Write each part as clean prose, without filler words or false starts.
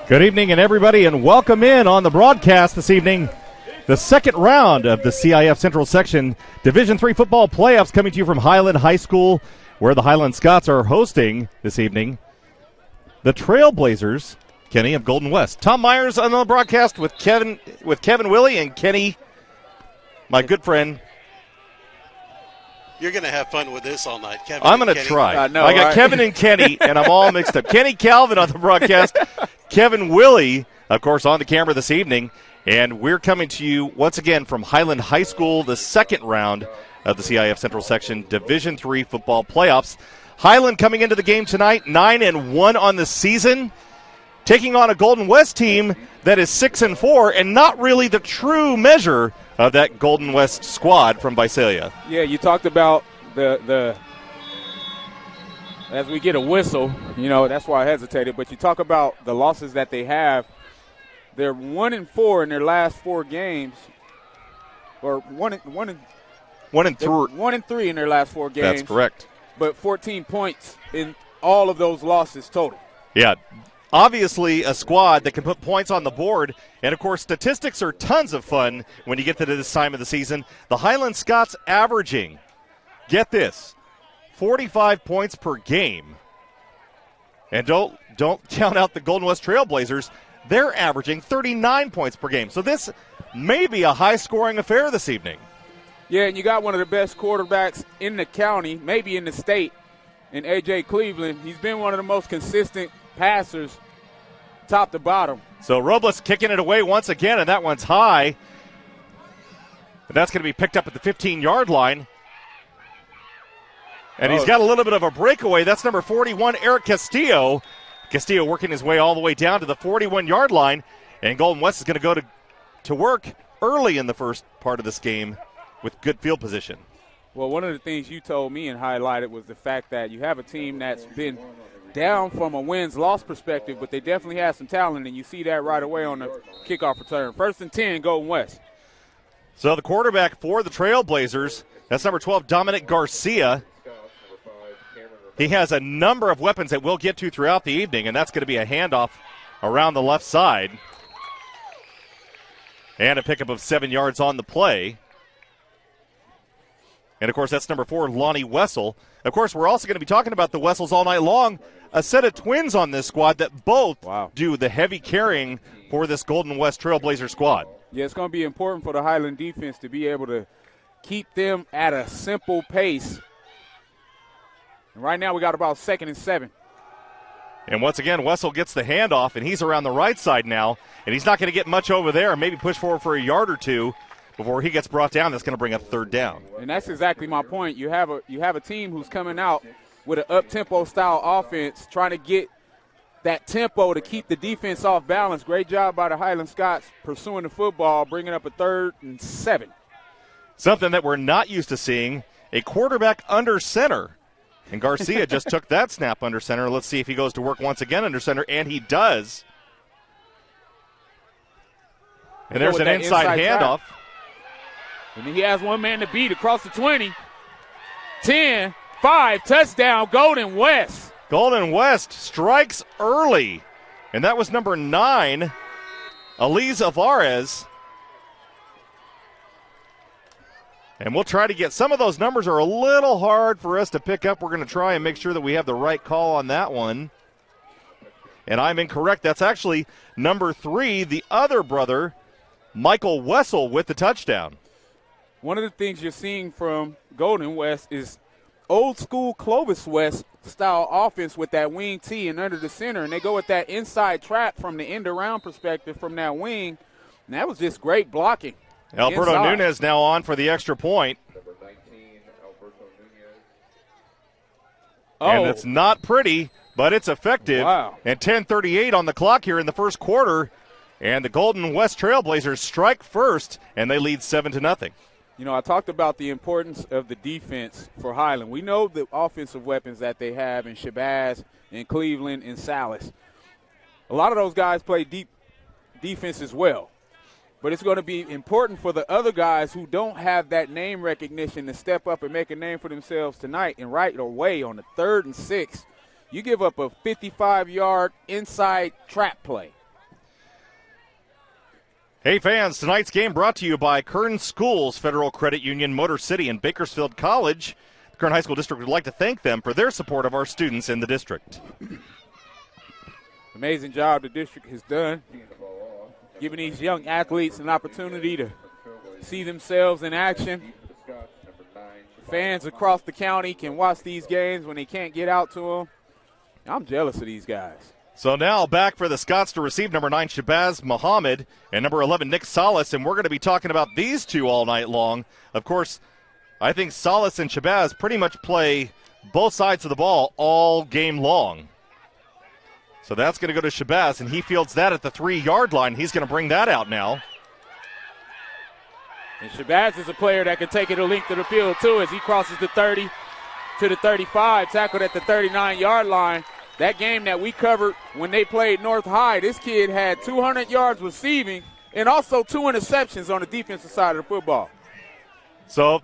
Good evening, and everybody, and welcome in on the broadcast this evening. The second round of the CIF Central Section Division III football playoffs coming to you from Highland High School, where the Highland Scots are hosting this evening the Trailblazers, Kenny, of Golden West. Tom Myers on the broadcast with Kevin Willie, and Kenny, my good friend. You're going to have fun with this all night, Kevin. I'm going to try. I got right? Kevin and Kenny, and I'm all mixed up. Kenny Calvin on the broadcast. Kevin Willie, of course, on the camera this evening. And we're coming to you once again from Highland High School, the second round of the CIF Central Section Division III football playoffs. Highland coming into the game tonight, 9-1 on the season, taking on a Golden West team that is 6-4, and not really the true measure of that Golden West squad from Visalia. Yeah, you talked about the as we get a whistle, that's why I hesitated, but you talk about the losses that they have. They're 1-4 in their last four games, or 1-3 in their last four games. That's correct. But 14 points in all of those losses total. Yeah, obviously a squad that can put points on the board, and of course statistics are tons of fun when you get to this time of the season. The Highland Scots averaging, get this, 45 points per game. And don't count out the Golden West Trailblazers. They're averaging 39 points per game. So this may be a high-scoring affair this evening. Yeah, and you got one of the best quarterbacks in the county, maybe in the state, in A.J. Cleveland. He's been one of the most consistent passers top to bottom. So Robles kicking it away once again, and that one's high. And that's going to be picked up at the 15-yard line. And he's got a little bit of a breakaway. That's number 41, Eric Castillo. Castillo working his way all the way down to the 41-yard line. And Golden West is going to go to work early in the first part of this game with good field position. Well, one of the things you told me and highlighted was the fact that you have a team that's been down from a wins-loss perspective, but they definitely have some talent, and you see that right away on the kickoff return. 1st and 10, Golden West. So the quarterback for the Trailblazers, that's number 12, Dominic Garcia. He has a number of weapons that we'll get to throughout the evening, and that's going to be a handoff around the left side. And a pickup of 7 yards on the play. And, of course, that's number 4, Lonnie Wessel. Of course, we're also going to be talking about the Wessels all night long, a set of twins on this squad that both do the heavy carrying for this Golden West Trailblazer squad. Yeah, it's going to be important for the Highland defense to be able to keep them at a simple pace. And right now we got about 2nd and 7. And once again, Wessel gets the handoff, and he's around the right side now, and he's not going to get much over there, and maybe push forward for a yard or two before he gets brought down. That's going to bring up 3rd down. And that's exactly my point. You have a team who's coming out with an up-tempo style offense, trying to get that tempo to keep the defense off balance. Great job by the Highland Scots pursuing the football, bringing up a 3rd and 7. Something that we're not used to seeing, a quarterback under center. And Garcia just took that snap under center. Let's see if he goes to work once again under center, and he does. And there's an inside handoff. And he has one man to beat across the 20. 10, 5, touchdown, Golden West. Golden West strikes early. And that was number 9, Elise Alvarez. And we'll try to get some of those numbers are a little hard for us to pick up. We're going to try and make sure that we have the right call on that one. And I'm incorrect. That's actually number 3, the other brother, Michael Wessel, with the touchdown. One of the things you're seeing from Golden West is old school Clovis West style offense with that wing T and under the center. And they go with that inside trap from the end around perspective from that wing. And that was just great blocking. Alberto Nunez now on for the extra point. Number 19, Alberto Nunez. And it's not pretty, but it's effective. Wow. And 10:38 on the clock here in the first quarter. And the Golden West Trailblazers strike first, and they lead 7-0. I talked about the importance of the defense for Highland. We know the offensive weapons that they have in Shabazz, in Cleveland, and Salas. A lot of those guys play deep defense as well. But it's going to be important for the other guys who don't have that name recognition to step up and make a name for themselves tonight. And right away on the 3rd and 6, you give up a 55-yard inside trap play. Hey fans, tonight's game brought to you by Kern Schools, Federal Credit Union, Motor City, and Bakersfield College. The Kern High School District would like to thank them for their support of our students in the district. Amazing job the district has done, giving these young athletes an opportunity to see themselves in action. Fans across the county can watch these games when they can't get out to them. I'm jealous of these guys. So now back for the Scots to receive number 9, Shabazz Muhammad, and number 11, Nick Salas, and we're going to be talking about these two all night long. Of course, I think Salas and Shabazz pretty much play both sides of the ball all game long. So that's going to go to Shabazz, and he fields that at the 3-yard line. He's going to bring that out now. And Shabazz is a player that can take it a length of the field, too, as he crosses the 30 to the 35, tackled at the 39-yard line. That game that we covered when they played North High, this kid had 200 yards receiving and also 2 interceptions on the defensive side of the football. So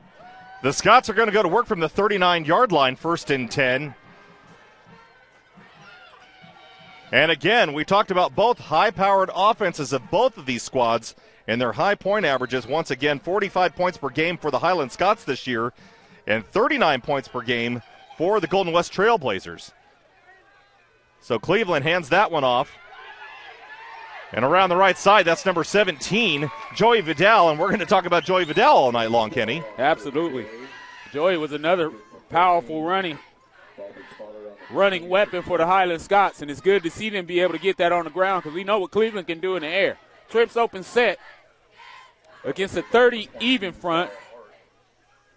the Scots are going to go to work from the 39-yard line, 1st and 10. And again, we talked about both high-powered offenses of both of these squads and their high point averages. Once again, 45 points per game for the Highland Scots this year and 39 points per game for the Golden West Trailblazers. So Cleveland hands that one off. And around the right side, that's number 17, Joey Vidal. And we're going to talk about Joey Vidal all night long, Kenny. Absolutely. Joey was another powerful running weapon for the Highland Scots. And it's good to see them be able to get that on the ground because we know what Cleveland can do in the air. Trips open set against a 30 even front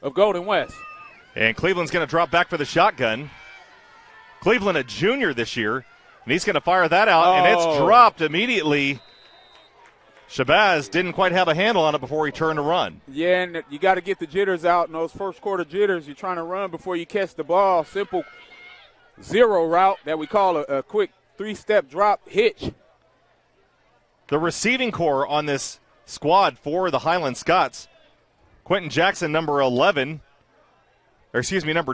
of Golden West. And Cleveland's going to drop back for the shotgun. Cleveland, a junior this year, and he's going to fire that out, and it's dropped immediately. Shabazz didn't quite have a handle on it before he turned to run. Yeah, and you got to get the jitters out in those first quarter jitters. You're trying to run before you catch the ball. Simple zero route that we call a quick 3-step drop hitch. The receiving core on this squad for the Highland Scots, Quentin Jackson, number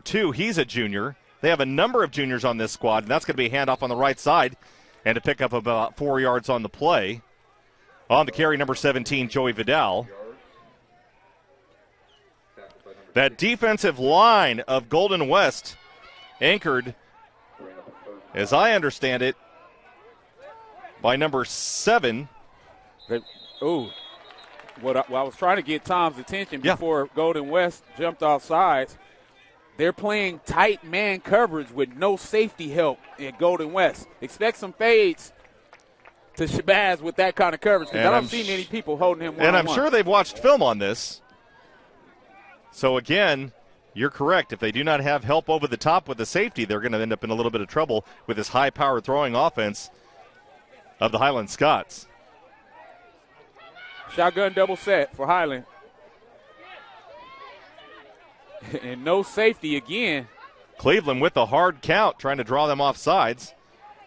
2, he's a junior. They have a number of juniors on this squad, and that's going to be a handoff on the right side and to pick up about 4 yards on the play. On the carry, number 17, Joey Vidal. That defensive line of Golden West anchored, as I understand it, by number 7. What I was trying to get Tom's attention before Golden West jumped off sides. They're playing tight man coverage with no safety help at Golden West. Expect some fades to Shabazz with that kind of coverage because I don't see many people holding him one-on-one. And I'm sure they've watched film on this. So, again, you're correct. If they do not have help over the top with the safety, they're going to end up in a little bit of trouble with this high-powered throwing offense of the Highland Scots. Shotgun double set for Highland. And no safety again. Cleveland with the hard count, trying to draw them off sides.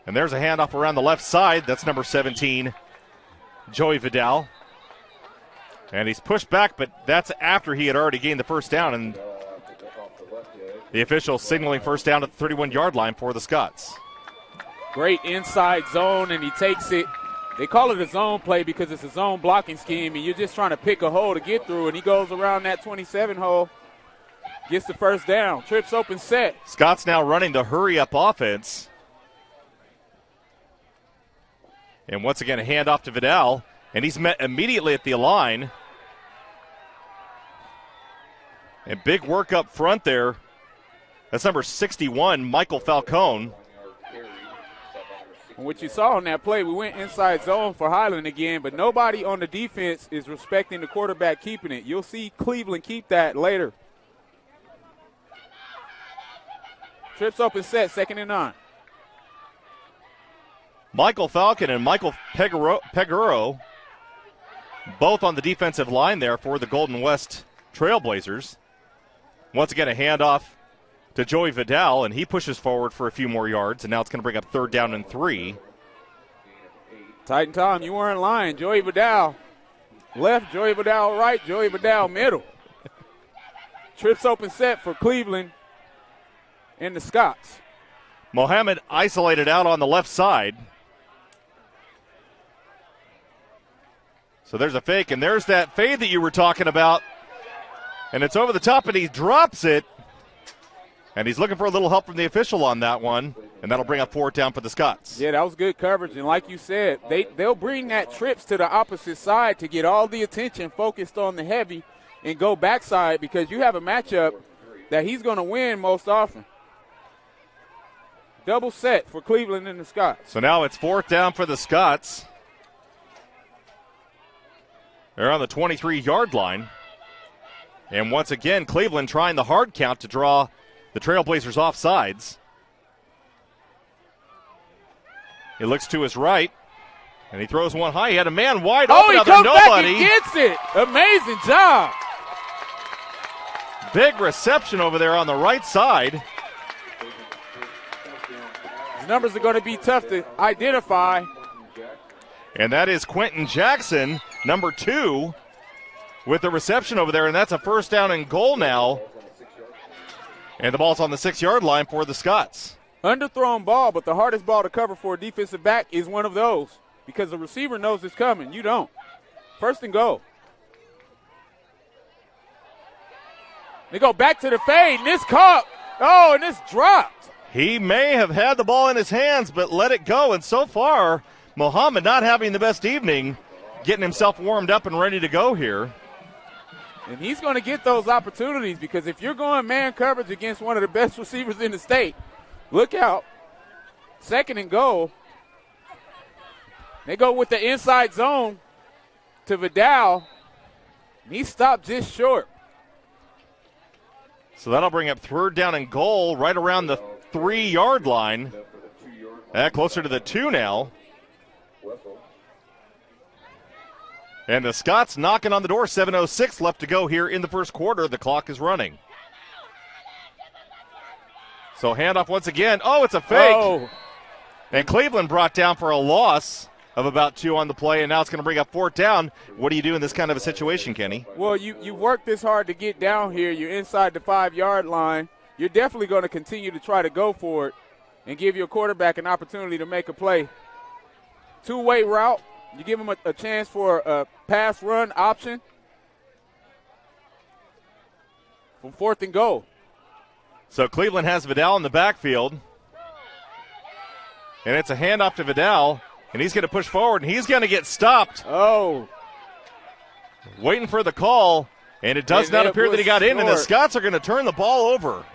And there's a handoff around the left side. That's number 17, Joey Vidal. And he's pushed back, but that's after he had already gained the first down. And the official signaling first down at the 31-yard line for the Scots. Great inside zone, and he takes it. They call it a zone play because it's a zone blocking scheme, and you're just trying to pick a hole to get through, and he goes around that 27 hole. Gets the first down. Trips open set. Scott's now running the hurry-up offense. And once again, a handoff to Vidal. And he's met immediately at the line. And big work up front there. That's number 61, Michael Falcone. And what you saw on that play, we went inside zone for Highland again, but nobody on the defense is respecting the quarterback keeping it. You'll see Cleveland keep that later. Trips open set, 2nd and 9. Michael Falcon and Michael Peguro, both on the defensive line there for the Golden West Trailblazers. Once again, a handoff to Joey Vidal, and he pushes forward for a few more yards, and now it's going to bring up 3rd down and 3. Titan Tom, you weren't lying. Joey Vidal left, Joey Vidal right, Joey Vidal middle. Trips open set for Cleveland and the Scots. Mohammed isolated out on the left side. So there's a fake, and there's that fade that you were talking about. And it's over the top, and he drops it. And he's looking for a little help from the official on that one. And that'll bring up 4th down for the Scots. Yeah, that was good coverage. And like you said, they'll bring that trips to the opposite side to get all the attention focused on the heavy and go backside because you have a matchup that he's going to win most often. Double set for Cleveland and the Scots. So now it's 4th down for the Scots. They're on the 23-yard line. And once again, Cleveland trying the hard count to draw the Trailblazers off sides. He looks to his right, and he throws one high. He had a man wide open. He comes back and gets it. Amazing job. Big reception over there on the right side. His numbers are going to be tough to identify. And that is Quentin Jackson, number 2, with the reception over there. And that's a 1st down and goal now. And the ball's on the 6-yard line for the Scots. Underthrown ball, but the hardest ball to cover for a defensive back is one of those because the receiver knows it's coming. You don't. 1st and goal. They go back to the fade, and this caught. Oh, and this dropped. He may have had the ball in his hands, but let it go. And so far, Muhammad not having the best evening, getting himself warmed up and ready to go here. And he's going to get those opportunities because if you're going man coverage against one of the best receivers in the state, look out. 2nd and goal. They go with the inside zone to Vidal. And he stopped just short. So that'll bring up 3rd down and goal right around the 3-yard line. Closer to the 2 now. And the Scots knocking on the door. 7:06 left to go here in the first quarter. The clock is running. So handoff once again. Oh, it's a fake. Oh. And Cleveland brought down for a loss of about 2 on the play, and now it's going to bring up 4th down. What do you do in this kind of a situation, Kenny? Well, you work this hard to get down here. You're inside the 5-yard line. You're definitely going to continue to try to go for it and give your quarterback an opportunity to make a play. 2-way route. You give him a chance for a pass-run option from 4th and goal. So Cleveland has Vidal in the backfield. And it's a handoff to Vidal. And he's going to push forward, and he's going to get stopped. Oh. Waiting for the call, and it does not appear that he got in, and the Scots are going to turn the ball over.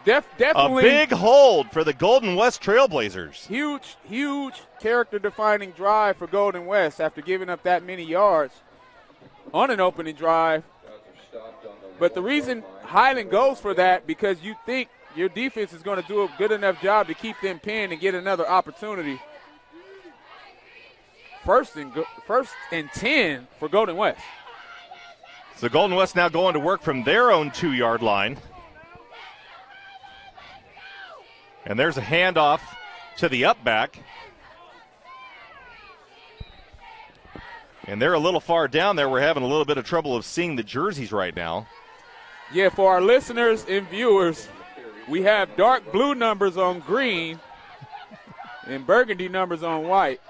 Definitely. A big hold for the Golden West Trailblazers. Huge character-defining drive for Golden West after giving up that many yards on an opening drive. But the reason Highland goes for that, because you think your defense is going to do a good enough job to keep them pinned and get another opportunity. 1st and 10 for Golden West. So Golden West now going to work from their own 2-yard line. And there's a handoff to the up back. And they're a little far down there. We're having a little bit of trouble of seeing the jerseys right now. Yeah, for our listeners and viewers, we have dark blue numbers on green and burgundy numbers on white.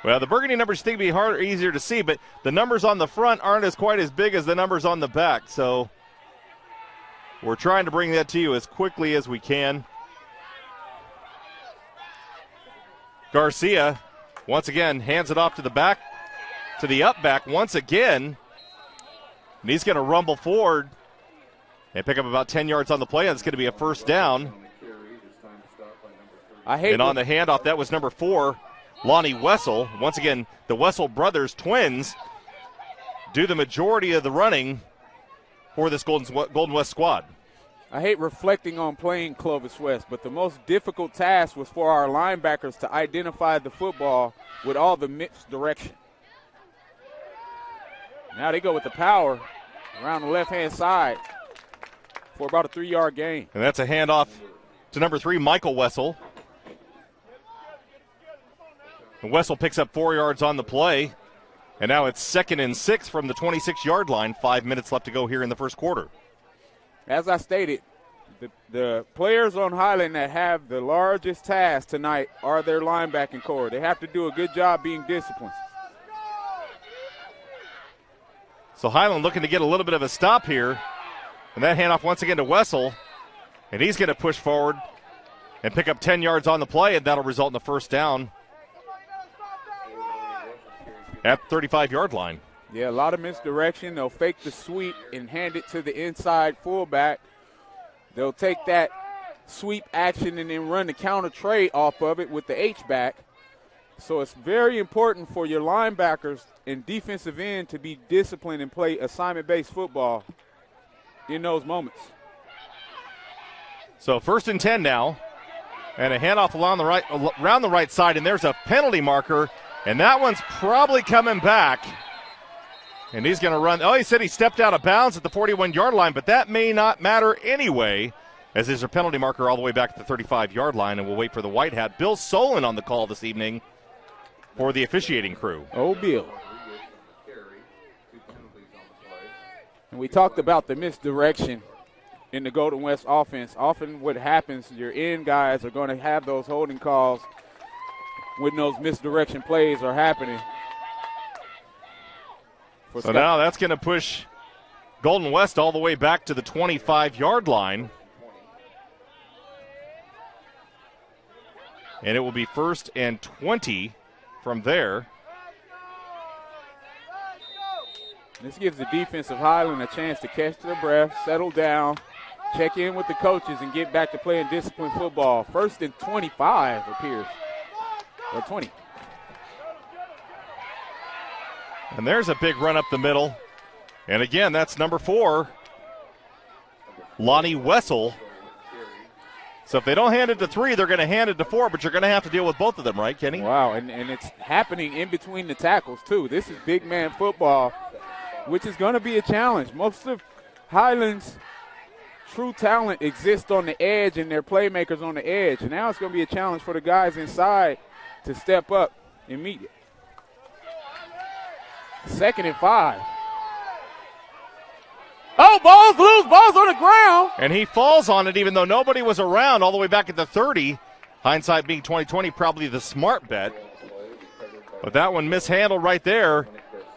Well, the burgundy numbers seem to be easier to see, but the numbers on the front aren't quite as big as the numbers on the back. So we're trying to bring that to you as quickly as we can. Garcia, once again, hands it off to the back, to the up back once again. And he's going to rumble forward and pick up about 10 yards on the play. And it's going to be a 1st down. And on the handoff, that was number 4, Lonnie Wessel. Once again, the Wessel brothers, twins, do the majority of the running for this Golden West squad. I hate reflecting on playing Clovis West, but the most difficult task was for our linebackers to identify the football with all the mixed direction. Now they go with the power around the left-hand side for about a 3-yard gain. And that's a handoff to number 3, Michael Wessel. And Wessel picks up 4 yards on the play. And now it's 2nd and 6 from the 26-yard line. 5 minutes left to go here in the first quarter. As I stated, the players on Highland that have the largest task tonight are their linebacking core. They have to do a good job being disciplined. So Highland looking to get a little bit of a stop here. And that handoff once again to Wessel. And he's going to push forward and pick up 10 yards on the play, and that'll result in the first down at the 35-yard line. Yeah, a lot of misdirection. They'll fake the sweep and hand it to the inside fullback. They'll take that sweep action and then run the counter trade off of it with the H-back. So it's very important for your linebackers and defensive end to be disciplined and play assignment-based football in those moments. So 1st and 10 now, and a handoff around the right side, and there's a penalty marker, and that one's probably coming back. And he's going to run. Oh, he said he stepped out of bounds at the 41-yard line, but that may not matter anyway, as there's a penalty marker all the way back at the 35-yard line, and we'll wait for the white hat. Bill Solon on the call this evening for the officiating crew. Oh, Bill. And we talked about the misdirection in the Golden West offense. Often what happens, your end guys are going to have those holding calls when those misdirection plays are happening. So now that's going to push Golden West all the way back to the 25-yard line. And it will be 1st and 20 from there. This gives the defense of Highland a chance to catch their breath, settle down, check in with the coaches, and get back to playing disciplined football. 1st and 25 appears, or 20. And there's a big run up the middle. And again, that's number 4, Lonnie Wessel. So if they don't hand it to 3, they're going to hand it to 4, but you're going to have to deal with both of them, right, Kenny? Wow, and it's happening in between the tackles, too. This is big man football, which is going to be a challenge. Most of Highland's true talent exists on the edge and their playmakers on the edge. And now it's going to be a challenge for the guys inside to step up and meet it. 2nd and 5. Oh, ball's loose. Ball's on the ground. And he falls on it even though nobody was around all the way back at the 30. Hindsight being 20/20, probably the smart bet. But that one mishandled right there.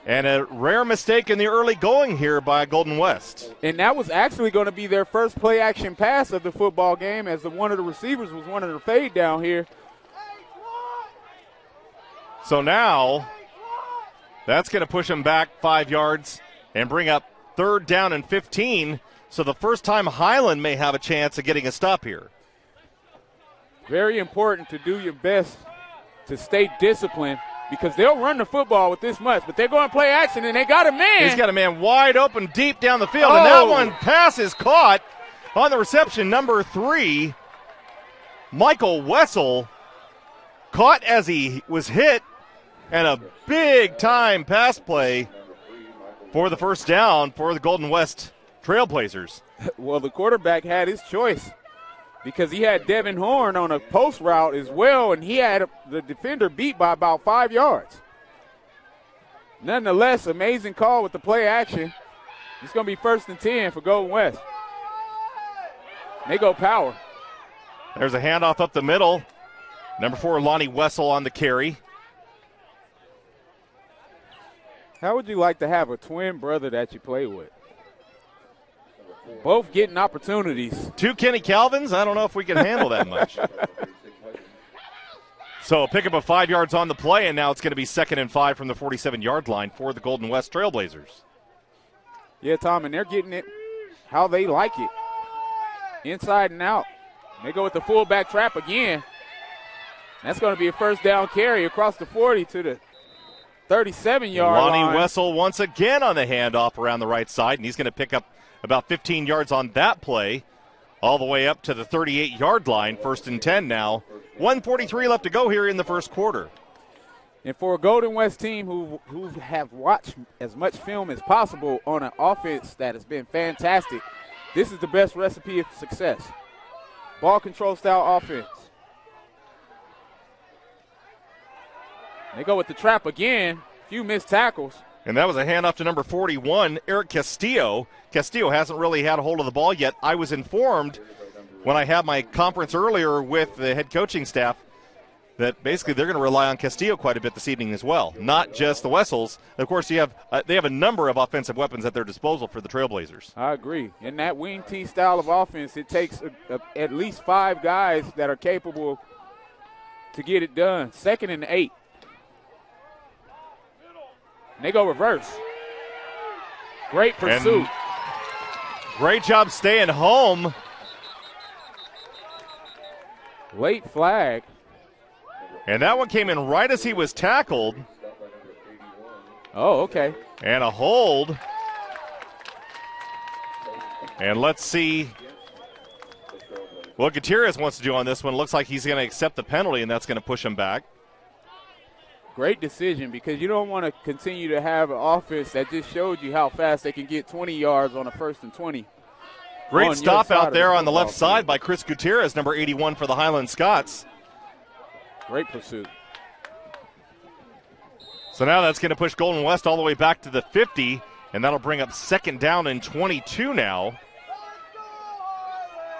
And a rare mistake in the early going here by Golden West. And that was actually going to be their first play-action pass of the football game, as one of the receivers was one of the fade down here. So now that's going to push them back 5 yards and bring up 3rd down and 15. So the first time Highland may have a chance of getting a stop here. Very important to do your best to stay disciplined, because they'll run the football with this much, but they're going to play action, and they got a man. He's got a man wide open deep down the field, and that one pass is caught on the reception. Number 3, Michael Wessel, caught as he was hit, and a big-time pass play for the first down for the Golden West Trailblazers. Well, the quarterback had his choice, because he had Devin Horn on a post route as well, and he had the defender beat by about 5 yards. Nonetheless, amazing call with the play action. It's going to be 1st and 10 for Golden West. They go power. There's a handoff up the middle. Number 4, Lonnie Wessel on the carry. How would you like to have a twin brother that you play with? Both getting opportunities. 2 Kenny Calvins? I don't know if we can handle that much. So pick up a 5 yards on the play, and now it's going to be 2nd and 5 from the 47-yard line for the Golden West Trailblazers. Yeah, Tom, and they're getting it how they like it, inside and out. They go with the fullback trap again. That's going to be a 1st down carry across the 40 to the 37-yard line. Lonnie Wessel once again on the handoff around the right side, and he's going to pick up about 15 yards on that play, all the way up to the 38-yard line. 1st and 10 now. 1:43 left to go here in the first quarter. And for a Golden West team who have watched as much film as possible on an offense that has been fantastic, this is the best recipe of success. Ball control style offense. They go with the trap again. Few missed tackles. And that was a handoff to number 41, Eric Castillo. Castillo hasn't really had a hold of the ball yet. I was informed when I had my conference earlier with the head coaching staff that basically they're going to rely on Castillo quite a bit this evening as well, not just the Wessels. Of course, they have a number of offensive weapons at their disposal for the Trailblazers. I agree. In that wing T style of offense, it takes at least 5 guys that are capable to get it done. 2nd and 8. And they go reverse. Great pursuit. And great job staying home. Late flag. And that one came in right as he was tackled. Oh, okay. And a hold. And let's see what Gutierrez wants to do on this one. Looks like he's going to accept the penalty, and that's going to push him back. Great decision, because you don't want to continue to have an offense that just showed you how fast they can get 20 yards on a 1st and 20. Great stop out there on the left side by Chris Gutierrez, number 81 for the Highland Scots. Great pursuit. So now that's going to push Golden West all the way back to the 50, and that'll bring up 2nd down and 22 now.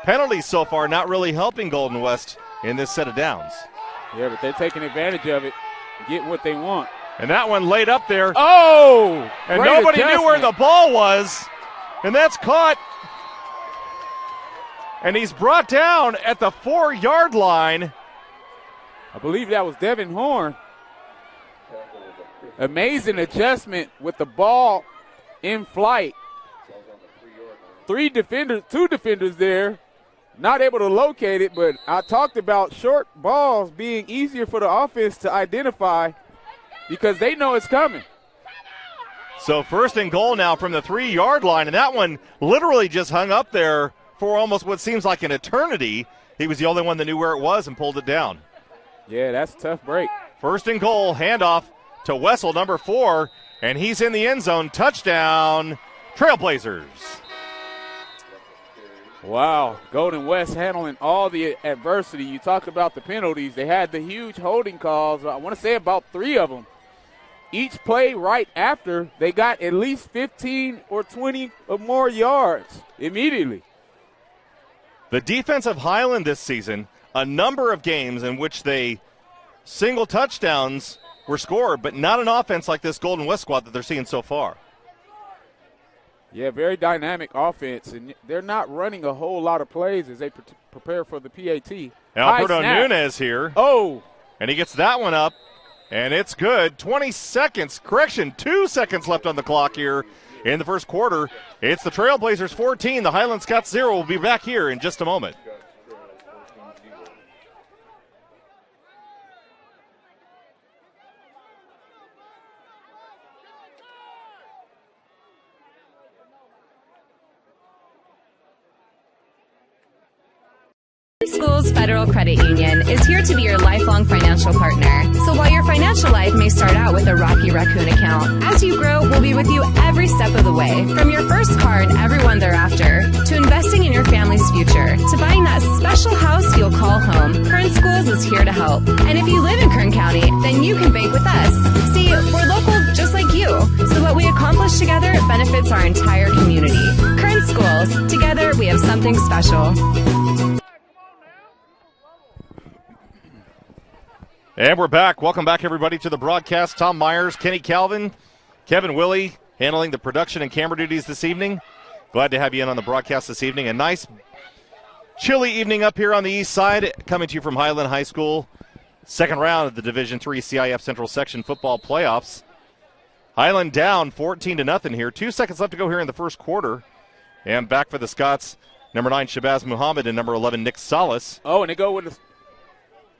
Penalties so far not really helping Golden West in this set of downs. Yeah, but they're taking advantage of it, getting what they want. And that one laid up there. Oh! And nobody knew where the ball was. And that's caught. And he's brought down at the 4-yard line. I believe that was Devin Horn. Amazing adjustment with the ball in flight. 2 defenders there, not able to locate it, but I talked about short balls being easier for the offense to identify because they know it's coming. So 1st and goal now from the 3-yard line, and that one literally just hung up there for almost what seems like an eternity. He was the only one that knew where it was and pulled it down. Yeah, that's a tough break. 1st and goal, handoff to Wessel, number 4, and he's in the end zone. Touchdown, Trailblazers. Wow, Golden West handling all the adversity. You talked about the penalties. They had the huge holding calls. I want to say about 3 of them. Each play right after, they got at least 15 or 20 or more yards immediately. The defense of Highland this season, a number of games in which they single touchdowns were scored, but not an offense like this Golden West squad that they're seeing so far. Yeah, very dynamic offense, and they're not running a whole lot of plays as they prepare for the PAT. Alberto Nunez here. Oh. And he gets that one up, and it's good. 20 seconds, 2 seconds left on the clock here in the first quarter. It's the Trailblazers 14, the Highland Scots 0. We'll be back here in just a moment. Schools Federal Credit Union is here to be your lifelong financial partner. So while your financial life may start out with a Rocky Raccoon account, as you grow, we'll be with you every step of the way. From your first car and everyone thereafter, to investing in your family's future, to buying that special house you'll call home, Kern Schools is here to help. And if you live in Kern County, then you can bank with us. See, we're local just like you. So what we accomplish together benefits our entire community. Kern Schools, together we have something special. And we're back. Welcome back, everybody, to the broadcast. Tom Myers, Kenny Calvin, Kevin Willie handling the production and camera duties this evening. Glad to have you in on the broadcast this evening. A nice, chilly evening up here on the east side, coming to you from Highland High School. Second round of the Division III CIF Central Section football playoffs. Highland down 14-0 here. 2 seconds left to go here in the first quarter. And back for the Scots, number 9, Shabazz Muhammad, and number 11, Nick Salas. Oh, and they go with a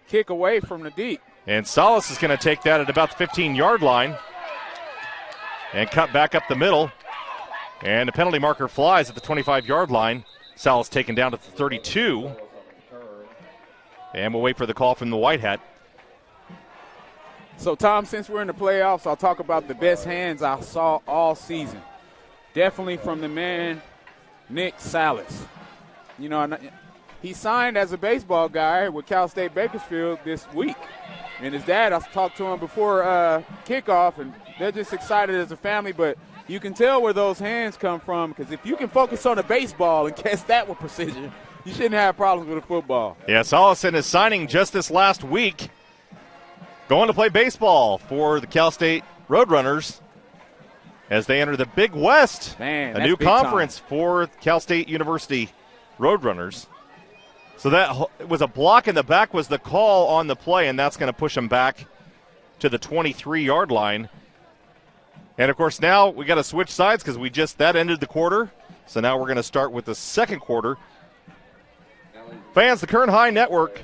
kick away from the deep. And Salas is going to take that at about the 15-yard line and cut back up the middle. And the penalty marker flies at the 25-yard line. Salas taken down to the 32. And we'll wait for the call from the White Hat. So, Tom, since we're in the playoffs, I'll talk about the best hands I saw all season. Definitely from the man, Nick Salas. You know, he signed as a baseball guy with Cal State Bakersfield this week. And his dad, I talked to him before kickoff, and they're just excited as a family. But you can tell where those hands come from, because if you can focus on the baseball and catch that with precision, you shouldn't have problems with the football. Yeah, Salas is signing just this last week. Going to play baseball for the Cal State Roadrunners as they enter the Big West, Man, a new conference for Cal State University Roadrunners. So that was a block in the back was the call on the play, and that's going to push them back to the 23-yard line. And, of course, now we got to switch sides because that ended the quarter. So now we're going to start with the second quarter. Fans, the Kern High Network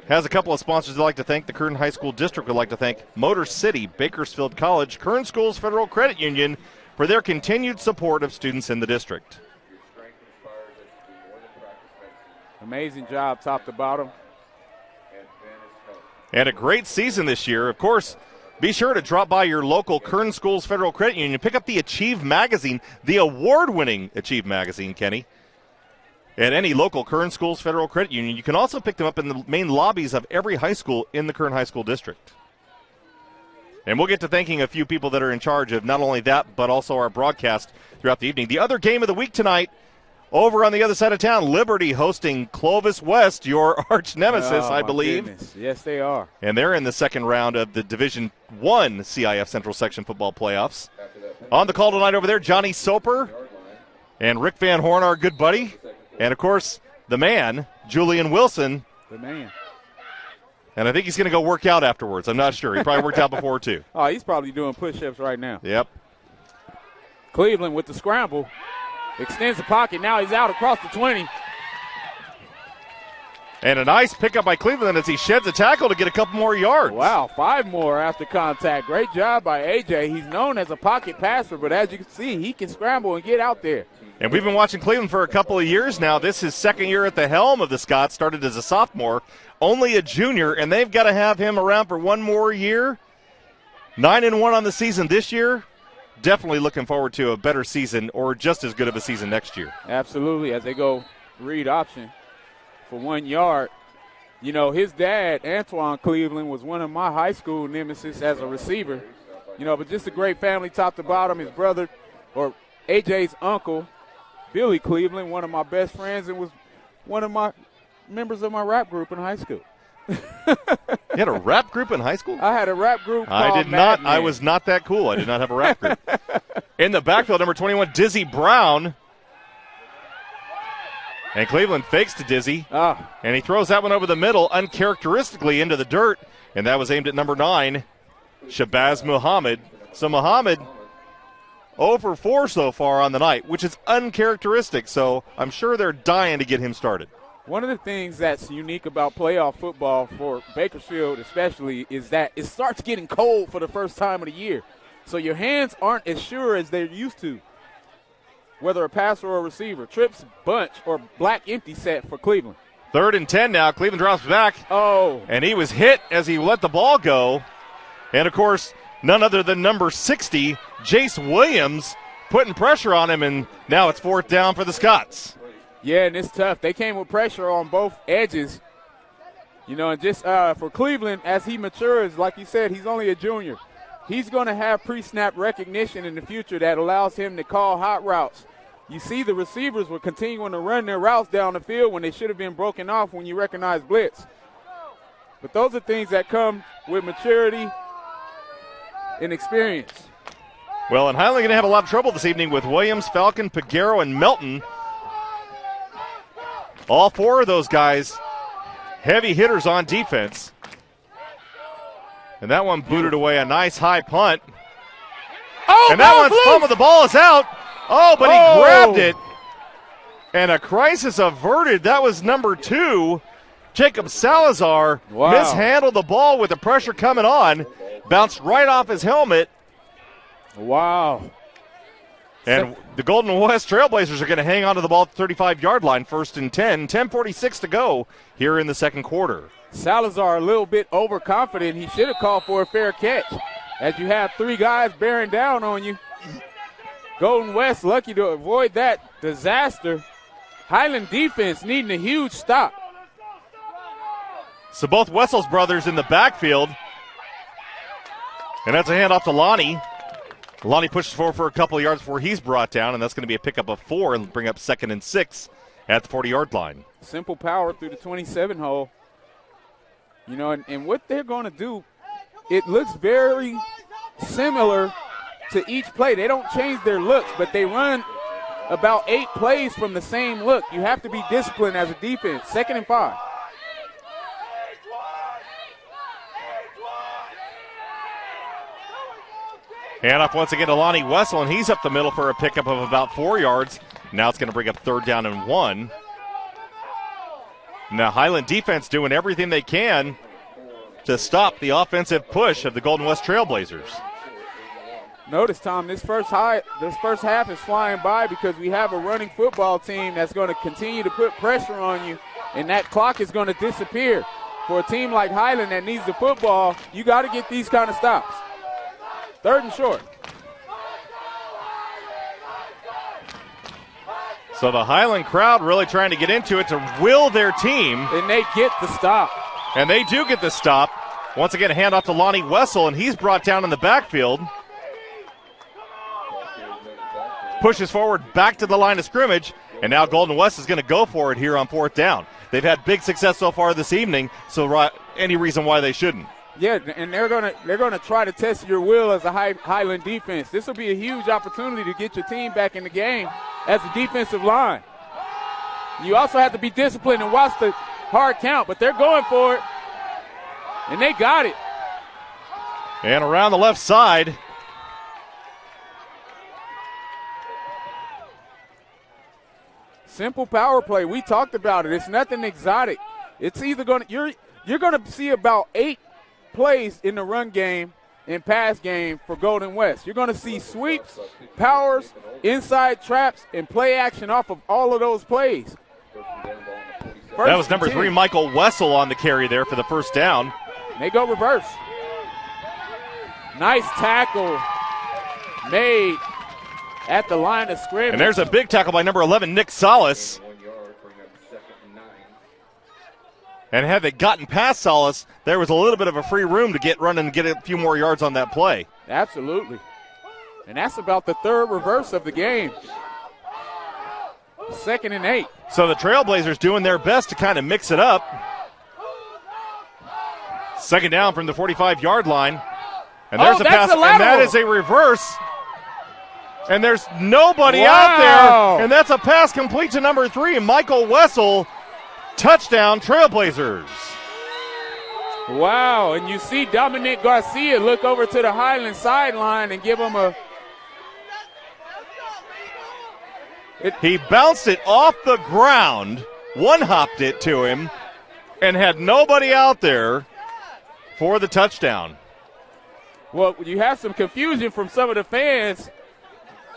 has a couple of sponsors they'd like to thank. The Kern High School District would like to thank Motor City, Bakersfield College, Kern Schools Federal Credit Union for their continued support of students in the district. Amazing job top to bottom. And a great season this year. Of course, be sure to drop by your local Kern Schools Federal Credit Union. Pick up the Achieve magazine, the award-winning Achieve magazine, Kenny. At any local Kern Schools Federal Credit Union. You can also pick them up in the main lobbies of every high school in the Kern High School District. And we'll get to thanking a few people that are in charge of not only that, but also our broadcast throughout the evening. The other game of the week tonight, over on the other side of town, Liberty hosting Clovis West, your arch nemesis, I believe. Goodness. Yes, they are. And they're in the second round of the Division I CIF Central Section football playoffs. On the call tonight over there, Johnny Soper and Rick Van Horn, our good buddy. And, of course, the man, Julian Wilson. The man. And I think he's going to go work out afterwards. I'm not sure. He probably worked out before, too. Oh, he's probably doing push-ups right now. Yep. Cleveland with the scramble. Extends the pocket. Now he's out across the 20. And a nice pickup by Cleveland as he sheds a tackle to get a couple more yards. Wow, 5 more after contact. Great job by A.J. He's known as a pocket passer, but as you can see, he can scramble and get out there. And we've been watching Cleveland for a couple of years now. This is his second year at the helm of the Scots. Started as a sophomore, only a junior, and they've got to have him around for one more year. 9-1 on the season this year. Definitely looking forward to a better season or just as good of a season next year. Absolutely, as they go read option for 1 yard. You know, his dad, Antoine Cleveland, was one of my high school nemesis as a receiver. You know, but just a great family top to bottom. His brother, or AJ's uncle, Billy Cleveland, one of my best friends, and was one of my members of my rap group in high school. You had a rap group in high school? I had a rap group called I did not. Madman. I was not that cool. I did not have a rap group. In the backfield, number 21, Dizzy Brown. And Cleveland fakes to Dizzy. And he throws that one over the middle, uncharacteristically into the dirt. And that was aimed at number 9, Shabazz Muhammad. So Muhammad 0 for 4 so far on the night, which is uncharacteristic. So I'm sure they're dying to get him started. One of the things that's unique about playoff football for Bakersfield especially is that it starts getting cold for the first time of the year. So your hands aren't as sure as they're used to, whether a passer or a receiver. Trips, bunch, or black empty set for Cleveland. 3rd and 10 now. Cleveland drops back. Oh. And he was hit as he let the ball go. And, of course, none other than number 60, Jace Williams, putting pressure on him, and now it's 4th down for the Scots. Yeah, and it's tough. They came with pressure on both edges. You know, and just for Cleveland, as he matures, like you said, he's only a junior. He's going to have pre-snap recognition in the future that allows him to call hot routes. You see the receivers were continuing to run their routes down the field when they should have been broken off when you recognize blitz. But those are things that come with maturity and experience. Well, and Highland going to have a lot of trouble this evening with Williams, Falcon, Pagero, and Melton. All 4 of those guys, heavy hitters on defense. And that one booted away a nice high punt. Oh, and that one's fumbled. The ball is out. Oh, but he grabbed it. And a crisis averted. That was number 2, Jacob Salazar. Wow. Mishandled the ball with the pressure coming on. Bounced right off his helmet. Wow. And the Golden West Trailblazers are going to hang on to the ball at the 35-yard line, 1st and 10. 10:46 to go here in the second quarter. Salazar a little bit overconfident. He should have called for a fair catch as you have 3 guys bearing down on you. Golden West lucky to avoid that disaster. Highland defense needing a huge stop. So both Wessels brothers in the backfield. And that's a handoff to Lonnie. Lonnie pushes forward for a couple of yards before he's brought down, and that's going to be a pickup of 4 and bring up 2nd and 6 at the 40-yard line. Simple power through the 27 hole. You know, and what they're going to do, it looks very similar to each play. They don't change their looks, but they run about 8 plays from the same look. You have to be disciplined as a defense. 2nd and 5. Handoff once again to Lonnie Wessel, and he's up the middle for a pickup of about 4 yards. Now it's going to bring up 3rd down and 1. Now Highland defense doing everything they can to stop the offensive push of the Golden West Trailblazers. Notice, Tom, this first half is flying by because we have a running football team that's going to continue to put pressure on you, and that clock is going to disappear. For a team like Highland that needs the football, you got to get these kind of stops. 3rd and short. So the Highland crowd really trying to get into it to will their team. And they get the stop. And they do get the stop. Once again, a handoff to Lonnie Wessel, and he's brought down in the backfield. Pushes forward back to the line of scrimmage, and now Golden West is going to go for it here on 4th down. They've had big success so far this evening, so any reason why they shouldn't. Yeah, and they're gonna try to test your will as a Highland defense. This will be a huge opportunity to get your team back in the game as a defensive line. You also have to be disciplined and watch the hard count, but they're going for it, and they got it. And around the left side. Simple power play. We talked about it. It's nothing exotic. It's either you're gonna see about 8 plays in the run game and pass game for Golden West. You're going to see sweeps, powers, inside traps, and play action off of all of those plays. That was number 3, Michael Wessel, on the carry there for the 1st down. They go reverse. Nice tackle made at the line of scrimmage. And there's a big tackle by number 11, Nick Salas. And had they gotten past Salas, there was a little bit of a free room to get running and get a few more yards on that play. Absolutely. And that's about the 3rd reverse of the game. 2nd and 8. So the Trailblazers doing their best to kind of mix it up. 2nd down from the 45-yard line. And there's a pass, and that is a reverse. And there's nobody out there. And that's a pass complete to number 3, Michael Wessel. Touchdown, Trailblazers. Wow, and you see Dominic Garcia look over to the Highland sideline and give him a... He bounced it off the ground, one-hopped it to him, and had nobody out there for the touchdown. Well, you have some confusion from some of the fans,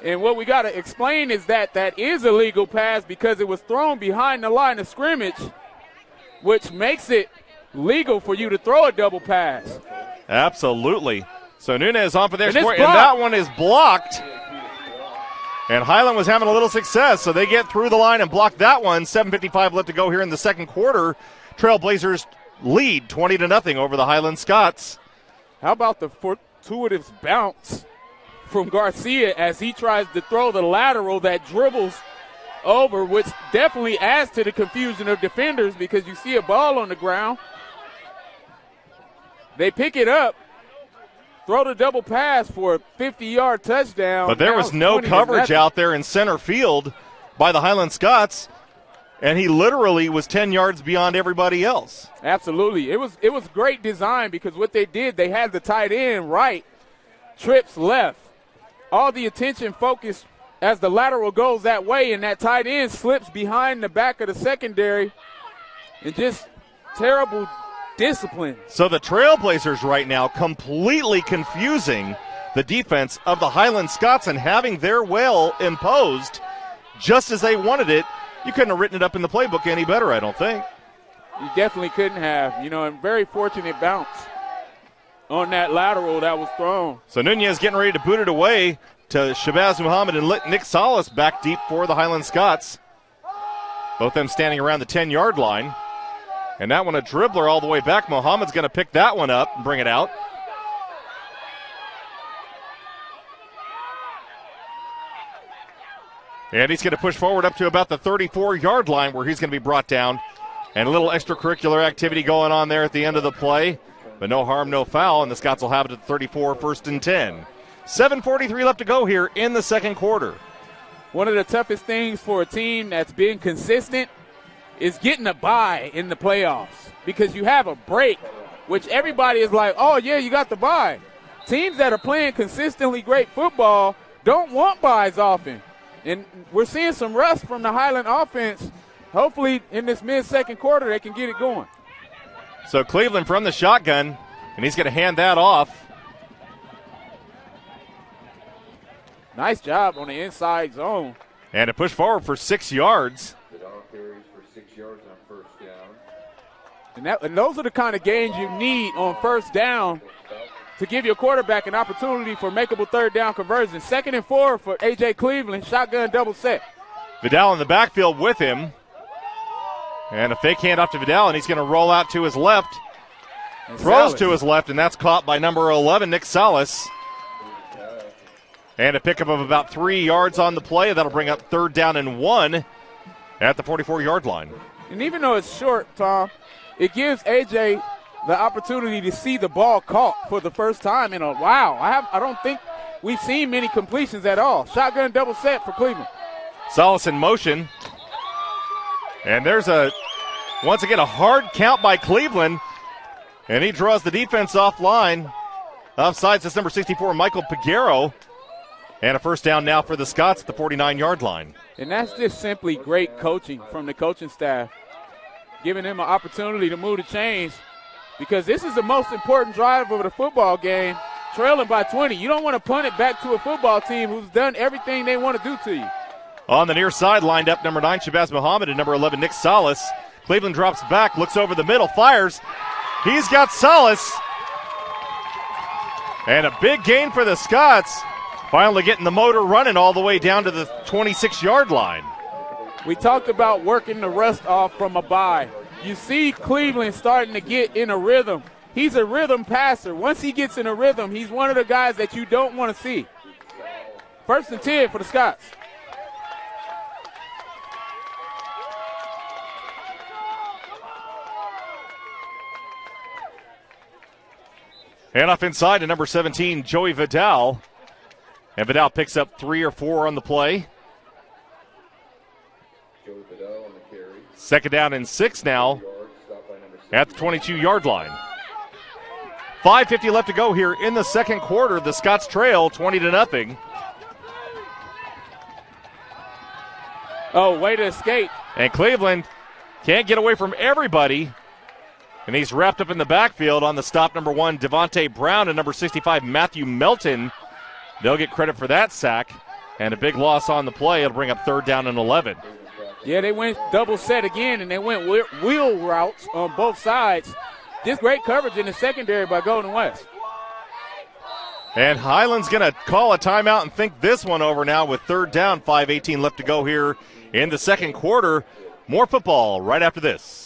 and what we got to explain is that is a legal pass because it was thrown behind the line of scrimmage, which makes it legal for you to throw a double pass. Absolutely. So Nunez on for their sport, and that one is blocked. And Highland was having a little success, so they get through the line and block that one. 7:55 left to go here in the 2nd quarter. Trailblazers lead 20-0 over the Highland Scots. How about the fortuitous bounce from Garcia as he tries to throw the lateral that dribbles over, which definitely adds to the confusion of defenders because you see a ball on the ground. They pick it up, throw the double pass for a 50-yard touchdown. But there was no coverage out there in center field by the Highland Scots, and he literally was 10 yards beyond everybody else. Absolutely. It was great design because what they did, they had the tight end right, trips left. All the attention focused as the lateral goes that way, and that tight end slips behind the back of the secondary, and just terrible discipline. So the Trailblazers right now completely confusing the defense of the Highland Scots and having their will imposed just as they wanted it. You couldn't have written it up in the playbook any better, I don't think. You definitely couldn't have. And very fortunate bounce on that lateral that was thrown. So Nunez getting ready to boot it away to Shabazz Muhammad and Nick Salas back deep for the Highland Scots. Both them standing around the 10-yard line. And that one a dribbler all the way back. Muhammad's going to pick that one up and bring it out. And he's going to push forward up to about the 34-yard line where he's going to be brought down. And a little extracurricular activity going on there at the end of the play. but no harm, no foul, and the Scots will have it at 34, 1st and 10. 7:43 left to go here in the second quarter. One of the toughest things for a team that's been consistent is getting a bye in the playoffs because you have a break, which everybody is like, oh, yeah, you got the bye. Teams that are playing consistently great football don't want byes often. And we're seeing some rust from the Highland offense. Hopefully in this mid-second quarter they can get it going. So Cleveland from the shotgun, and he's going to hand that off. Nice job on the inside zone. And a push forward for 6 yards. Vidal carries for 6 yards on 1st down. And those are the kind of gains you need on 1st down to give your quarterback an opportunity for makeable 3rd down conversion. 2nd and 4 for A.J. Cleveland, shotgun double set. Vidal in the backfield with him. And a fake handoff to Vidal, and he's going to roll out to his left. Throws to his left, and that's caught by number 11, Nick Salas. And a pickup of about 3 yards on the play. That'll bring up 3rd down and 1 at the 44-yard line. And even though it's short, Tom, it gives A.J. the opportunity to see the ball caught for the first time in a while. I don't think we've seen many completions at all. Shotgun double set for Cleveland. Salas in motion. And there's once again, a hard count by Cleveland. And he draws the defense offline. Offsides, it's number 64, Michael Piguero. And a 1st down now for the Scots at the 49-yard line. And that's just simply great coaching from the coaching staff, giving them an opportunity to move the chains because this is the most important drive of the football game, trailing by 20. You don't want to punt it back to a football team who's done everything they want to do to you. On the near side, lined up number 9, Shabazz Muhammad, and number 11, Nick Salas. Cleveland drops back, looks over the middle, fires. He's got Salas. And a big gain for the Scots. Finally getting the motor running all the way down to the 26-yard line. We talked about working the rust off from a bye. You see Cleveland starting to get in a rhythm. He's a rhythm passer. Once he gets in a rhythm, he's one of the guys that you don't want to see. 1st and 10 for the Scots. And off inside to number 17, Joey Vidal. And Vidal picks up 3 or 4 on the play. Joey Vidal on the carry. 2nd down and 6 now at the 22-yard line. 5:50 left to go here in the second quarter. The Scots trail 20-0. Oh, way to escape. And Cleveland can't get away from everybody. And he's wrapped up in the backfield on the stop, number 1, Devontae Brown, and number 65, Matthew Melton. They'll get credit for that sack. And a big loss on the play. It'll bring up 3rd down and 11. Yeah, they went double set again, and they went wheel routes on both sides. Just great coverage in the secondary by Golden West. And Highland's going to call a timeout and think this one over now with 3rd down, 5:18 left to go here in the second quarter. More football right after this.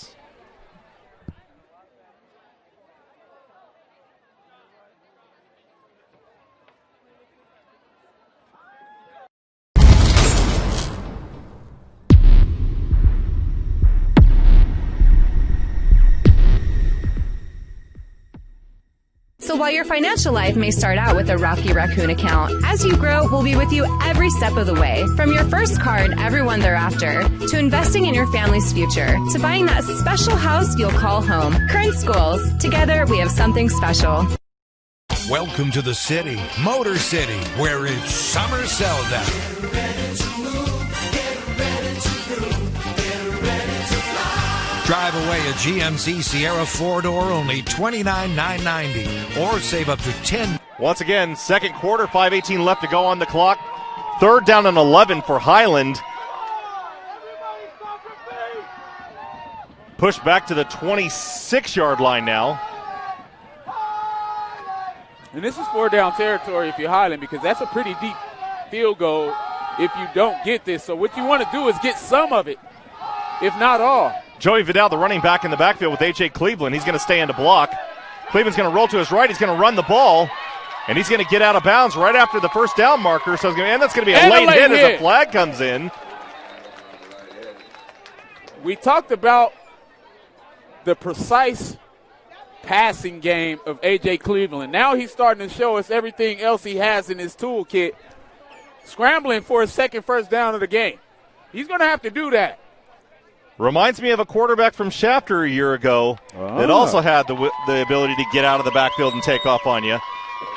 So while your financial life may start out with a Rocky Raccoon account, as you grow, we'll be with you every step of the way. From your first car and everyone thereafter, to investing in your family's future, to buying that special house you'll call home. Current Schools. Together, we have something special. Welcome to the city, Motor City, where it's summer sell-down. Drive away a GMC Sierra 4-door, only $29,990, or save up to $10. Once again, second quarter, 5:18 left to go on the clock. 3rd down and 11 for Highland. Push back to the 26-yard line now. And this is 4-down territory if you're Highland, because that's a pretty deep field goal if you don't get this. So what you want to do is get some of it, if not all. Joey Vidal, the running back in the backfield with A.J. Cleveland. He's going to stay in to block. Cleveland's going to roll to his right. He's going to run the ball, and he's going to get out of bounds right after the 1st down marker. So and that's going to be a late hit as a flag comes in. We talked about the precise passing game of A.J. Cleveland. Now he's starting to show us everything else he has in his toolkit, scrambling for his second first down of the game. He's going to have to do that. Reminds me of a quarterback from Shafter a year ago that also had the ability to get out of the backfield and take off on you.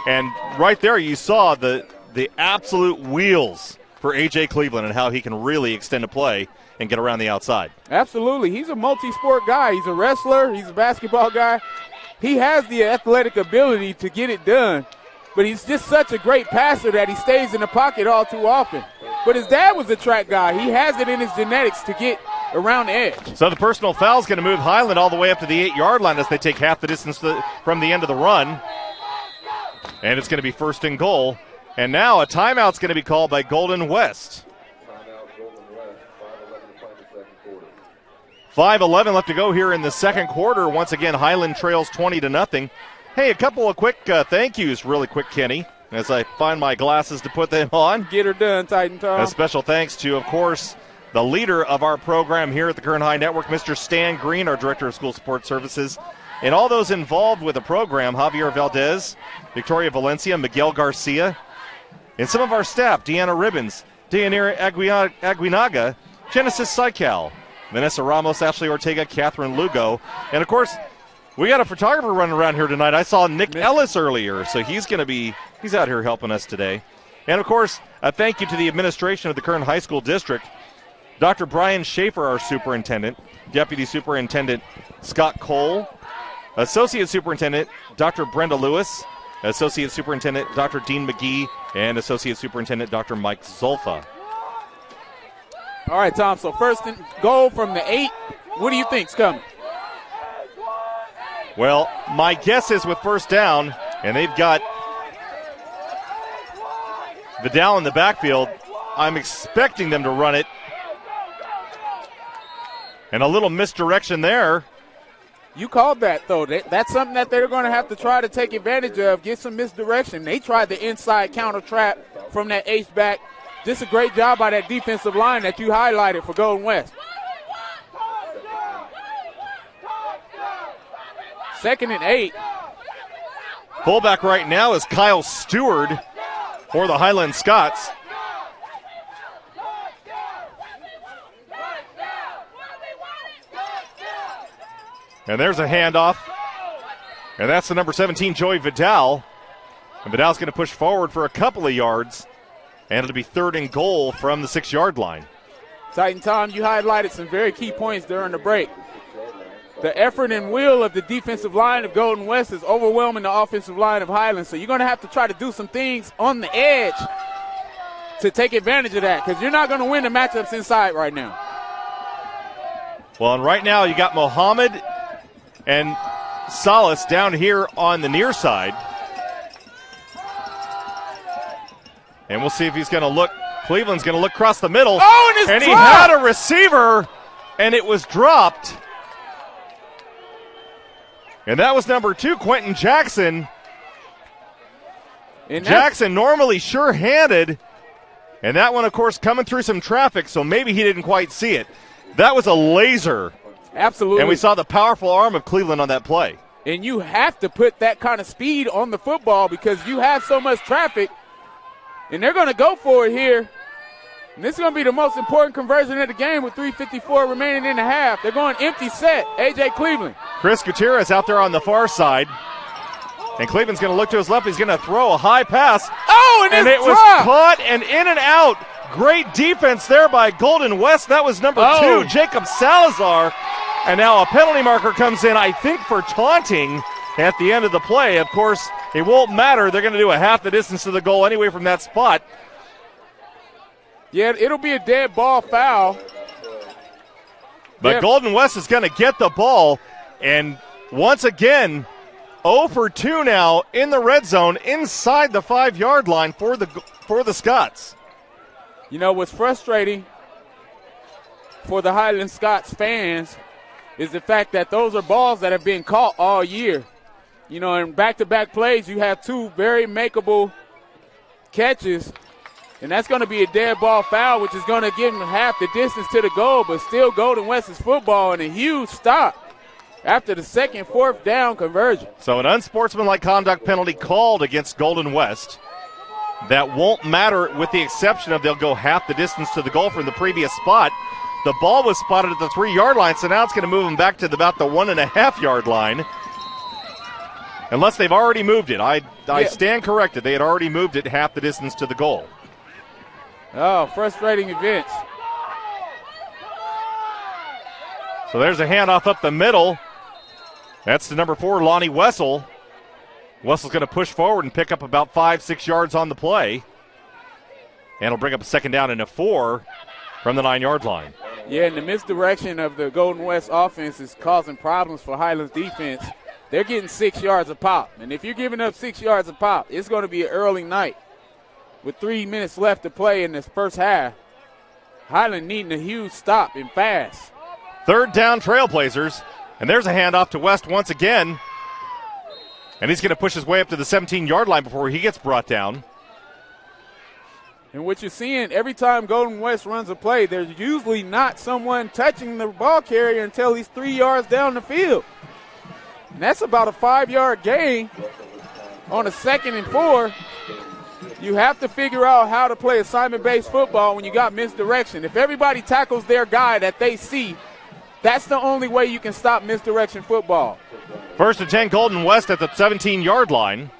And right there you saw the absolute wheels for A.J. Cleveland and how he can really extend a play and get around the outside. Absolutely. He's a multi-sport guy. He's a wrestler. He's a basketball guy. He has the athletic ability to get it done, but he's just such a great passer that he stays in the pocket all too often. But his dad was a track guy. He has it in his genetics to get around the edge. So the personal foul is going to move Highland all the way up to the 8-yard line as they take half the distance from the end of the run. And it's going to be first and goal. And now a timeout's going to be called by Golden West. Timeout, Golden West. 5:11 to play in the second quarter. 5:11 left to go here in the second quarter. Once again, Highland trails 20-0. Hey, a couple of quick thank yous really quick, Kenny, as I find my glasses to put them on. Get her done, Titan Tom. A special thanks to, of course, the leader of our program here at the Kern High Network, Mr. Stan Green, our Director of School Support Services, and all those involved with the program, Javier Valdez, Victoria Valencia, Miguel Garcia, and some of our staff, Deanna Ribbons, Deyanira Aguinaga, Genesis Saical, Vanessa Ramos, Ashley Ortega, Catherine Lugo, and, of course, we got a photographer running around here tonight. I saw Nick Ellis earlier, so he's out here helping us today. And, of course, a thank you to the administration of the Kern High School District, Dr. Brian Schaefer, our superintendent, Deputy Superintendent Scott Cole, Associate Superintendent Dr. Brenda Lewis, Associate Superintendent Dr. Dean McGee, and Associate Superintendent Dr. Mike Zolfa. All right, Tom, so first and goal from the 8. What do you think's coming? Well, my guess is with first down, and they've got Vidal in the backfield, I'm expecting them to run it. And a little misdirection there. You called that, though. That's something that they're going to have to try to take advantage of, get some misdirection. They tried the inside counter trap from that H-back. Just a great job by that defensive line that you highlighted for Golden West. Second and 8. Fullback right now is Kyle Stewart for the Highland Scots. And there's a handoff. And that's the number 17, Joey Vidal. And Vidal's going to push forward for a couple of yards. And it'll be third and goal from the 6-yard line. Titan Tom, you highlighted some very key points during the break. The effort and will of the defensive line of Golden West is overwhelming the offensive line of Highland. So you're going to have to try to do some things on the edge to take advantage of that, because you're not going to win the matchups inside right now. Well, and right now you got Mohammed and Salas down here on the near side. And we'll see if he's going to look. Cleveland's going to look across the middle. Oh, and he had a receiver, and it was dropped. And that was number 2, Quentin Jackson. And Jackson normally sure-handed. And that one, of course, coming through some traffic, so maybe he didn't quite see it. That was a laser. Absolutely. And we saw the powerful arm of Cleveland on that play. And you have to put that kind of speed on the football because you have so much traffic. And they're going to go for it here. And this is going to be the most important conversion of the game with 3:54 remaining in the half. They're going empty set, A.J. Cleveland. Chris Gutierrez out there on the far side. And Cleveland's going to look to his left. He's going to throw a high pass. Oh, and it was caught and in and out. Great defense there by Golden West. That was number 2, Jacob Salazar. And now a penalty marker comes in, I think, for taunting at the end of the play. Of course, it won't matter. They're going to do a half the distance to the goal anyway from that spot. Yeah, it'll be a dead ball foul. But Golden West is going to get the ball. And once again, 0 for 2 now in the red zone inside the 5-yard line for the Scots. You know, what's frustrating for the Highland Scots fans is the fact that those are balls that have been caught all year. You know, in back-to-back plays, you have 2 very makeable catches, and that's going to be a dead ball foul, which is going to give them half the distance to the goal, but still Golden West's football and a huge stop after the second 4th down conversion. So an unsportsmanlike conduct penalty called against Golden West. That won't matter with the exception of they'll go half the distance to the goal from the previous spot. The ball was spotted at the 3-yard line, so now it's going to move them back to about the 1.5-yard line. Unless they've already moved it. I stand corrected. They had already moved it half the distance to the goal. Oh, frustrating events. So there's a handoff up the middle. That's the number 4, Lonnie Wessel. Wessel's going to push forward and pick up about 5-6 yards on the play. And it'll bring up a 2nd down and a 4 from the 9-yard line. Yeah, and the misdirection of the Golden West offense is causing problems for Highland's defense. They're getting 6 yards a pop. And if you're giving up 6 yards a pop, it's going to be an early night. With 3 minutes left to play in this first half, Highland needing a huge stop and fast. 3rd down, Trailblazers. And there's a handoff to West once again. And he's going to push his way up to the 17-yard line before he gets brought down. And what you're seeing, every time Golden West runs a play, there's usually not someone touching the ball carrier until he's 3 yards down the field. And that's about a 5-yard gain on a 2nd and 4. You have to figure out how to play assignment-based football when you got misdirection. If everybody tackles their guy that they see, that's the only way you can stop misdirection football. 1st and 10, Golden West at the 17-yard line.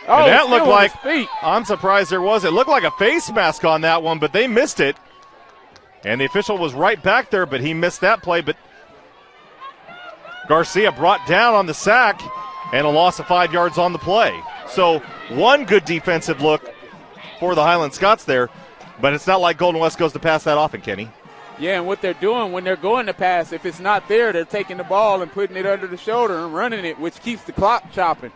Oh, and that looked like, feet. I'm surprised there was. It looked like a face mask on that one, but they missed it. And the official was right back there, but he missed that play. But Garcia brought down on the sack and a loss of 5 yards on the play. So one good defensive look for the Highland Scots there, but it's not like Golden West goes to pass that often, Kenny. Yeah, and what they're doing when they're going to pass, if it's not there, they're taking the ball and putting it under the shoulder and running it, which keeps the clock chopping.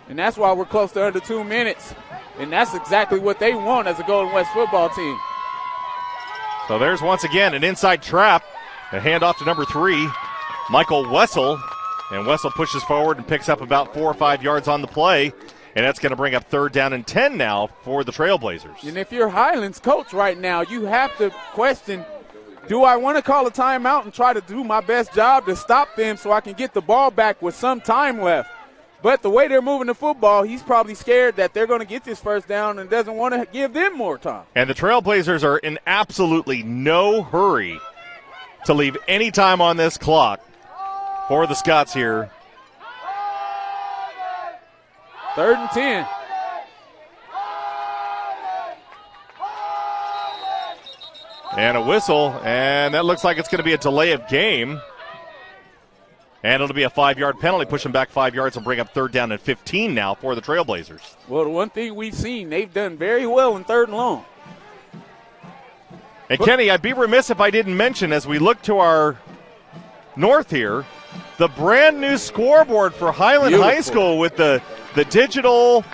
And that's why we're close to under 2 minutes. And that's exactly what they want as a Golden West football team. So there's once again an inside trap. A handoff to number 3, Michael Wessel. And Wessel pushes forward and picks up about 4 or 5 yards on the play. And that's going to bring up 3rd down and 10 now for the Trailblazers. And if you're Highland's coach right now, you have to question, do I want to call a timeout and try to do my best job to stop them so I can get the ball back with some time left? But the way they're moving the football, he's probably scared that they're going to get this 1st down and doesn't want to give them more time. And the Trailblazers are in absolutely no hurry to leave any time on this clock for the Scots here. 3rd and 10. And a whistle, and that looks like it's going to be a delay of game. And it'll be a 5-yard penalty, push them back 5 yards and bring up 3rd down and 15 now for the Trailblazers. Well, the one thing we've seen, they've done very well in 3rd and long. And Kenny, I'd be remiss if I didn't mention, as we look to our north here, the brand new scoreboard for Highland High School with the digital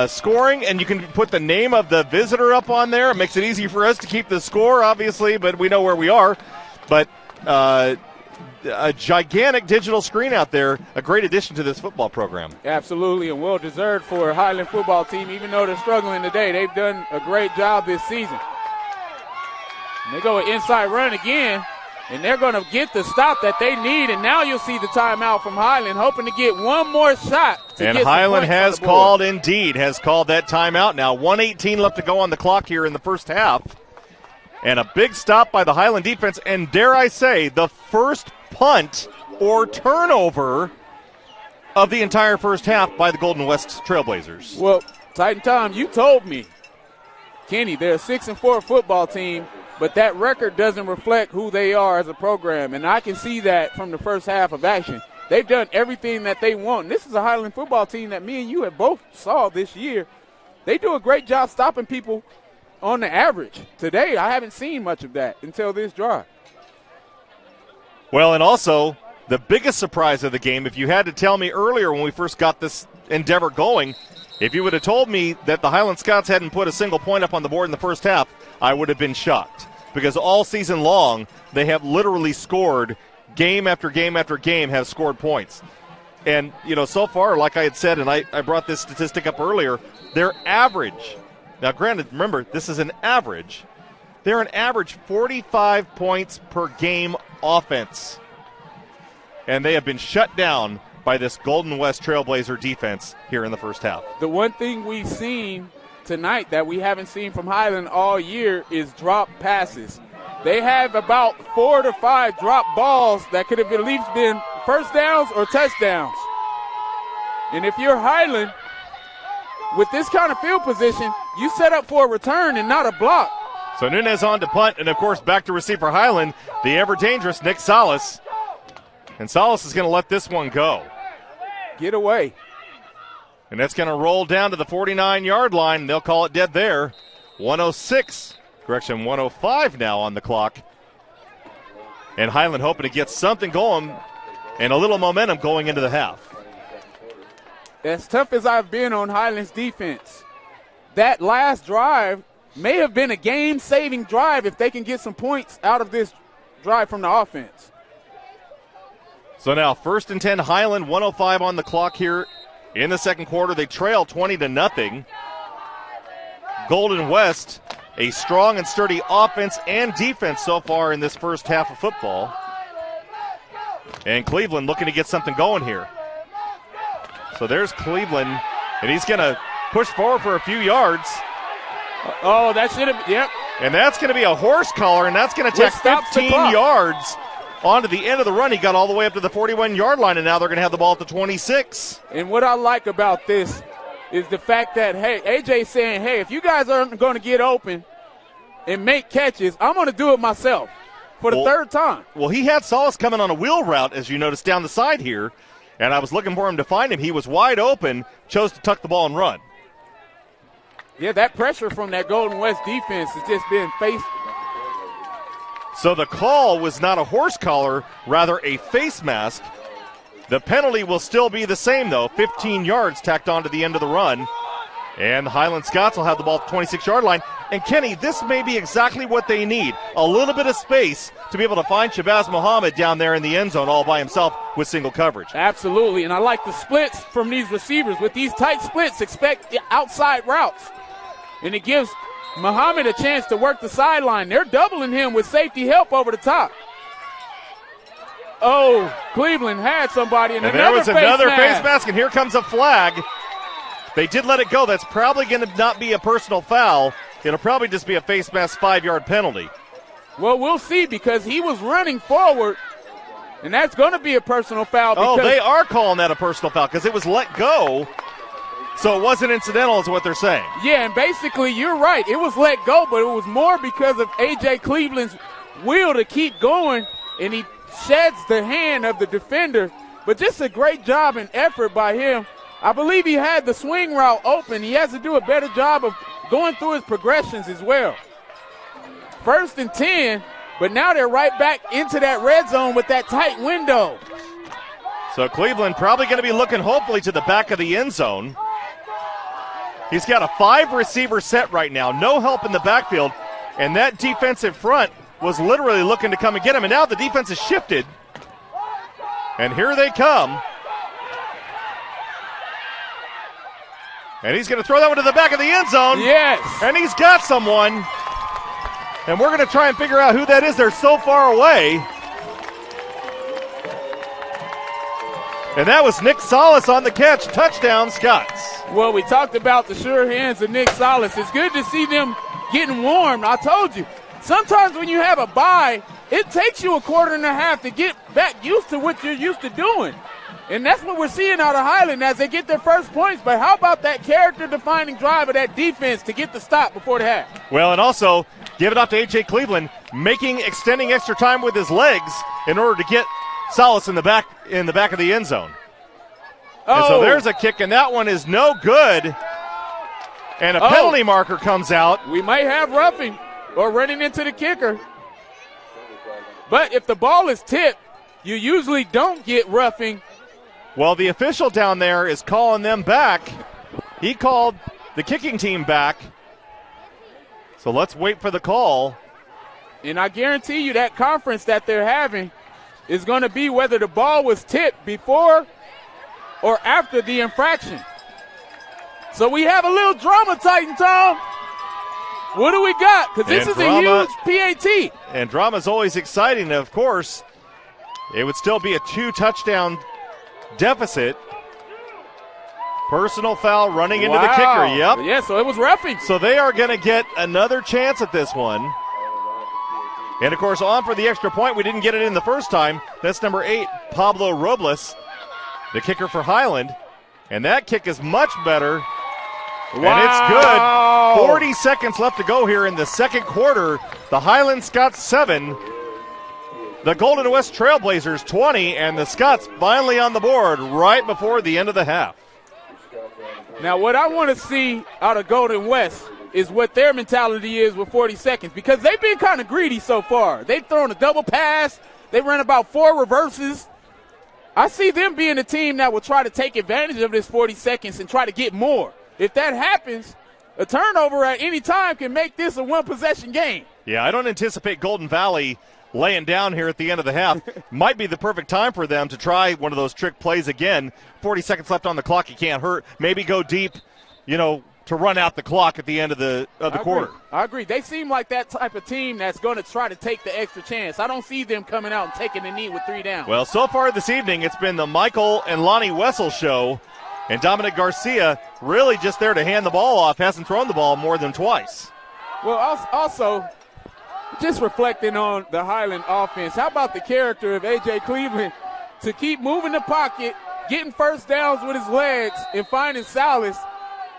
scoring, and you can put the name of the visitor up on there. It makes it easy for us to keep the score, obviously, but we know where we are. But a gigantic digital screen out there, a great addition to this football program. Absolutely, and well-deserved for a Highland football team. Even though they're struggling today, they've done a great job this season. And they go an inside run again, and they're going to get the stop that they need, and now you'll see the timeout from Highland, hoping to get one more shot. And Highland has called that timeout. Now 1:18 left to go on the clock here in the first half. And a big stop by the Highland defense, and dare I say, the first punt or turnover of the entire first half by the Golden West Trailblazers. Well, Titan Tom, you told me, Kenny, they're a 6-4 football team, but that record doesn't reflect who they are as a program, and I can see that from the first half of action. They've done everything that they want. And this is a Highland football team that me and you have both saw this year. They do a great job stopping people on the average. Today, I haven't seen much of that until this drive. Well, and also, the biggest surprise of the game, if you had to tell me earlier when we first got this endeavor going, if you would have told me that the Highland Scots hadn't put a single point up on the board in the first half, I would have been shocked. Because all season long, they have literally scored game after game after game, have scored points. And, you know, so far, like I had said, and I brought this statistic up earlier, their average. Now, granted, remember, this is an average. They're an average 45 points per game offense. And they have been shut down by this Golden West Trailblazer defense here in the first half. The one thing we've seen tonight that we haven't seen from Highland all year is drop passes. They have about 4 to 5 drop balls that could have at least been first downs or touchdowns. And if you're Highland, with this kind of field position, you set up for a return and not a block. So Nunez on to punt, and of course back to receive for Highland, the ever-dangerous Nick Salas. And Salas is going to let this one go. Get away. And that's going to roll down to the 49-yard line. They'll call it dead there. 105 now on the clock. And Highland hoping to get something going and a little momentum going into the half. As tough as I've been on Highland's defense, that last drive may have been a game-saving drive if they can get some points out of this drive from the offense. So now 1st and 10 Highland, 105 on the clock here in the second quarter. They trail 20-0. Golden West, a strong and sturdy offense and defense so far in this first half of football. And Cleveland looking to get something going here. So there's Cleveland, and he's going to push forward for a few yards. Oh, that should have, yep. And that's going to be a horse collar, and that's going to take 15 yards onto the end of the run. He got all the way up to the 41-yard line, and now they're going to have the ball at the 26. And what I like about this is the fact that, hey, AJ's saying, hey, if you guys aren't going to get open and make catches, I'm going to do it myself for the third time. Well, he had Salas coming on a wheel route, as you notice, down the side here, and I was looking for him to find him. He was wide open, chose to tuck the ball and run. Yeah, that pressure from that Golden West defense has just been faced. So the call was not a horse collar, rather a face mask. The penalty will still be the same, though. 15 yards tacked on to the end of the run. And the Highland Scots will have the ball at the 26-yard line. And, Kenny, this may be exactly what they need. A little bit of space to be able to find Shabazz Muhammad down there in the end zone all by himself with single coverage. Absolutely, and I like the splits from these receivers. With these tight splits, expect the outside routes. And it gives Muhammad a chance to work the sideline. They're doubling him with safety help over the top. Oh, Cleveland had somebody in there was another face mask, and here comes a flag. They did let it go. That's probably going to not be a personal foul. It'll probably just be a face mask 5-yard penalty. Well, we'll see, because he was running forward, and that's going to be a personal foul. Oh, they are calling that a personal foul because it was let go. So it wasn't incidental is what they're saying. Yeah, and basically you're right. It was let go, but it was more because of A.J. Cleveland's will to keep going, and he sheds the hand of the defender. But just a great job and effort by him. I believe he had the swing route open. He has to do a better job of going through his progressions as well. 1st and 10, but now they're right back into that red zone with that tight window. So Cleveland probably going to be looking hopefully to the back of the end zone. He's got a 5-receiver set right now, no help in the backfield, and that defensive front was literally looking to come and get him, and now the defense has shifted, and here they come. And he's going to throw that one to the back of the end zone. Yes. And he's got someone. And we're going to try and figure out who that is. They're so far away. And that was Nick Salas on the catch. Touchdown, Scots. Well, we talked about the sure hands of Nick Salas. It's good to see them getting warm. I told you, sometimes when you have a bye, it takes you a quarter and a half to get back used to what you're used to doing. And that's what we're seeing out of Highland as they get their first points. But how about that character-defining drive of that defense to get the stop before the half? Well, and also give it up to A.J. Cleveland, extending extra time with his legs in order to get Salas in the back of the end zone. Oh. And so there's a kick, and that one is no good. And a penalty marker comes out. We might have roughing or running into the kicker. But if the ball is tipped, you usually don't get roughing. Well, the official down there is calling them back. He called the kicking team back. So let's wait for the call. And I guarantee you that conference that they're having is going to be whether the ball was tipped before or after the infraction. So we have a little drama, Titan Tom. What do we got? Because this is a huge PAT. And drama is always exciting. Of course, it would still be a 2-touchdown deficit. Personal foul running into the kicker. Yep. Yeah, so it was roughing. So they are going to get another chance at this one. And, of course, on for the extra point. We didn't get it in the first time. That's number 8, Pablo Robles, the kicker for Highland. And that kick is much better. Wow. And it's good. 40 seconds left to go here in the second quarter. The Highland Scots 7, the Golden West Trailblazers 20, and the Scots finally on the board right before the end of the half. Now, what I want to see out of Golden West is what their mentality is with 40 seconds, because they've been kind of greedy so far. They've thrown a double pass. They ran about 4 reverses. I see them being a team that will try to take advantage of this 40 seconds and try to get more. If that happens, a turnover at any time can make this a one-possession game. Yeah, I don't anticipate Golden Valley laying down here at the end of the half. Might be the perfect time for them to try one of those trick plays again. 40 seconds left on the clock. You can't hurt. Maybe go deep, to run out the clock at the end of the quarter. I agree. They seem like that type of team that's going to try to take the extra chance. I don't see them coming out and taking the knee with 3 down. Well, so far this evening, it's been the Michael and Lonnie Wessel show. And Dominic Garcia really just there to hand the ball off, hasn't thrown the ball more than twice. Well, also, just reflecting on the Highland offense, how about the character of A.J. Cleveland to keep moving the pocket, getting first downs with his legs, and finding Salas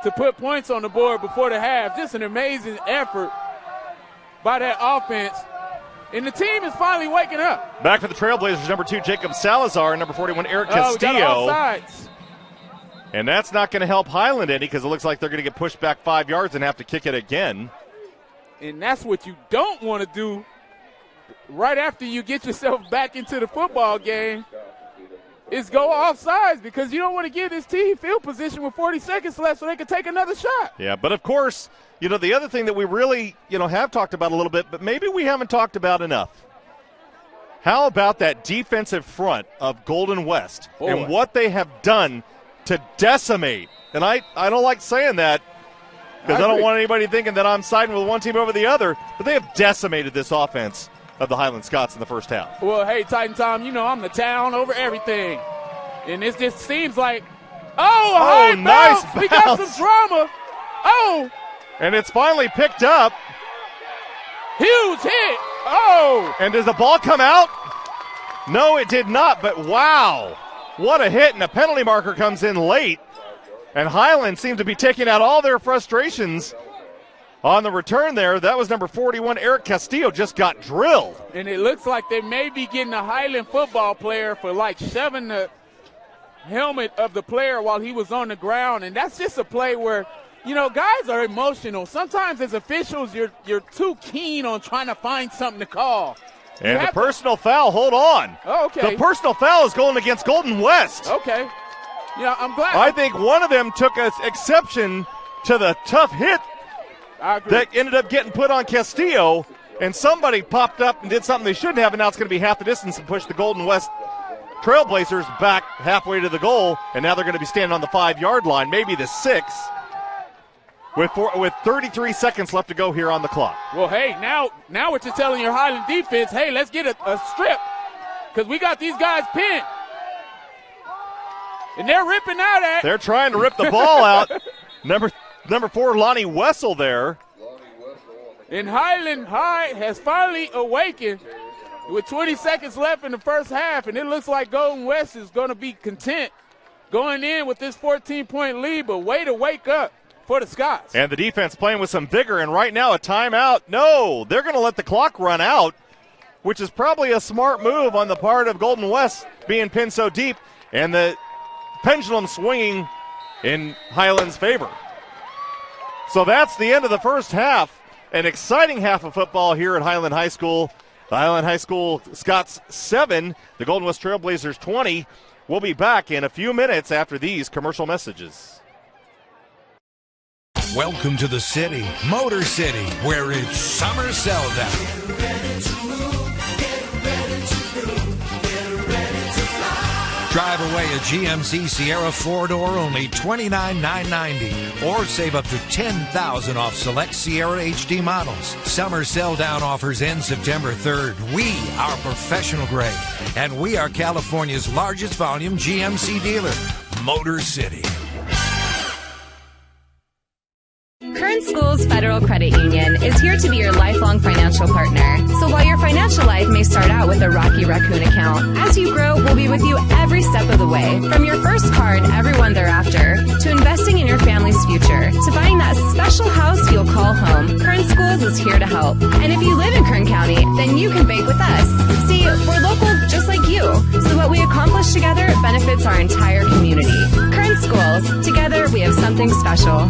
to put points on the board before the half. Just an amazing effort by that offense. And the team is finally waking up. Back for the Trailblazers, number 2, Jacob Salazar, number 41, Eric Castillo. We got offsides. And that's not going to help Highland any, because it looks like they're going to get pushed back 5 yards and have to kick it again. And that's what you don't want to do right after you get yourself back into the football game, is go offsides, because you don't want to give this team field position with 40 seconds left so they can take another shot. Yeah, but of course, the other thing that we really, have talked about a little bit, but maybe we haven't talked about enough. How about that defensive front of Golden West and what they have done to decimate? And I don't like saying that, because I don't want anybody thinking that I'm siding with one team over the other, but they have decimated this offense of the Highland Scots in the first half. Well, hey, Titan Tom, I'm the town over everything. And it just seems like, high nice bounce. We got some drama. And it's finally picked up. Huge hit. And does the ball come out? No, it did not, but wow. What a hit, and a penalty marker comes in late. And Highland seemed to be taking out all their frustrations on the return there. That was number 41, Eric Castillo, just got drilled. And it looks like they may be getting a Highland football player for shoving the helmet of the player while he was on the ground. And that's just a play where, guys are emotional. Sometimes as officials, you're too keen on trying to find something to call. And the personal foul, hold on. Oh, okay. The personal foul is going against Golden West. Okay. Yeah, I'm glad. I think one of them took an exception to the tough hit that ended up getting put on Castillo, and somebody popped up and did something they shouldn't have, and now it's going to be half the distance and push the Golden West Trailblazers back halfway to the goal, and now they're going to be standing on the 5-yard line, maybe the 6, with 33 seconds left to go here on the clock. Well, hey, now what you're telling your Highland defense, hey, let's get a strip, because we got these guys pinned. And they're ripping out at. They're trying to rip the ball out. Number 4, Lonnie Wessel there. And Highland High has finally awakened with 20 seconds left in the first half, and it looks like Golden West is going to be content going in with this 14-point lead, but way to wake up for the Scots. And the defense playing with some vigor, and right now a timeout. No, they're going to let the clock run out, which is probably a smart move on the part of Golden West being pinned so deep, and the pendulum swinging in Highland's favor. So that's the end of the first half. An exciting half of football here at Highland High School. The Highland High School Scots 7, the Golden West Trailblazers 20. We'll be back in a few minutes after these commercial messages. Welcome to the city, Motor City, where it's summer sell-down. Drive Drive away a GMC Sierra 4-door only $29,990, or save up to $10,000 off select Sierra HD models. Summer sell-down offers end September 3rd. We are professional grade, and we are California's largest volume GMC dealer, Motor City. Current Schools Federal Credit Union is here to be your lifelong financial partner. So while your financial life may start out with a Rocky Raccoon account, as you grow, we'll be with you every step of the way. From your first car and everyone thereafter, to investing in your family's future, to buying that special house you'll call home, Current Schools is here to help. And if you live in Kern County, then you can bank with us. See, we're local just like you, so what we accomplish together benefits our entire community. Current Schools, together we have something special.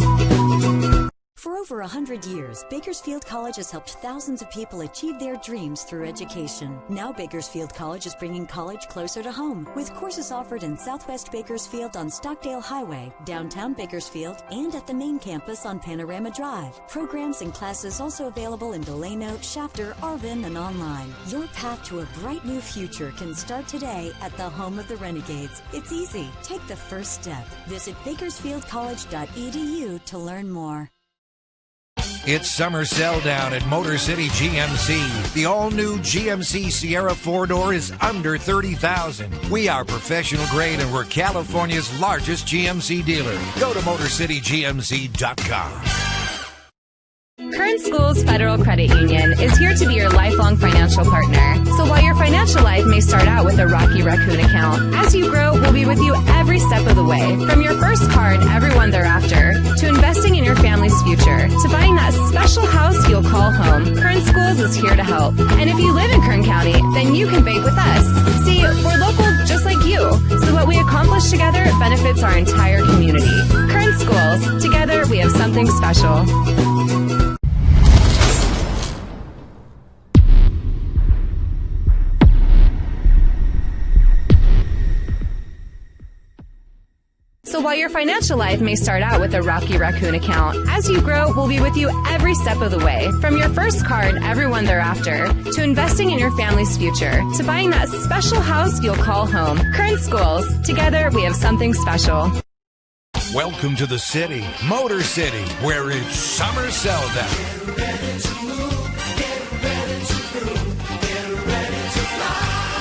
For over 100 years, Bakersfield College has helped thousands of people achieve their dreams through education. Now Bakersfield College is bringing college closer to home, with courses offered in Southwest Bakersfield on Stockdale Highway, downtown Bakersfield, and at the main campus on Panorama Drive. Programs and classes also available in Delano, Shafter, Arvin, and online. Your path to a bright new future can start today at the home of the Renegades. It's easy. Take the first step. Visit bakersfieldcollege.edu to learn more. It's summer sell down at Motor City GMC. The all-new GMC Sierra 4-door is under $30,000. We are professional grade and we're California's largest GMC dealer. Go to MotorCityGMC.com. Current Schools Federal Credit Union is here to be your lifelong financial partner. So while your financial life may start out with a Rocky Raccoon account, as you grow, we'll be with you every step of the way. From your first car and everyone thereafter, to investing in your family's future, to buying that special house you'll call home, Current Schools is here to help. And if you live in Kern County, then you can bank with us. See, we're local just like you, so what we accomplish together benefits our entire community. Current Schools, together we have something special. So while your financial life may start out with a Rocky Raccoon account, as you grow, we'll be with you every step of the way. From your first car and everyone thereafter, to investing in your family's future, to buying that special house you'll call home. Current Schools, together we have something special. Welcome to the city, Motor City, where it's summer sell down.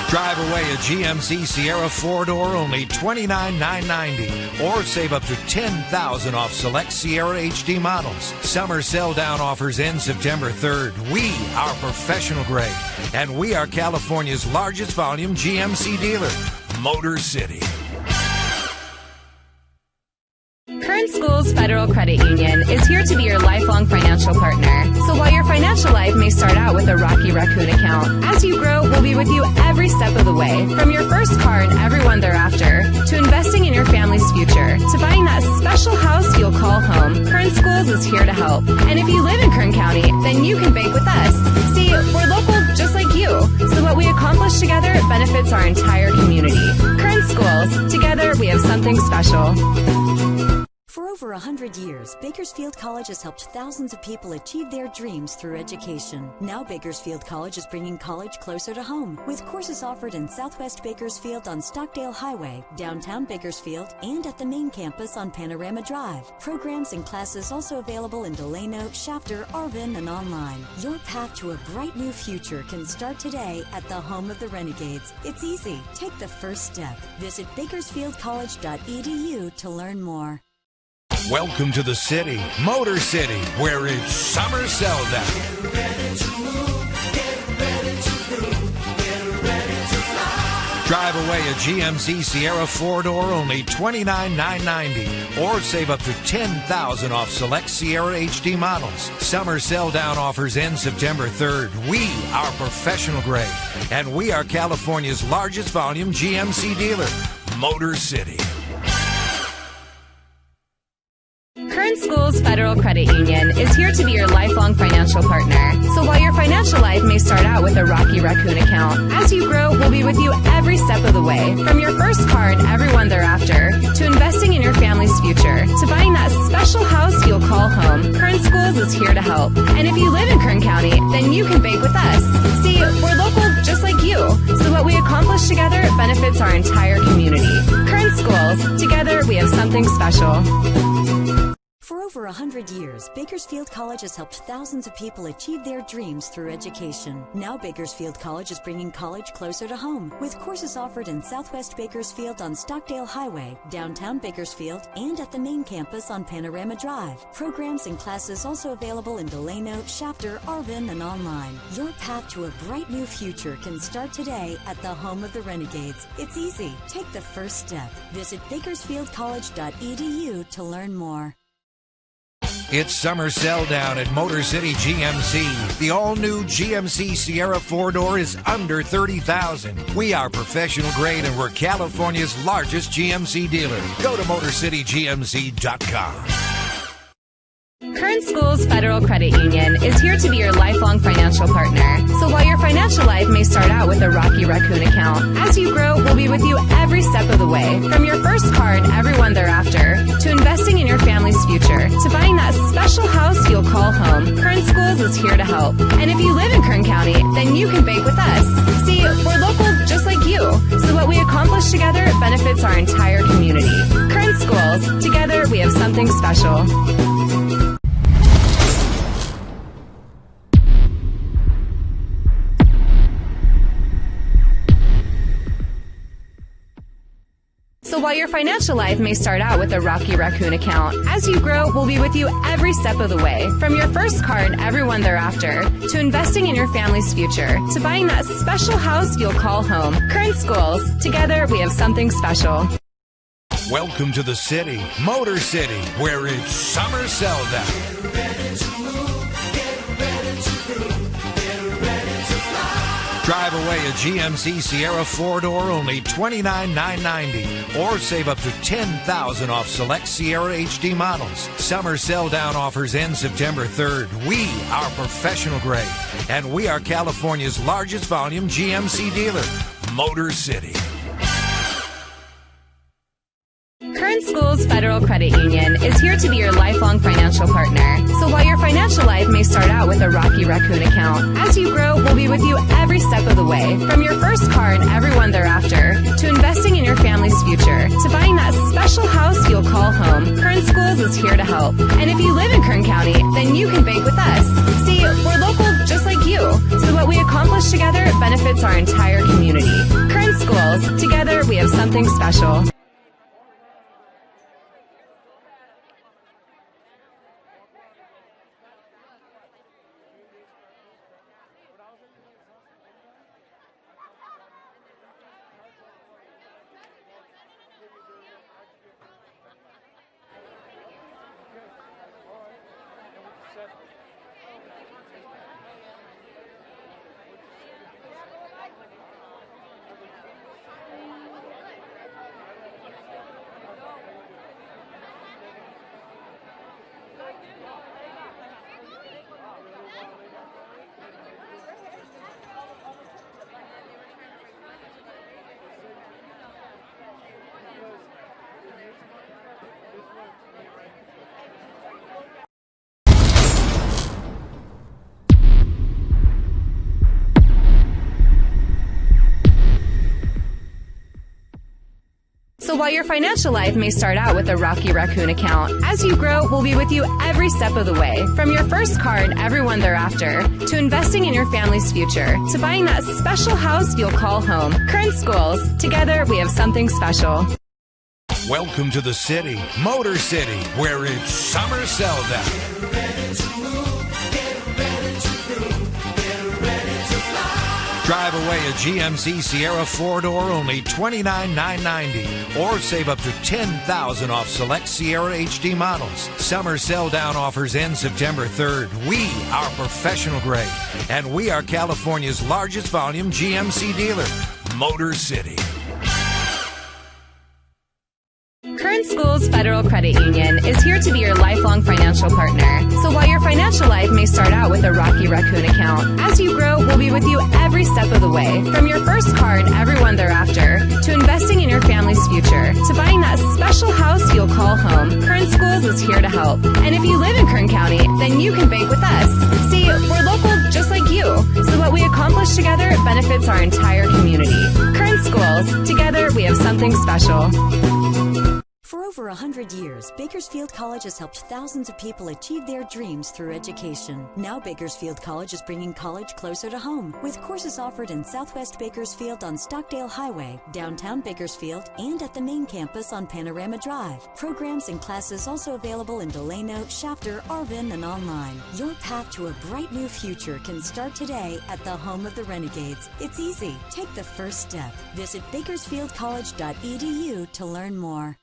Drive away a GMC Sierra 4-door only $29,990, or save up to $10,000 off select Sierra HD models. Summer sell-down offers end September 3rd. We are professional grade, and we are California's largest volume GMC dealer, Motor City. Current Schools Federal Credit Union is here to be your lifelong financial partner. So while your financial life may start out with a Rocky Raccoon account, as you grow, we'll be with you every step of the way. From your first car and everyone thereafter, to investing in your family's future, to buying that special house you'll call home, Current Schools is here to help. And if you live in Kern County, then you can bank with us. See, we're local just like you, so what we accomplish together benefits our entire community. Current Schools, together we have something special. For over 100 years, Bakersfield College has helped thousands of people achieve their dreams through education. Now Bakersfield College is bringing college closer to home, with courses offered in Southwest Bakersfield on Stockdale Highway, downtown Bakersfield, and at the main campus on Panorama Drive. Programs and classes also available in Delano, Shafter, Arvin, and online. Your path to a bright new future can start today at the home of the Renegades. It's easy. Take the first step. Visit bakersfieldcollege.edu to learn more. Welcome to the city, Motor City, where it's summer sell down. Drive away a GMC Sierra 4-door only $29,990, or save up to $10,000 off select Sierra HD models. Summer sell down offers end September 3rd. We are professional grade, and we are California's largest volume GMC dealer, Motor City. Current Schools Federal Credit Union is here to be your lifelong financial partner. So while your financial life may start out with a Rocky Raccoon account, as you grow, we'll be with you every step of the way. From your first car and everyone thereafter, to investing in your family's future, to buying that special house you'll call home, Current Schools is here to help. And if you live in Kern County, then you can bank with us. See, we're local just like you, so what we accomplish together benefits our entire community. Schools. Together, we have something special. For over 100 years, Bakersfield College has helped thousands of people achieve their dreams through education. Now Bakersfield College is bringing college closer to home, with courses offered in Southwest Bakersfield on Stockdale Highway, downtown Bakersfield, and at the main campus on Panorama Drive. Programs and classes also available in Delano, Shafter, Arvin, and online. Your path to a bright new future can start today at the home of the Renegades. It's easy. Take the first step. Visit bakersfieldcollege.edu to learn more. It's summer sell down at Motor City GMC. The all-new GMC Sierra 4-door is under $30,000. We are professional grade and we're California's largest GMC dealer. Go to MotorCityGMC.com. Current Schools Federal Credit Union is here to be your lifelong financial partner. So while your financial life may start out with a Rocky Raccoon account, as you grow, we'll be with you every step of the way. From your first car and everyone thereafter, to investing in your family's future, to buying that special house you'll call home, Current Schools is here to help. And if you live in Kern County, then you can bank with us. See, we're local just like you. So what we accomplish together benefits our entire community. Current Schools. Together, we have something special. So while your financial life may start out with a Rocky Raccoon account, as you grow, we'll be with you every step of the way. From your first car and everyone thereafter, to investing in your family's future, to buying that special house you'll call home. Current Schools. Together, we have something special. Welcome to the city, Motor City, where it's summer sell down. Drive away a GMC Sierra 4-door, only $29,990, or save up to $10,000 off select Sierra HD models. Summer sell-down offers end September 3rd. We are professional grade, and we are California's largest volume GMC dealer, Motor City. Current Schools Federal Credit Union is here to be your lifelong financial partner. So while your financial life may start out with a Rocky Raccoon account, as you grow, we'll be with you every step of the way. From your first car and everyone thereafter, to investing in your family's future, to buying that special house you'll call home, Current Schools is here to help. And if you live in Kern County, then you can bank with us. See, we're local just like you. So what we accomplish together benefits our entire community. Current Schools. Together, we have something special. So while your financial life may start out with a Rocky Raccoon account, as you grow, we'll be with you every step of the way. From your first car and everyone thereafter, to investing in your family's future, to buying that special house you'll call home. Current Schools. Together, we have something special. Welcome to the city, Motor City, where it's summer sell down. Drive away a GMC Sierra 4-door, only $29,990, or save up to $10,000 off select Sierra HD models. Summer sell-down offers end September 3rd. We are professional grade, and we are California's largest volume GMC dealer, Motor City. Current Schools Federal Credit Union is here to be your lifelong financial partner. So while your financial life may start out with a Rocky Raccoon account, as you grow, we'll be with you every step of the way. From your first car and everyone thereafter, to investing in your family's future, to buying that special house you'll call home, Current Schools is here to help. And if you live in Kern County, then you can bank with us. See, we're local just like you. So what we accomplish together benefits our entire community. Current Schools. Together, we have something special. over 100 years, Bakersfield College has helped thousands of people achieve their dreams through education. Now Bakersfield College is bringing college closer to home, with courses offered in Southwest Bakersfield on Stockdale Highway, downtown Bakersfield, and at the main campus on Panorama Drive. Programs and classes also available in Delano, Shafter, Arvin, and online. Your path to a bright new future can start today at the home of the Renegades. It's easy. Take the first step. Visit bakersfieldcollege.edu to learn more.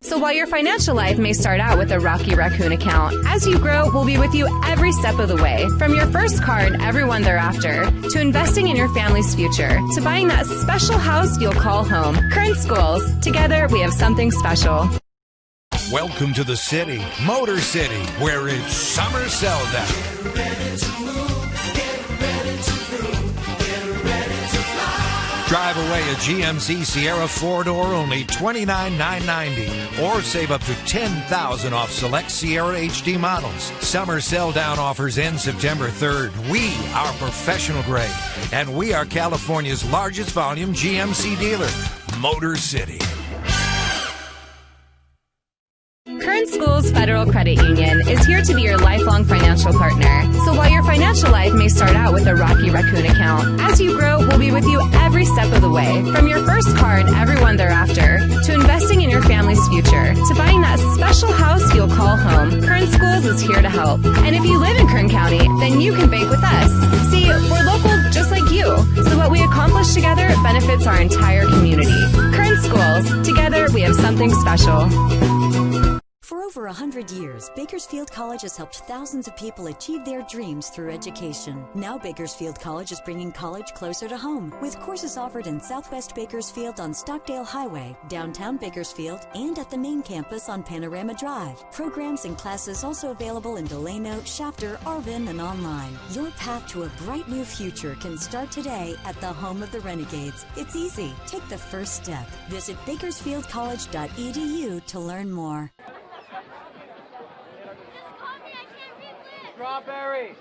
So while your financial life may start out with a Rocky Raccoon account, as you grow, we'll be with you every step of the way. From your first car and everyone thereafter, to investing in your family's future, to buying that special house you'll call home. Current Schools. Together, we have something special. Welcome to the city, Motor City, where it's summer sell down. Drive away a GMC Sierra 4-door, only $29,990, or save up to $10,000 off select Sierra HD models. Summer sell-down offers end September 3rd. We are professional grade, and we are California's largest volume GMC dealer, Motor City. Current Schools Federal Credit Union is here to be your lifelong financial partner. So while your financial life may start out with a Rocky Raccoon account, as you grow, we'll be with you every step of the way. From your first car and everyone thereafter, to investing in your family's future, to buying that special house you'll call home. Current Schools is here to help. And if you live in Kern County, then you can bank with us. See, we're local just like you. So what we accomplish together benefits our entire community. Current Schools. Together, we have something special. For over 100 years, Bakersfield College has helped thousands of people achieve their dreams through education. Now Bakersfield College is bringing college closer to home, with courses offered in Southwest Bakersfield on Stockdale Highway, downtown Bakersfield, and at the main campus on Panorama Drive. Programs and classes also available in Delano, Shafter, Arvin, and online. Your path to a bright new future can start today at the home of the Renegades. It's easy. Take the first step. Visit bakersfieldcollege.edu to learn more. Strawberry.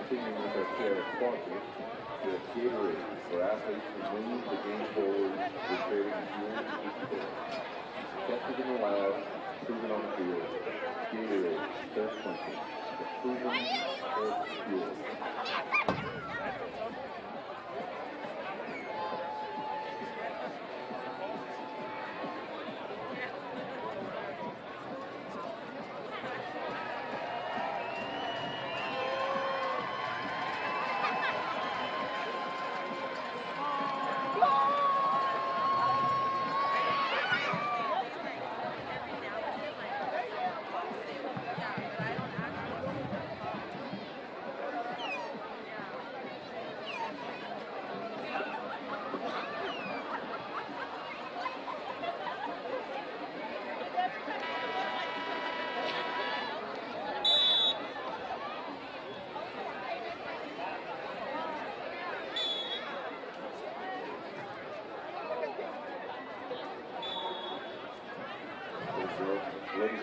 Continuing with our share of sponsors, we have Gatorade for athletes who move the game forward with trading fuel to keep fit. Tested in the lab, proven on the field. Gatorade, thirst quenching, the proven thirst fuel.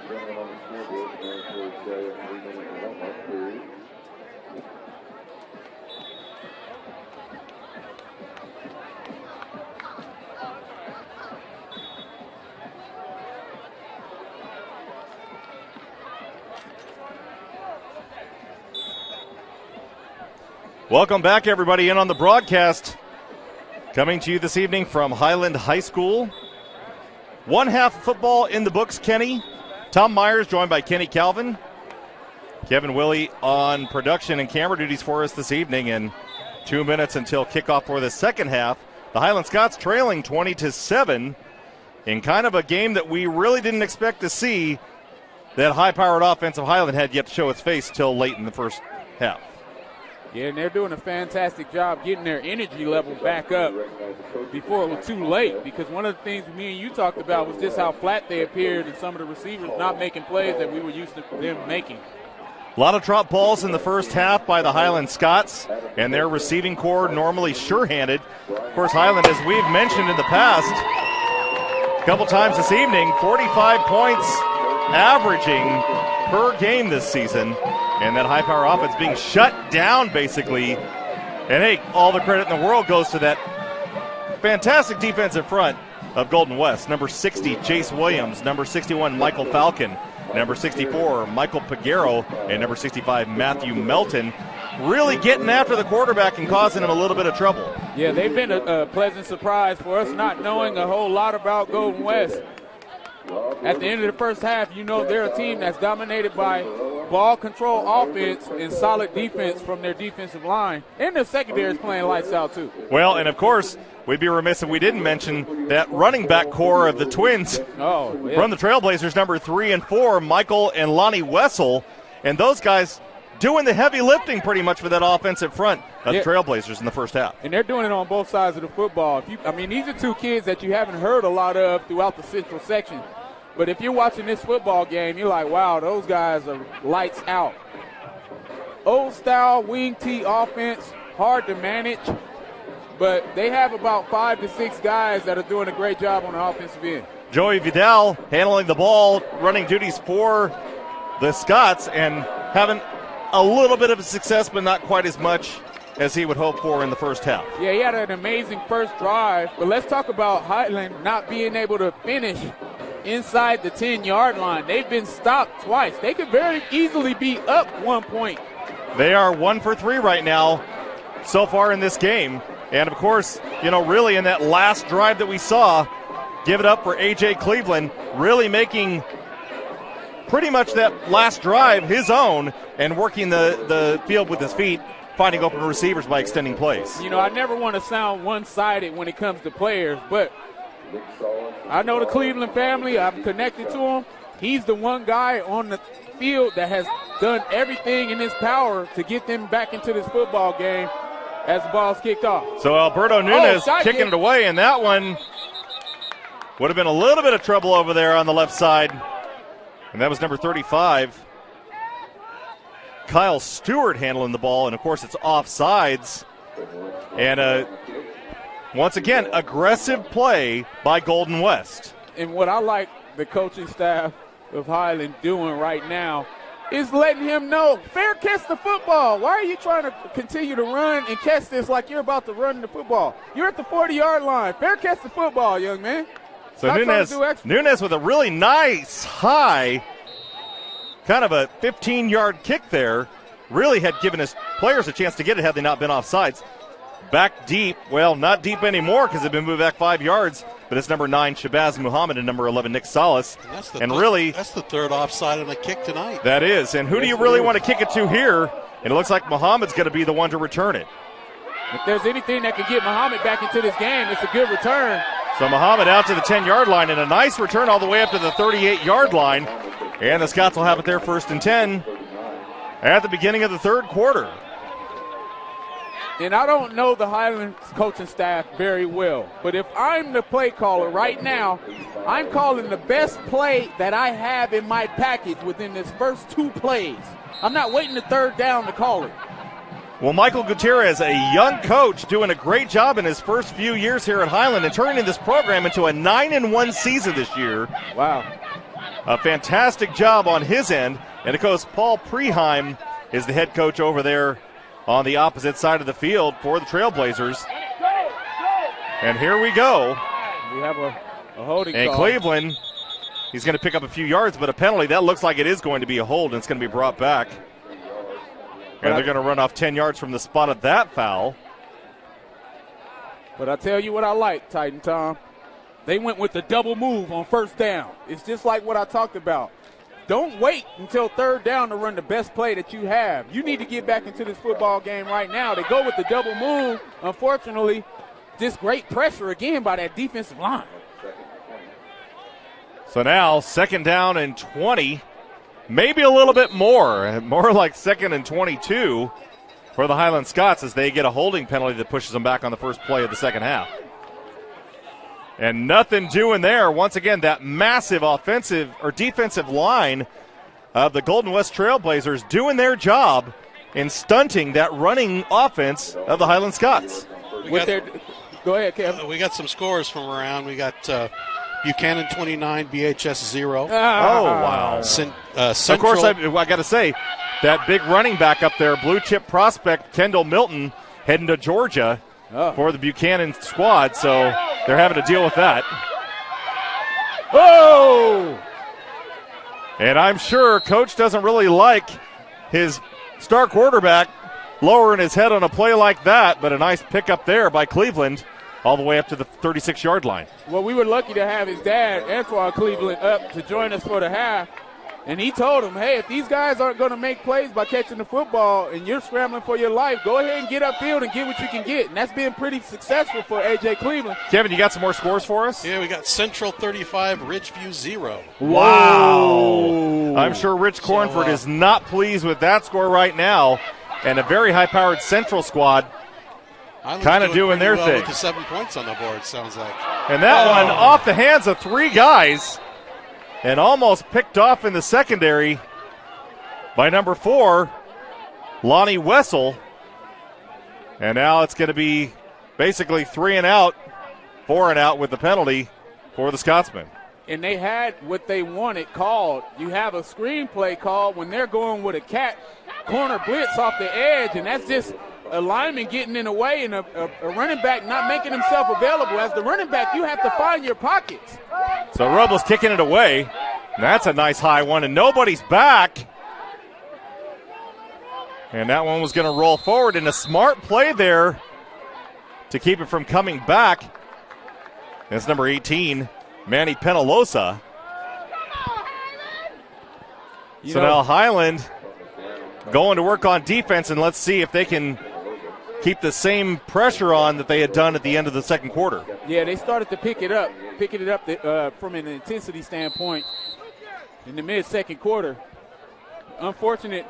Gentlemen on the scoreboard, mandatory stay at 3-minute warm-up period. Welcome back, everybody, in on the broadcast. Coming to you this evening from Highland High School. One half of football in the books, Kenny. Tom Myers joined by Kenny Calvin. Kevin Willie on production and camera duties for us this evening. And 2 minutes until kickoff for the second half. The Highland Scots trailing 20-7 in kind of a game that we really didn't expect to see. That high-powered offensive Highland had yet to show its face till late in the first half. Yeah, and they're doing a fantastic job getting their energy level back up before it was too late, because one of the things me and you talked about was just how flat they appeared and some of the receivers not making plays that we were used to them making. A lot of drop balls in the first half by the Highland Scots, and their receiving core normally sure-handed. Of course, Highland, as we've mentioned in the past a couple times this evening, 45 points averaging per game this season. And that high-power offense being shut down, basically. And, hey, all the credit in the world goes to that fantastic defensive front of Golden West. Number 60, Jace Williams. Number 61, Michael Falcon. Number 64, Michael Pagero. And number 65, Matthew Melton. Really getting after the quarterback and causing him a little bit of trouble. Yeah, they've been a pleasant surprise for us not knowing a whole lot about Golden West. At the end of the first half, you know they're a team that's dominated by ball control offense and solid defense from their defensive line. And their secondary is playing lights out, too. Well, and, of course, we'd be remiss if we didn't mention that running back core of the Twins. Oh, yeah. From the Trailblazers, number 3 and 4, Michael and Lonnie Wessel. And those guys doing the heavy lifting pretty much for that offensive front of the Trailblazers in the first half. And they're doing it on both sides of the football. These are two kids that you haven't heard a lot of throughout the Central section. But if you're watching this football game, you're like, wow, those guys are lights out. Old-style wing T offense, hard to manage. But they have about 5 to 6 guys that are doing a great job on the offensive end. Joey Vidal handling the ball, running duties for the Scots, and having a little bit of success, but not quite as much as he would hope for in the first half. Yeah, he had an amazing first drive. But let's talk about Highland not being able to finish inside the 10-yard line. They've been stopped twice. They could very easily be up 1 point. They are 1 for 3 right now so far in this game. And, of course, really in that last drive that we saw, give it up for A.J. Cleveland, really making pretty much that last drive his own and working the field with his feet, finding open receivers by extending plays. I never want to sound one-sided when it comes to players, but I know the Cleveland family. I'm connected to him. He's the one guy on the field that has done everything in his power to get them back into this football game as the ball's kicked off. So Alberto Nunez kicking it away, and that one would have been a little bit of trouble over there on the left side. And that was number 35. Kyle Stewart handling the ball, and, of course, it's offsides. And once again, aggressive play by Golden West. And what I like the coaching staff of Highland doing right now is letting him know, fair catch the football. Why are you trying to continue to run and catch this like you're about to run the football? You're at the 40-yard line. Fair catch the football, young man. So Nunez with a really nice high, kind of a 15-yard kick there, really had given his players a chance to get it had they not been offsides. Back deep, well, not deep anymore because they've been moved back 5 yards, but it's number 9, Shabazz Muhammad, and number 11, Nick Salas. That's the third offside on a kick tonight. That is, and who do you really want to kick it to here? And it looks like Muhammad's going to be the one to return it. If there's anything that can get Muhammad back into this game, it's a good return. So Muhammad out to the 10-yard line, and a nice return all the way up to the 38-yard line. And the Scots will have it there 1st and 10 at the beginning of the third quarter. And I don't know the Highlands coaching staff very well, but if I'm the play caller right now, I'm calling the best play that I have in my package within this first 2 plays. I'm not waiting to third down to call it. Well, Michael Gutierrez, a young coach, doing a great job in his first few years here at Highland and turning this program into a 9-1 season this year. Wow. a fantastic job on his end. And of course, Paul Preheim is the head coach over there on the opposite side of the field for the Trailblazers. And here we go. We have a holding and call. Cleveland, he's going to pick up a few yards, but a penalty. That looks like it is going to be a hold, and it's going to be brought back. And they're going to run off 10 yards from the spot of that foul. But I tell you what I like, Titan Tom. They went with the double move on first down. It's just like what I talked about. Don't wait until third down to run the best play that you have. You need to get back into this football game right now. They go with the double move. Unfortunately, just great pressure again by that defensive line. So now, 2nd down and 20. Maybe a little bit more. More like 2nd and 22 for the Highland Scots as they get a holding penalty that pushes them back on the first play of the second half. And nothing doing there. Once again, that massive offensive or defensive line of the Golden West Trailblazers doing their job in stunting that running offense of the Highland Scots. Go ahead, Kevin. We got some scores from around. We got Buchanan 29, BHS 0. Oh, wow. Of course, I got to say, that big running back up there, blue chip prospect Kendall Milton, heading to Georgia for the Buchanan squad, so they're having to deal with that. Oh! And I'm sure Coach doesn't really like his star quarterback lowering his head on a play like that, but a nice pickup there by Cleveland all the way up to the 36-yard line. Well, we were lucky to have his dad, Antoine Cleveland, up to join us for the half. And he told him, hey, if these guys aren't going to make plays by catching the football and you're scrambling for your life, go ahead and get upfield and get what you can get. And that's been pretty successful for A.J. Cleveland. Kevin, you got some more scores for us? Yeah, we got Central 35, Ridgeview 0. Wow. I'm sure Rich Cornford is not pleased with that score right now. And a very high-powered Central squad kind of doing their thing. With the 7 points on the board, sounds like. And that one off the hands of 3 guys and almost picked off in the secondary by number 4, Lonnie Wessel. And now it's going to be basically 3 and out, 4 and out with the penalty for the Scotsmen. And they had what they wanted called. You have a screenplay called when they're going with a cat corner blitz off the edge, and that's just a lineman getting in the way and a running back not making himself available. As the running back, you have to find your pockets. So Robles kicking it away. That's a nice high one, and nobody's back. And that one was going to roll forward, and a smart play there to keep it from coming back. That's number 18, Manny Penalosa. So now Highland going to work on defense, and let's see if they can keep the same pressure on that they had done at the end of the second quarter. Yeah, they started to picking it up from an intensity standpoint in the mid-second quarter. Unfortunate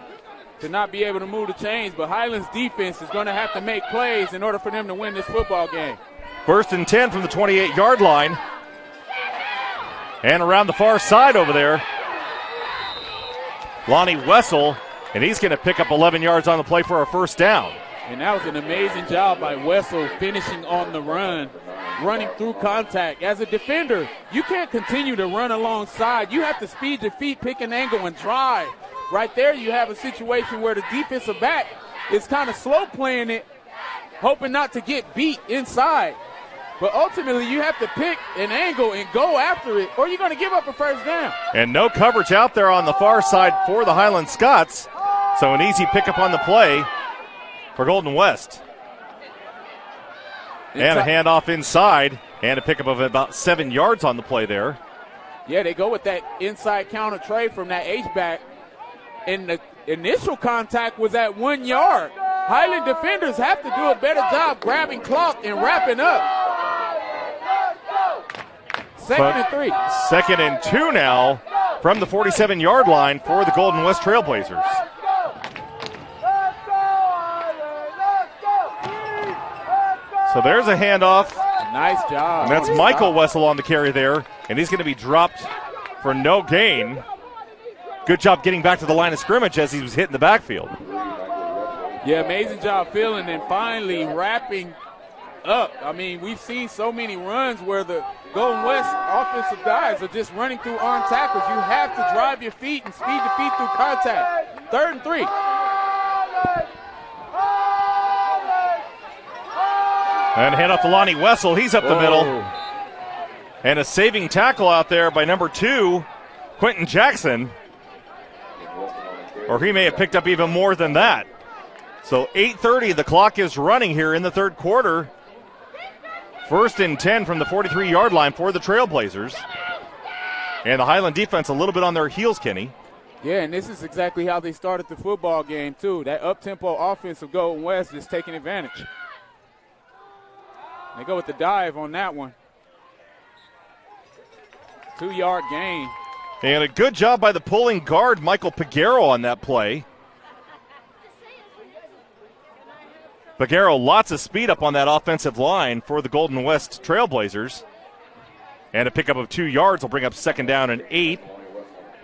to not be able to move the chains, but Highland's defense is going to have to make plays in order for them to win this football game. 1st and 10 from the 28-yard line. And around the far side over there, Lonnie Wessel, and he's going to pick up 11 yards on the play for a first down. And that was an amazing job by Wessel finishing on the run, running through contact. As a defender, you can't continue to run alongside. You have to speed your feet, pick an angle, and drive. Right there you have a situation where the defensive back is kind of slow playing it, hoping not to get beat inside. But ultimately you have to pick an angle and go after it, or you're going to give up a first down. And no coverage out there on the far side for the Highland Scots. So an easy pickup on the play for Golden West. And a handoff inside, and a pickup of about 7 yards on the play there. Yeah, they go with that inside counter trade from that H-back. And the initial contact was at 1 yard. Highland defenders have to do a better job grabbing clock and wrapping up. 2nd and 3. 2nd and 2 now from the 47-yard line for the Golden West Trailblazers. So there's a handoff. Nice job. And that's Michael Wessel on the carry there, and he's going to be dropped for no gain. Good job getting back to the line of scrimmage as he was hitting the backfield. Yeah, amazing job filling and finally wrapping up. I mean, we've seen so many runs where the Golden West offensive guys are just running through arm tackles. You have to drive your feet and speed the feet through contact. 3rd and 3. And hand off to Lonnie Wessel. He's up the middle. And a saving tackle out there by number 2, Quentin Jackson. Or he may have picked up even more than that. So 8:30, the clock is running here in the 3rd quarter. 1st and 10 from the 43-yard line for the Trailblazers. And the Highland defense a little bit on their heels, Kenny. Yeah, and this is exactly how they started the football game, too. That up-tempo offense of Golden West is taking advantage. They go with the dive on that one. 2-yard gain. And a good job by the pulling guard, Michael Piguero, on that play. Piguero, lots of speed up on that offensive line for the Golden West Trailblazers. And a pickup of 2 yards will bring up 2nd down and 8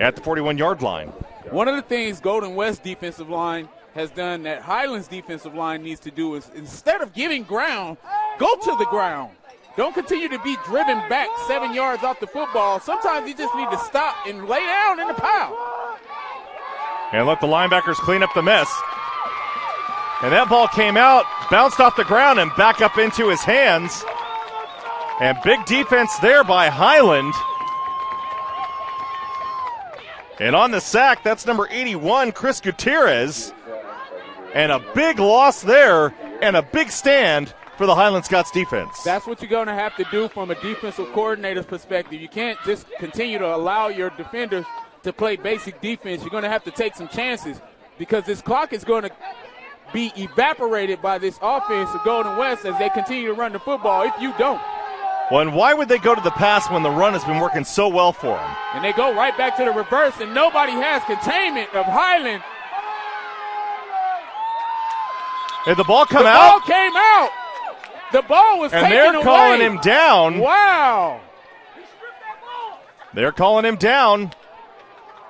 at the 41-yard line. One of the things Golden West defensive line has done that Highlands defensive line needs to do is, instead of giving ground, go to the ground. Don't continue to be driven back 7 yards off the football. Sometimes you just need to stop and lay down in the pile. And let the linebackers clean up the mess. And that ball came out, bounced off the ground, and back up into his hands. And big defense there by Highland. And on the sack, that's number 81, Chris Gutierrez. And a big loss there, and a big stand for the Highland Scots defense. That's what you're going to have to do from a defensive coordinator's perspective. You can't just continue to allow your defenders to play basic defense. You're going to have to take some chances because this clock is going to be evaporated by this offense of Golden West as they continue to run the football if you don't. Well, and why would they go to the pass when the run has been working so well for them? And they go right back to the reverse, and nobody has containment of Highland. Did the ball come out? The ball came out. The ball was taken away. And they're calling him down. Wow. They're calling him down.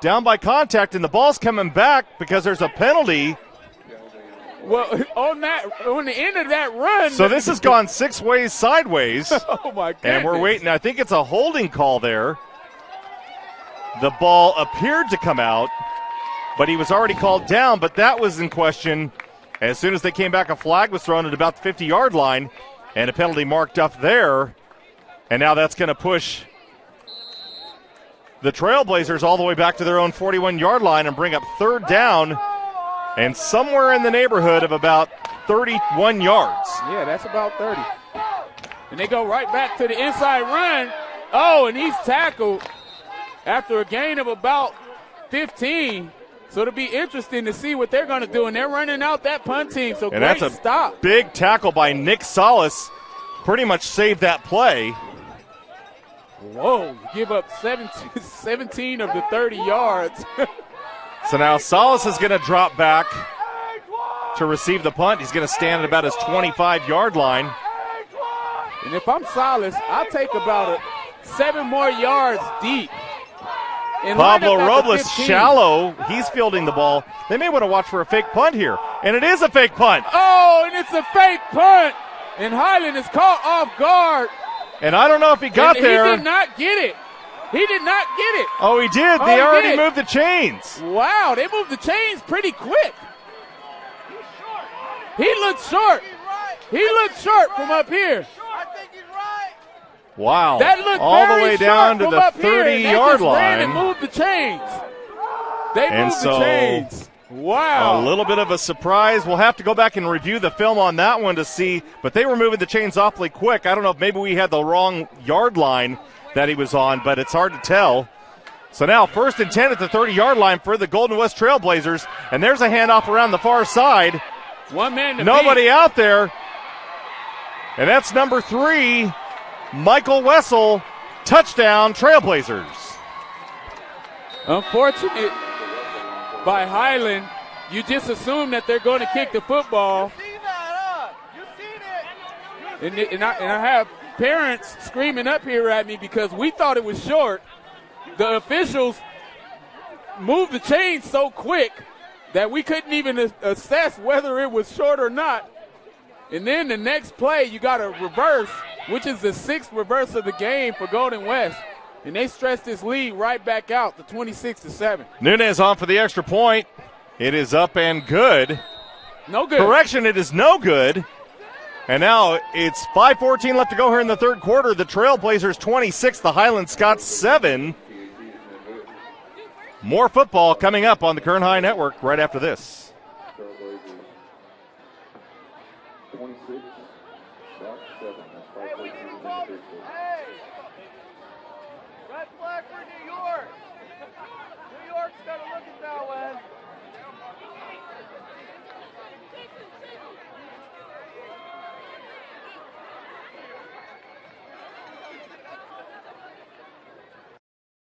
Down by contact, and the ball's coming back because there's a penalty. Well, on the end of that run. So this has gone 6 ways sideways. Oh, my goodness. And we're waiting. I think it's a holding call there. The ball appeared to come out, but he was already called down, but that was in question. As soon as they came back, a flag was thrown at about the 50-yard line, and a penalty marked up there. And now that's going to push the Trailblazers all the way back to their own 41-yard line and bring up 3rd down and somewhere in the neighborhood of about 31 yards. Yeah, that's about 30. And they go right back to the inside run. Oh, and he's tackled after a gain of about 15. So it'll be interesting to see what they're going to do. And they're running out that punt team, so and great that's a stop. Big tackle by Nick Salas. Pretty much saved that play. Whoa, give up 17 of the 30 yards. So now Salas is going to drop back to receive the punt. He's going to stand at about his 25-yard line. And if I'm Salas, I'll take about 7 more yards deep. And Pablo Robles shallow. He's fielding the ball. They may want to watch for a fake punt here. And it is a fake punt. Oh, and it's a fake punt. And Highland is caught off guard. And I don't know if he got there. He did not get it. He did not get it. Oh, he did. They already moved the chains. Wow, they moved the chains pretty quick. He looked short. He looked short from up here. Wow. That looked all very the way down to the 30-yard line. Ran and moved the chains. They moved the chains. Wow. A little bit of a surprise. We'll have to go back and review the film on that one to see. But they were moving the chains awfully quick. I don't know if maybe we had the wrong yard line that he was on, but it's hard to tell. So now 1st and 10 at the 30-yard line for the Golden West Trailblazers. And there's a handoff around the far side. One man to Nobody beat. out there. And that's number 3, Michael Wessel. Touchdown, Trailblazers. Unfortunate by Highland. You just assume that they're going to kick the football. And I have parents screaming up here at me because we thought it was short. The officials moved the chains so quick that we couldn't even assess whether it was short or not. And then the next play, you got a reverse, which is the 6th reverse of the game for Golden West. And they stretch this lead right back out to 26-7. Nunez on for the extra point. It is up and good. No good. Correction, it is no good. And now it's 5:14 left to go here in the third quarter. The Trailblazers 26, the Highland Scots 7. More football coming up on the Kern High Network right after this. 26, Scots 7. That's 5:14 in the third quarter. Red flag for New York. New York's got to look at that one.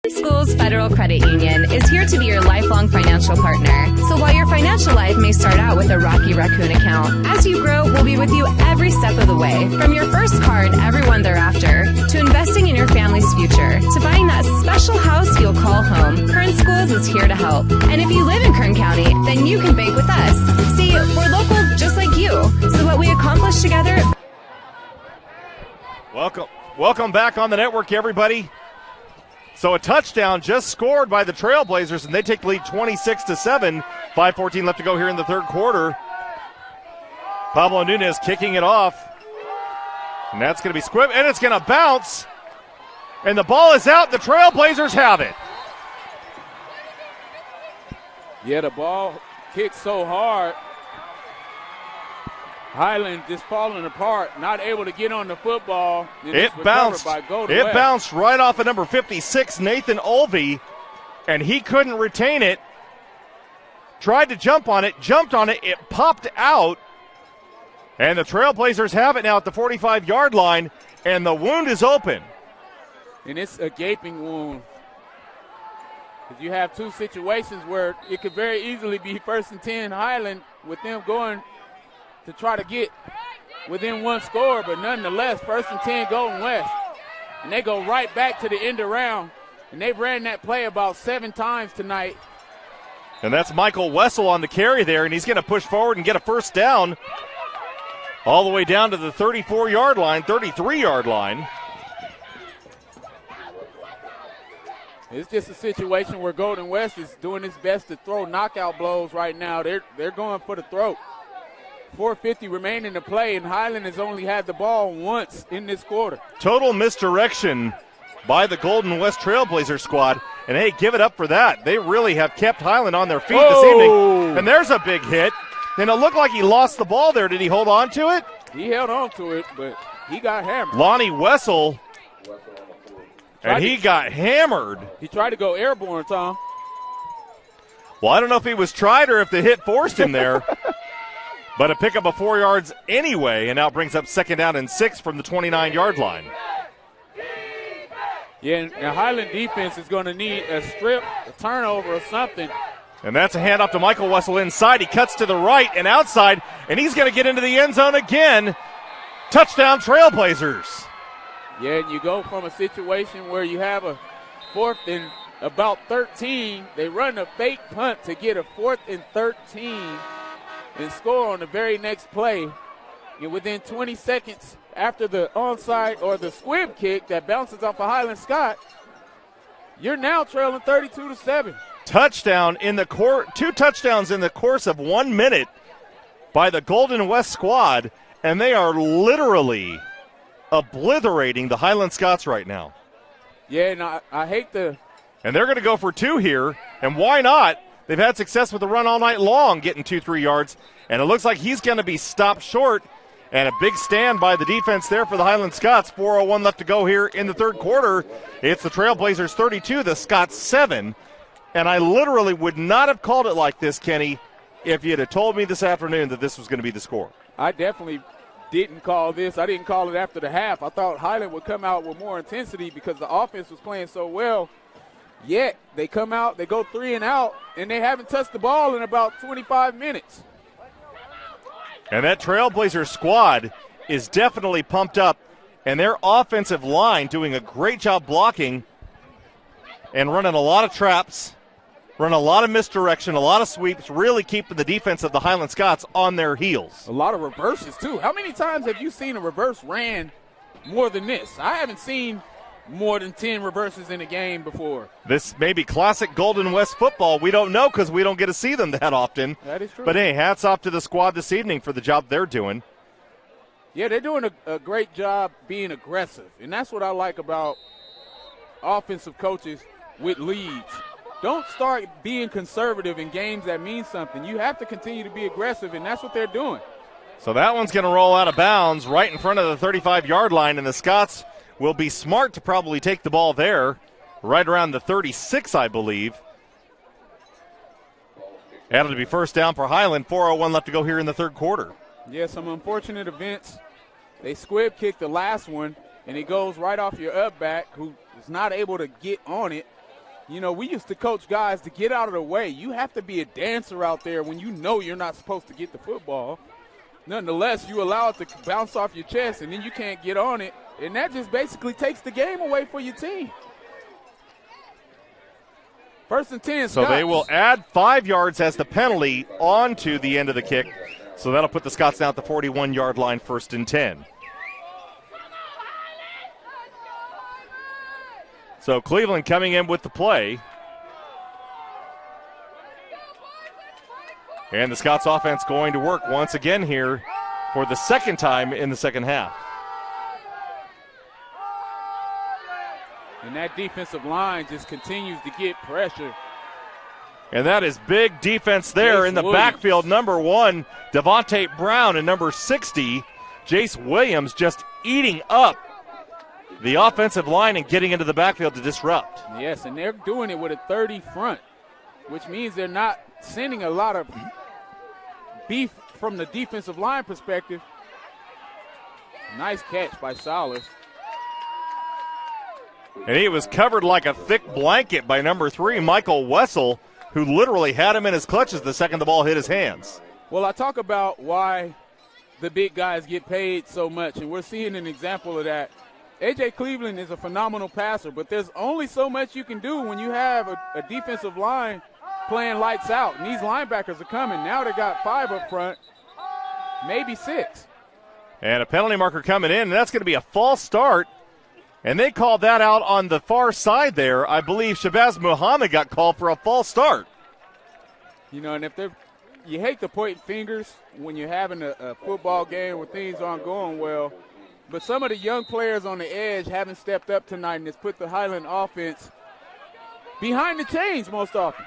Schools Federal Credit Union is here to be your lifelong financial partner. So while your financial life may start out with a Rocky Raccoon account, as you grow, we'll be with you every step of the way. From your first car and everyone thereafter, to investing in your family's future, to buying that special house you'll call home, Kern Schools is here to help. And if you live in Kern County, then you can bank with us. See, we're local just like you. So what we accomplish together... Welcome back on the network, everybody. So a touchdown just scored by the Trailblazers, and they take the lead 26-7. 5:14 left to go here in the third quarter. Pablo Nunez kicking it off. And that's going to be squib, and it's going to bounce. And the ball is out. The Trailblazers have it. Yeah, the ball kicked so hard. Highland just falling apart, not able to get on the football. It bounced. It bounced right off of number 56, Nathan Olvey, and he couldn't retain it. Tried to jump on it, jumped on it, it popped out. And the Trailblazers have it now at the 45-yard line, and the wound is open. And it's a gaping wound. Because you have two situations where it could very easily be 1st and 10 Highland with them going to try to get within one score, but nonetheless, 1st and 10 Golden West. And they go right back to the end around, and they've ran that play about 7 times tonight. And that's Michael Wessel on the carry there, and he's going to push forward and get a first down all the way down to the 34-yard line, 33-yard line. It's just a situation where Golden West is doing its best to throw knockout blows right now. They're going for the throat. 4:50 remaining to play, and Highland has only had the ball once in this quarter. Total misdirection by the Golden West Trailblazer squad, and hey, give it up for that. They really have kept Highland on their feet this evening, and there's a big hit. And it looked like he lost the ball there. Did he hold on to it? He held on to it, but he got hammered. Lonnie Wessel, and he got hammered. He tried to go airborne, Tom. Well, I don't know if he was tried or if the hit forced him there. But a pickup of 4 yards anyway, and now brings up 2nd down and 6 from the 29-yard line. Yeah, and the Highland defense is going to need a strip, a turnover, or something. And that's a handoff to Michael Wessel inside. He cuts to the right and outside, and he's going to get into the end zone again. Touchdown, Trailblazers. Yeah, and you go from a situation where you have a 4th and about 13. They run a fake punt to get a 4th and 13. And score on the very next play. And within 20 seconds after the onside or the squib kick that bounces off of Highland Scott, you're now trailing 32-7. Touchdown in the two touchdowns in the course of 1 minute by the Golden West squad, and they are literally obliterating the Highland Scots right now. Yeah, and I hate to. And they're going to go for 2 here, and why not? They've had success with the run all night long, getting 2-3 yards, and it looks like he's going to be stopped short. And a big stand by the defense there for the Highland Scots. 4:01 left to go here in the third quarter. It's the Trailblazers 32, the Scots 7. And I literally would not have called it like this, Kenny, if you had told me this afternoon that this was going to be the score. I definitely didn't call this. I didn't call it after the half. I thought Highland would come out with more intensity because the offense was playing so well. Yet they come out, they go 3 and out, and they haven't touched the ball in about 25 minutes. And that Trailblazer squad is definitely pumped up, and their offensive line doing a great job blocking and running a lot of traps. Run a lot of misdirection, a lot of sweeps, really keeping the defense of the Highland Scots on their heels. A lot of reverses, too. How many times have you seen a reverse ran more than this? I haven't seen more than 10 reverses in a game before. This may be classic Golden West football. We don't know because we don't get to see them that often. That is true. But, hey, hats off to the squad this evening for the job they're doing. Yeah, they're doing a great job being aggressive, and that's what I like about offensive coaches with leads. Don't start being conservative in games that mean something. You have to continue to be aggressive, and that's what they're doing. So that one's going to roll out of bounds right in front of the 35-yard line, and the Scots will be smart to probably take the ball there, right around the 36, I believe. And it'll be first down for Highland. 4:01 left to go here in the third quarter. Yeah, some unfortunate events. They squib kicked the last one, and it goes right off your up back who is not able to get on it. You know, we used to coach guys to get out of the way. You have to be a dancer out there when you know you're not supposed to get the football. Nonetheless, you allow it to bounce off your chest, and then you can't get on it. And that just basically takes the game away for your team. First and 10, So Scots. they will add 5 yards as the penalty onto the end of the kick. So that'll put the Scots down at the 41-yard line, first and 10. So Cleveland coming in with the play. And the Scots offense going to work once again here for the second time in the second half. And that defensive line just continues to get pressure. And that is big defense there Jace in the Williams. backfield. Number 1, Devontae Brown, and number 60, Jace Williams, just eating up the offensive line and getting into the backfield to disrupt. Yes, and they're doing it with a 30 front, which means they're not sending a lot of beef from the defensive line perspective. Nice catch by Salas. And he was covered like a thick blanket by number 3, Michael Wessel, who literally had him in his clutches the second the ball hit his hands. Well, I talk about why the big guys get paid so much, and we're seeing an example of that. A.J. Cleveland is a phenomenal passer, but there's only so much you can do when you have a defensive line playing lights out. And these linebackers are coming. Now they got 5 up front, maybe 6. And a penalty marker coming in, and that's going to be a false start. And they called that out on the far side there. I believe Shabazz Muhammad got called for a false start. You know, and if they're – you hate to point fingers when you're having a football game where things aren't going well. But some of the young players on the edge haven't stepped up tonight, and it's put the Highland offense behind the chains most often.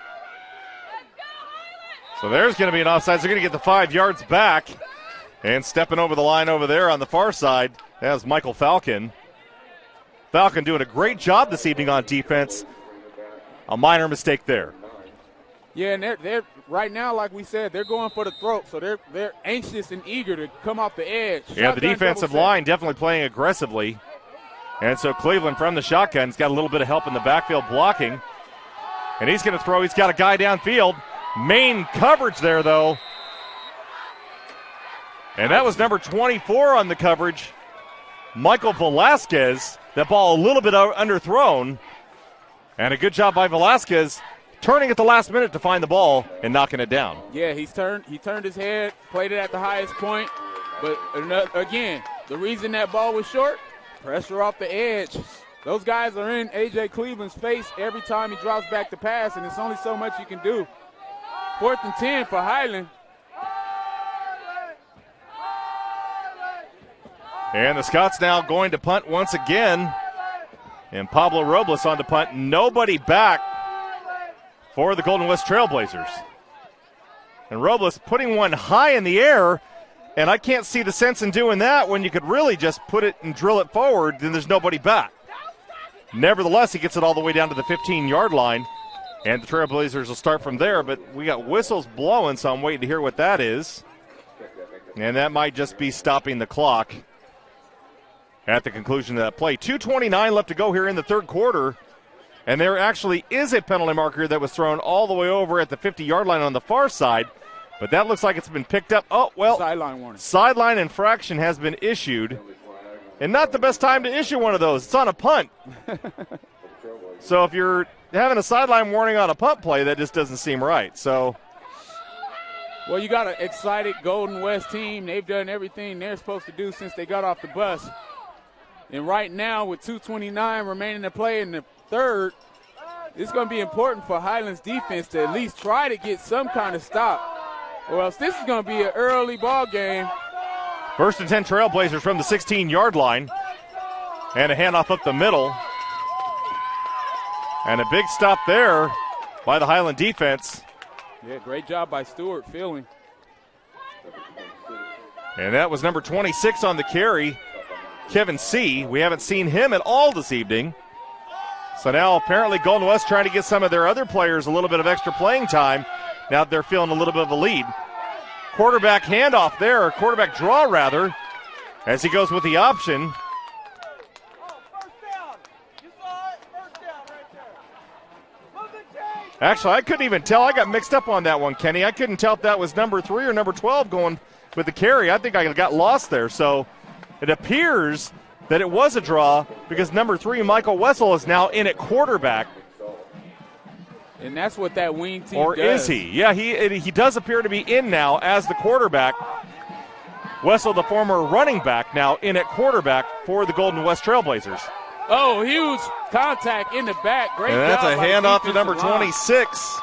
So there's going to be an offside. They're going to get the 5 yards back. And stepping over the line over there on the far side, that's Michael Falcon. Falcon doing a great job this evening on defense. A minor mistake there. Yeah, and they're right now, like we said, they're going for the throat, so they're anxious and eager to come off the edge. Yeah, the defensive line definitely playing aggressively. And so Cleveland from the shotgun's got a little bit of help in the backfield blocking. And he's going to throw. He's got a guy downfield. Main coverage there, though. And that was number 24 on the coverage, Michael Velasquez. That ball a little bit underthrown. And a good job by Velasquez turning at the last minute to find the ball and knocking it down. Yeah, he turned his head, played it at the highest point. But again, the reason that ball was short, pressure off the edge. Those guys are in A.J. Cleveland's face every time he drops back to pass, and it's only so much you can do. 4th and 10 for Highland. And the Scots now going to punt once again. And Pablo Robles on to punt. Nobody back for the Golden West Trailblazers. And Robles putting one high in the air. And I can't see the sense in doing that when you could really just put it and drill it forward, then there's nobody back. Nevertheless, he gets it all the way down to the 15-yard line. And the Trailblazers will start from there. But we got whistles blowing, so I'm waiting to hear what that is. And that might just be stopping the clock at the conclusion of that play. 2:29 left to go here in the third quarter. And there actually is a penalty marker that was thrown all the way over at the 50-yard line on the far side. But that looks like it's been picked up. Oh, well, Sideline warning. Sideline infraction has been issued. And not the best time to issue one of those. It's on a punt. So if you're having a sideline warning on a punt play, that just doesn't seem right. So, well, you got an excited Golden West team. They've done everything they're supposed to do since they got off the bus. And right now, with 2:29 remaining to play in the third, it's going to be important for Highland's defense to at least try to get some kind of stop, or else this is going to be an early ball game. 1st and 10 Trailblazers from the 16-yard line. And a handoff up the middle. And a big stop there by the Highland defense. Yeah, great job by Stewart Fielding. And that was number 26 on the carry, Kevin C. We haven't seen him at all this evening. So now apparently Golden West trying to get some of their other players a little bit of extra playing time now that they're feeling a little bit of a lead. Quarterback handoff there, or quarterback draw rather, as he goes with the option. Actually, I couldn't even tell. I got mixed up on that one, Kenny. I couldn't tell if that was number 3 or number 12 going with the carry. I think I got lost there. So it appears that it was a draw because number 3, Michael Wessel, is now in at quarterback. And that's what that wing team or does. Is he? Yeah, he does appear to be in now as the quarterback. Wessel, the former running back, now in at quarterback for the Golden West Trailblazers. Oh, huge contact in the back. Great and that's job a by the handoff to number defensive line. 26.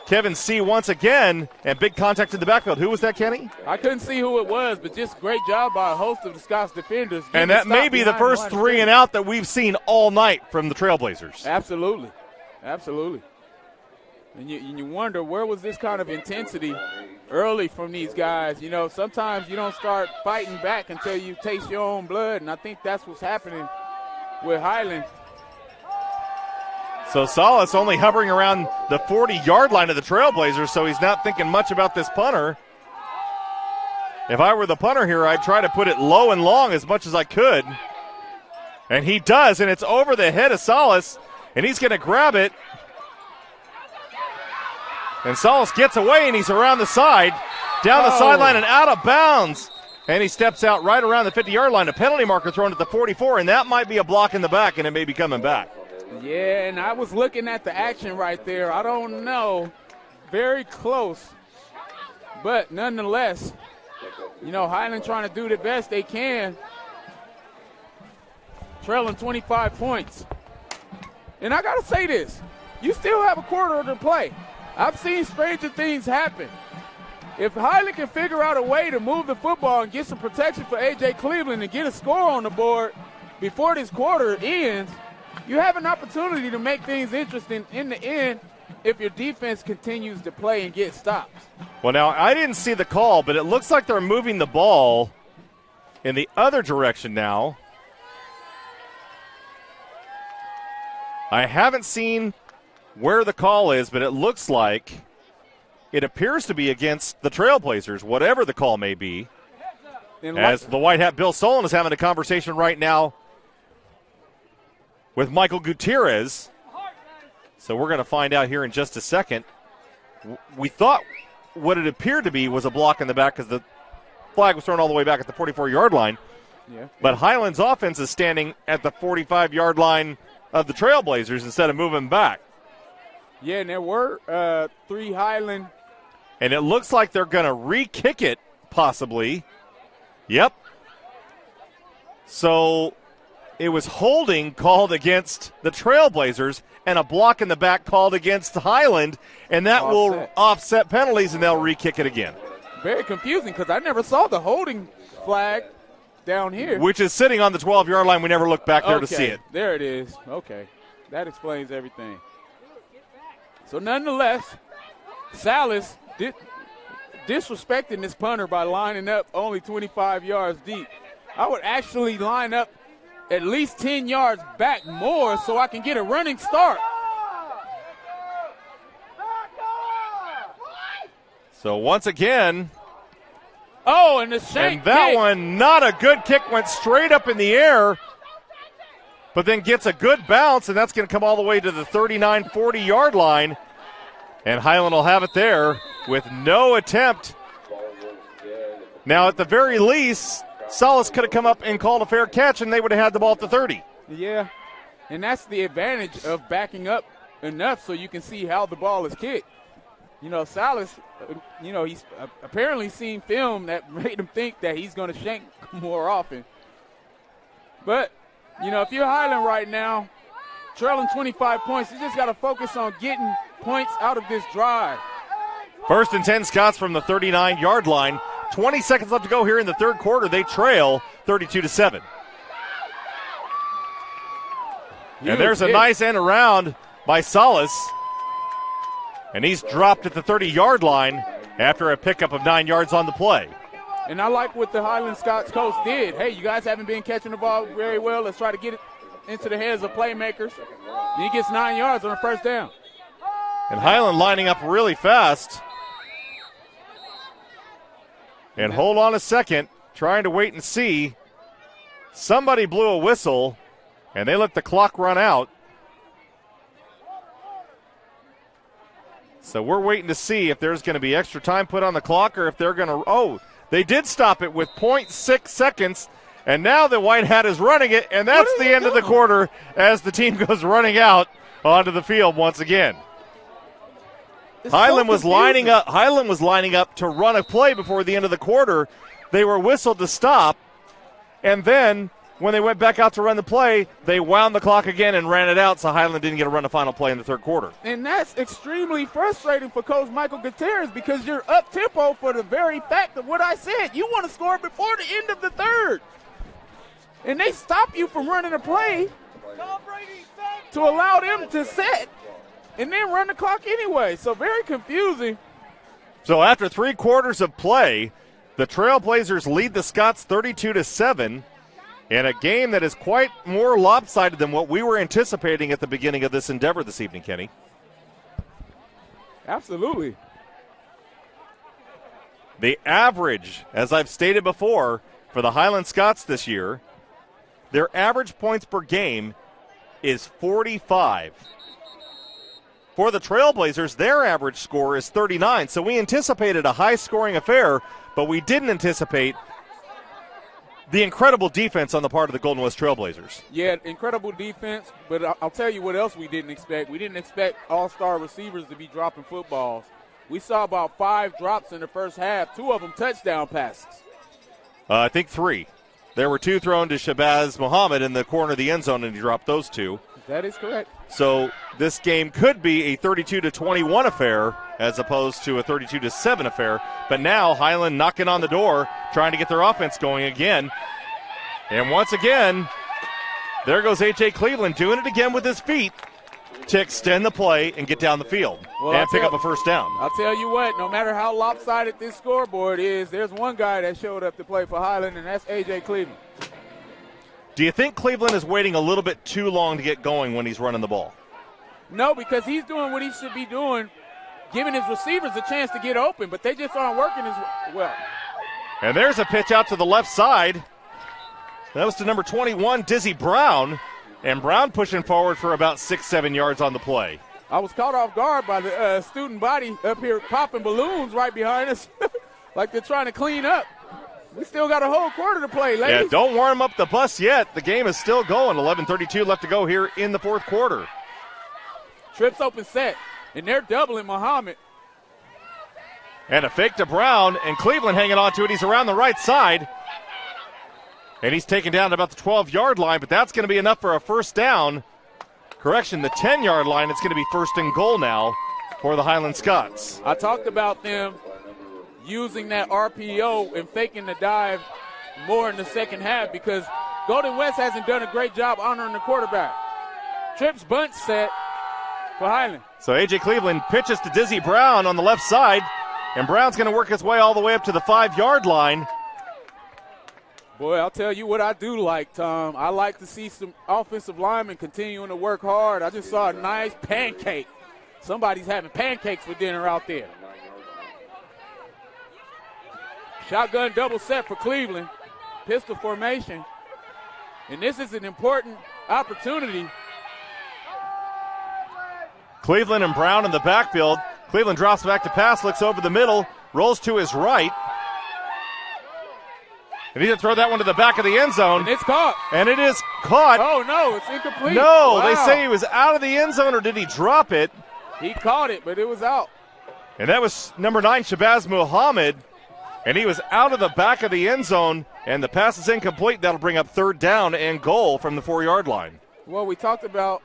Kevin C. once again, and big contact in the backfield. Who was that, Kenny? I couldn't see who it was, but just great job by a host of the Scots defenders. And that may be the first 3 and out that we've seen all night from the Trailblazers. Absolutely. Absolutely. And you wonder, where was this kind of intensity early from these guys? You know, sometimes you don't start fighting back until you taste your own blood, and I think that's what's happening with Highland. So Salas only hovering around the 40-yard line of the Trailblazers, so he's not thinking much about this punter. If I were the punter here, I'd try to put it low and long as much as I could. And he does, and it's over the head of Salas, and he's going to grab it. And Salas gets away, and he's around the side, down the sideline and out of bounds. And he steps out right around the 50-yard line. A penalty marker thrown at the 44, and that might be a block in the back, and it may be coming back. Yeah, and I was looking at the action right there. I don't know. Very close. But nonetheless, you know, Highland trying to do the best they can. Trailing 25 points. And I got to say this. You still have a quarter to play. I've seen stranger things happen. If Highland can figure out a way to move the football and get some protection for A.J. Cleveland and get a score on the board before this quarter ends, you have an opportunity to make things interesting in the end if your defense continues to play and get stops. Well, now, I didn't see the call, but it looks like they're moving the ball in the other direction now. I haven't seen where the call is, but it looks like it appears to be against the Trailblazers, whatever the call may be. As the white hat Bill Solon is having a conversation right now with Michael Gutierrez. So we're going to find out here in just a second. We thought what it appeared to be was a block in the back because the flag was thrown all the way back at the 44-yard line. Yeah. But Highland's offense is standing at the 45-yard line of the Trailblazers instead of moving back. Yeah, and there were 3 Highland. And it looks like they're going to re-kick it, possibly. Yep. So it was holding called against the Trailblazers and a block in the back called against Highland, and that will offset penalties, and they'll re-kick it again. Very confusing because I never saw the holding flag down here. Which is sitting on the 12-yard line. We never looked back there to see it. There it is. Okay. That explains everything. So nonetheless, Salas disrespecting this punter by lining up only 25 yards deep. I would actually line up at least 10 yards back more so I can get a running start. So once again. Oh, and the shank And that kick. one, not a good kick, went straight up in the air, but then gets a good bounce, and that's going to come all the way to the 39, 40-yard line. And Highland will have it there with no attempt. Now, at the very least, Salas could have come up and called a fair catch, and they would have had the ball at the 30. Yeah, and that's the advantage of backing up enough so you can see how the ball is kicked. You know, Salas, you know, he's apparently seen film that made him think that he's going to shank more often. But, you know, if you're Highland right now, trailing 25 points, you just got to focus on getting points out of this drive. 1st and 10 Scots from the 39-yard line. 20 seconds left to go here in the third quarter. They trail 32-7. And there's a nice end around by Salas. And he's dropped at the 30-yard line after a pickup of 9 yards on the play. And I like what the Highland Scots coach did. Hey, you guys haven't been catching the ball very well. Let's try to get it into the heads of playmakers. And he gets 9 yards on a first down. And Highland lining up really fast. And hold on a second, trying to wait and see. Somebody blew a whistle, and they let the clock run out. So we're waiting to see if there's going to be extra time put on the clock or if they're going to – oh, they did stop it with 0.6 seconds, and now the White Hat is running it, and that's the end of the quarter as the team goes running out onto the field once again. Highland was lining up to run a play before the end of the quarter. They were whistled to stop, and then when they went back out to run the play, they wound the clock again and ran it out, so Highland didn't get to run a final play in the third quarter. And that's extremely frustrating for Coach Michael Gutierrez because you're up-tempo for the very fact of what I said. You want to score before the end of the third. And they stop you from running a play to allow them to set and then run the clock anyway. So very confusing. So after 3 quarters of play, the Trailblazers lead the Scots 32-7 in a game that is quite more lopsided than what we were anticipating at the beginning of this endeavor this evening, Kenny. Absolutely. The average, as I've stated before, for the Highland Scots this year, their average points per game is 45. For the Trailblazers, their average score is 39. So we anticipated a high-scoring affair, but we didn't anticipate the incredible defense on the part of the Golden West Trailblazers. Yeah, incredible defense, but I'll tell you what else we didn't expect. We didn't expect all-star receivers to be dropping footballs. We saw about 5 drops in the first half, 2 of them touchdown passes. I think 3. There were 2 thrown to Shabazz Muhammad in the corner of the end zone, and he dropped those 2. That is correct. So this game could be a 32-21 affair as opposed to a 32-7 affair. But now Highland knocking on the door, trying to get their offense going again. And once again, there goes A.J. Cleveland doing it again with his feet to extend the play and get down the field and pick up a first down. I'll tell you what, no matter how lopsided this scoreboard is, there's one guy that showed up to play for Highland, and that's A.J. Cleveland. Do you think Cleveland is waiting a little bit too long to get going when he's running the ball? No, because he's doing what he should be doing, giving his receivers a chance to get open, but they just aren't working as well. And there's a pitch out to the left side. That was to number 21, Dizzy Brown. And Brown pushing forward for about 6-7 yards on the play. I was caught off guard by the student body up here popping balloons right behind us like they're trying to clean up. We still got a whole quarter to play, ladies. Yeah, don't warm up the bus yet. The game is still going. 11:32 left to go here in the fourth quarter. Trips open set, and they're doubling Muhammad. And a fake to Brown, and Cleveland hanging on to it. He's around the right side. And he's taken down to about the 12-yard line, but that's going to be enough for a first down. Correction, the 10-yard line. It's going to be first and goal now for the Highland Scots. I talked about them using that RPO and faking the dive more in the second half because Golden West hasn't done a great job honoring the quarterback. Trips bunch set for Highland. So A.J. Cleveland pitches to Dizzy Brown on the left side, and Brown's going to work his way all the way up to the 5-yard line. Boy, I'll tell you what I do like, Tom. I like to see some offensive linemen continuing to work hard. I just saw a nice pancake. Somebody's having pancakes for dinner out there. Shotgun double set for Cleveland. Pistol formation. And this is an important opportunity. Cleveland and Brown in the backfield. Cleveland drops back to pass, looks over the middle, rolls to his right. And he's going to throw that one to the back of the end zone. And it's caught. And it is caught. Oh, no, it's incomplete. No, wow. They say he was out of the end zone, or did he drop it? He caught it, but it was out. And that was number 9, Shabazz Muhammad. And he was out of the back of the end zone, and the pass is incomplete. That'll bring up 3rd down and goal from the 4-yard line. Well, we talked about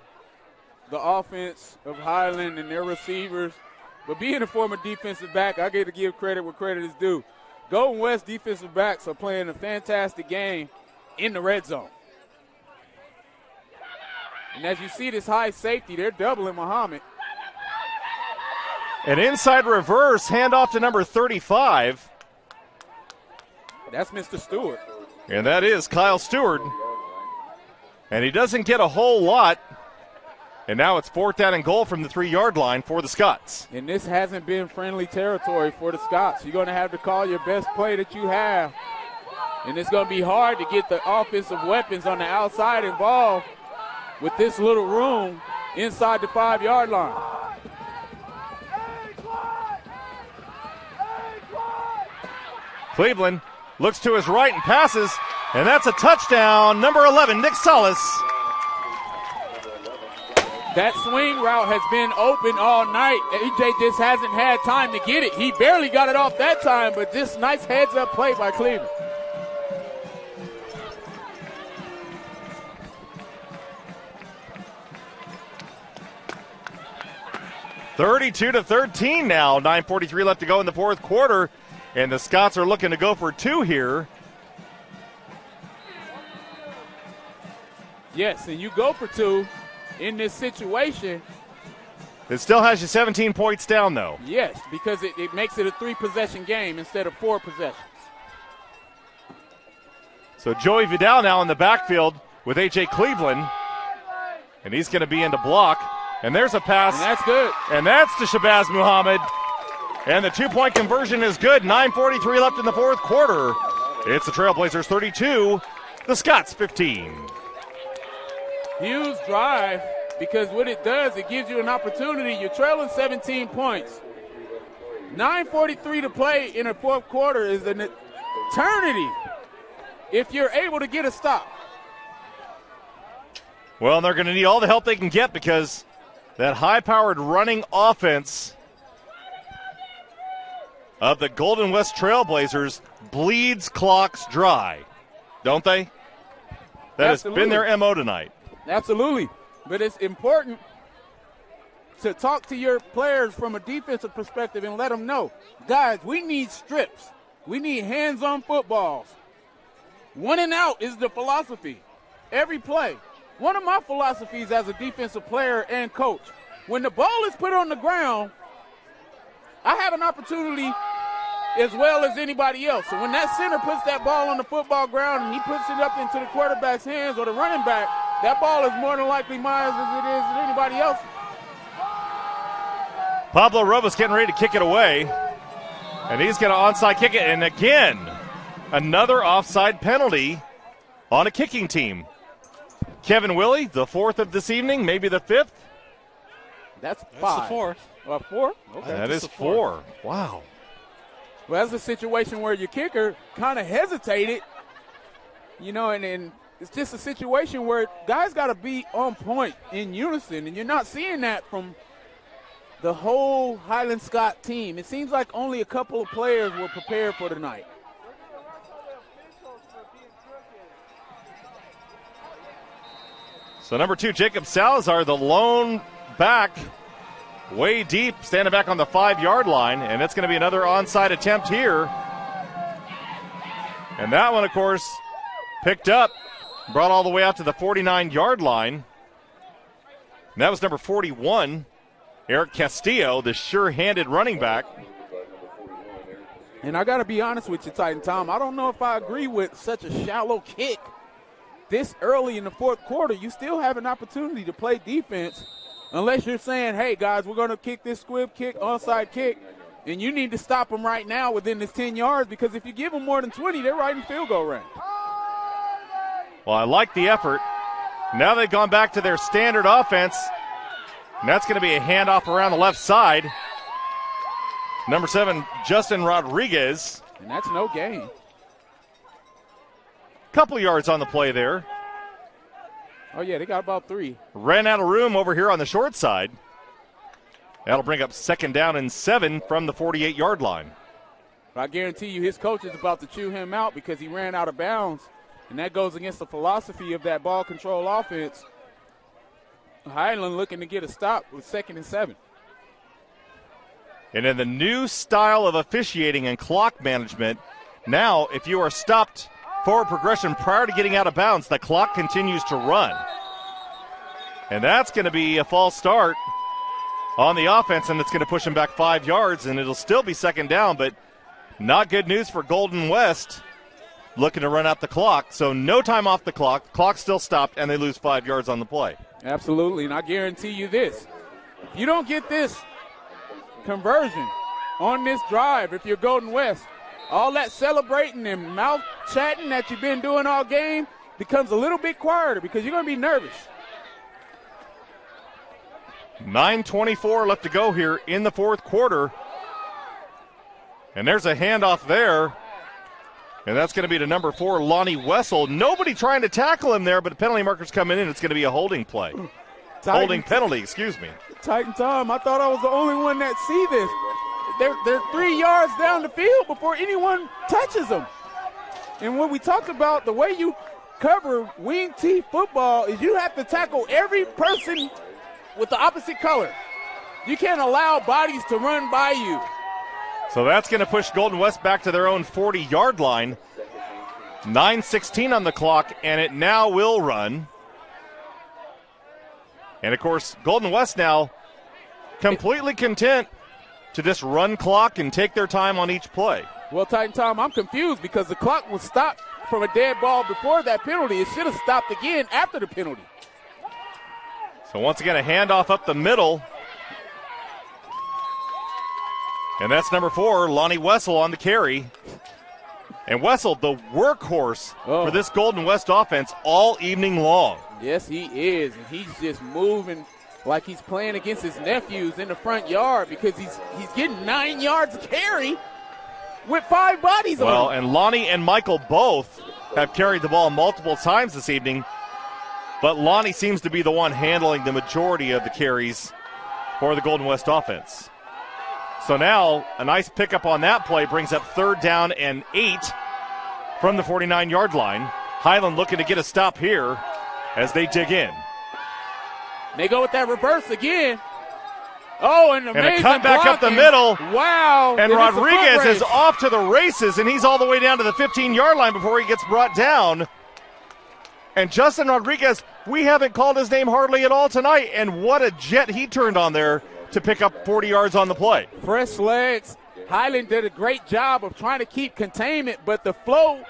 the offense of Highland and their receivers, but being a former defensive back, I get to give credit where credit is due. Golden West defensive backs are playing a fantastic game in the red zone. And as you see this high safety, they're doubling Muhammad. An inside reverse handoff to number 35. That's Mr. Stewart. And that is Kyle Stewart. And he doesn't get a whole lot. And now it's 4th down and goal from the 3-yard line for the Scots. And this hasn't been friendly territory for the Scots. You're going to have to call your best play that you have. And it's going to be hard to get the offensive weapons on the outside involved with this little room inside the 5-yard line. Cleveland looks to his right and passes, and that's a touchdown. Number 11, Nick Salas. That swing route has been open all night. EJ just hasn't had time to get it. He barely got it off that time, but this nice heads-up play by Cleveland. (32-13) now. 9:43 left to go in the 4th quarter. And the Scots are looking to go for 2 here. Yes, and you go for 2 in this situation. It still has you 17 points down, though. Yes, because it makes it a 3-possession game instead of 4 possessions. So Joey Vidal now in the backfield with A.J. Cleveland. And he's going to be in to block. And there's a pass. And that's good. And that's to Shabazz Muhammad. And the 2-point conversion is good. 9:43 left in the 4th quarter. It's the Trailblazers 32, the Scots 15. Huge drive, because what it does, it gives you an opportunity. You're trailing 17 points. 9:43 to play in the 4th quarter is an eternity if you're able to get a stop. Well, they're going to need all the help they can get, because that high-powered running offense of the Golden West Trailblazers bleeds clocks dry, don't they? That Absolutely. has been their MO tonight. Absolutely. But it's important to talk to your players from a defensive perspective and let them know, guys, we need strips. We need hands-on footballs. 1 and out is the philosophy. Every play. One of my philosophies as a defensive player and coach, when the ball is put on the ground, I have an opportunity as well as anybody else. So when that center puts that ball on the football ground and he puts it up into the quarterback's hands or the running back, that ball is more than likely mine as it is as anybody else. Pablo Robles getting ready to kick it away. And he's going to onside kick it. And again, another offside penalty on a kicking team. Kevin Willie, the 4th of this evening, maybe the 5th. That's 5. That's the 4th. 4? Okay. That is 4. Wow. Well, that's a situation where your kicker kind of hesitated, and it's just a situation where guys got to be on point in unison, and you're not seeing that from the whole Highland Scott team. It seems like only a couple of players were prepared for tonight. So number 2, Jacob Salazar, the lone back, way deep, standing back on the 5-yard line, and it's going to be another onside attempt here. And that one, of course, picked up, brought all the way out to the 49-yard line. And that was number 41, Eric Castillo, the sure-handed running back. And I got to be honest with you, Titan Tom, I don't know if I agree with such a shallow kick. This early in the 4th quarter, you still have an opportunity to play defense unless you're saying, hey, guys, we're going to kick this squib kick, onside kick, and you need to stop them right now within this 10 yards, because if you give them more than 20, they're right in field goal range. Well, I like the effort. Now they've gone back to their standard offense, and that's going to be a handoff around the left side. Number 7, Justin Rodriguez. And that's no gain. Couple yards on the play there. Oh, yeah, they got about 3. Ran out of room over here on the short side. That'll bring up 2nd down and 7 from the 48-yard line. But I guarantee you his coach is about to chew him out because he ran out of bounds, and that goes against the philosophy of that ball control offense. Highland looking to get a stop with 2nd and 7. And in the new style of officiating and clock management, now if you are stopped forward progression prior to getting out of bounds, the clock continues to run. And that's going to be a false start on the offense, and it's going to push him back 5 yards, and it'll still be 2nd down, but not good news for Golden West looking to run out the clock. So no time off the clock. Clock still stopped, and they lose 5 yards on the play. Absolutely, and I guarantee you this. If you don't get this conversion on this drive, if you're Golden West, all that celebrating and mouth chatting that you've been doing all game becomes a little bit quieter because you're going to be nervous. 9:24 left to go here in the fourth quarter. And there's a handoff there. And that's going to be to number 4, Lonnie Wessel. Nobody trying to tackle him there, but the penalty marker's coming in. It's going to be a holding play. Holding penalty, excuse me. Titan Tom, I thought I was the only one that see this. They're 3 yards down the field before anyone touches them. And when we talked about the way you cover wing T football is you have to tackle every person with the opposite color. You can't allow bodies to run by you. So that's going to push Golden West back to their own 40-yard line. 9:16 on the clock, and it now will run. And, of course, Golden West now completely content to just run clock and take their time on each play. Well, Titan Tom, I'm confused because the clock was stopped from a dead ball before that penalty. It should have stopped again after the penalty. So once again, a handoff up the middle. And that's number 4, Lonnie Wessel on the carry. And Wessel, the workhorse for this Golden West offense all evening long. Yes, he is. And he's just moving like he's playing against his nephews in the front yard because he's getting 9 yards of carry with 5 bodies on him. Well, and Lonnie and Michael both have carried the ball multiple times this evening. But Lonnie seems to be the one handling the majority of the carries for the Golden West offense. So now a nice pickup on that play brings up 3rd down and 8 from the 49-yard line. Highland looking to get a stop here as they dig in. They go with that reverse again. Oh, and a cut back up the middle. Wow. And Rodriguez is off to the races, and he's all the way down to the 15-yard line before he gets brought down. And Justin Rodriguez, we haven't called his name hardly at all tonight, and what a jet he turned on there to pick up 40 yards on the play. Fresh legs. Highland did a great job of trying to keep containment, but the flow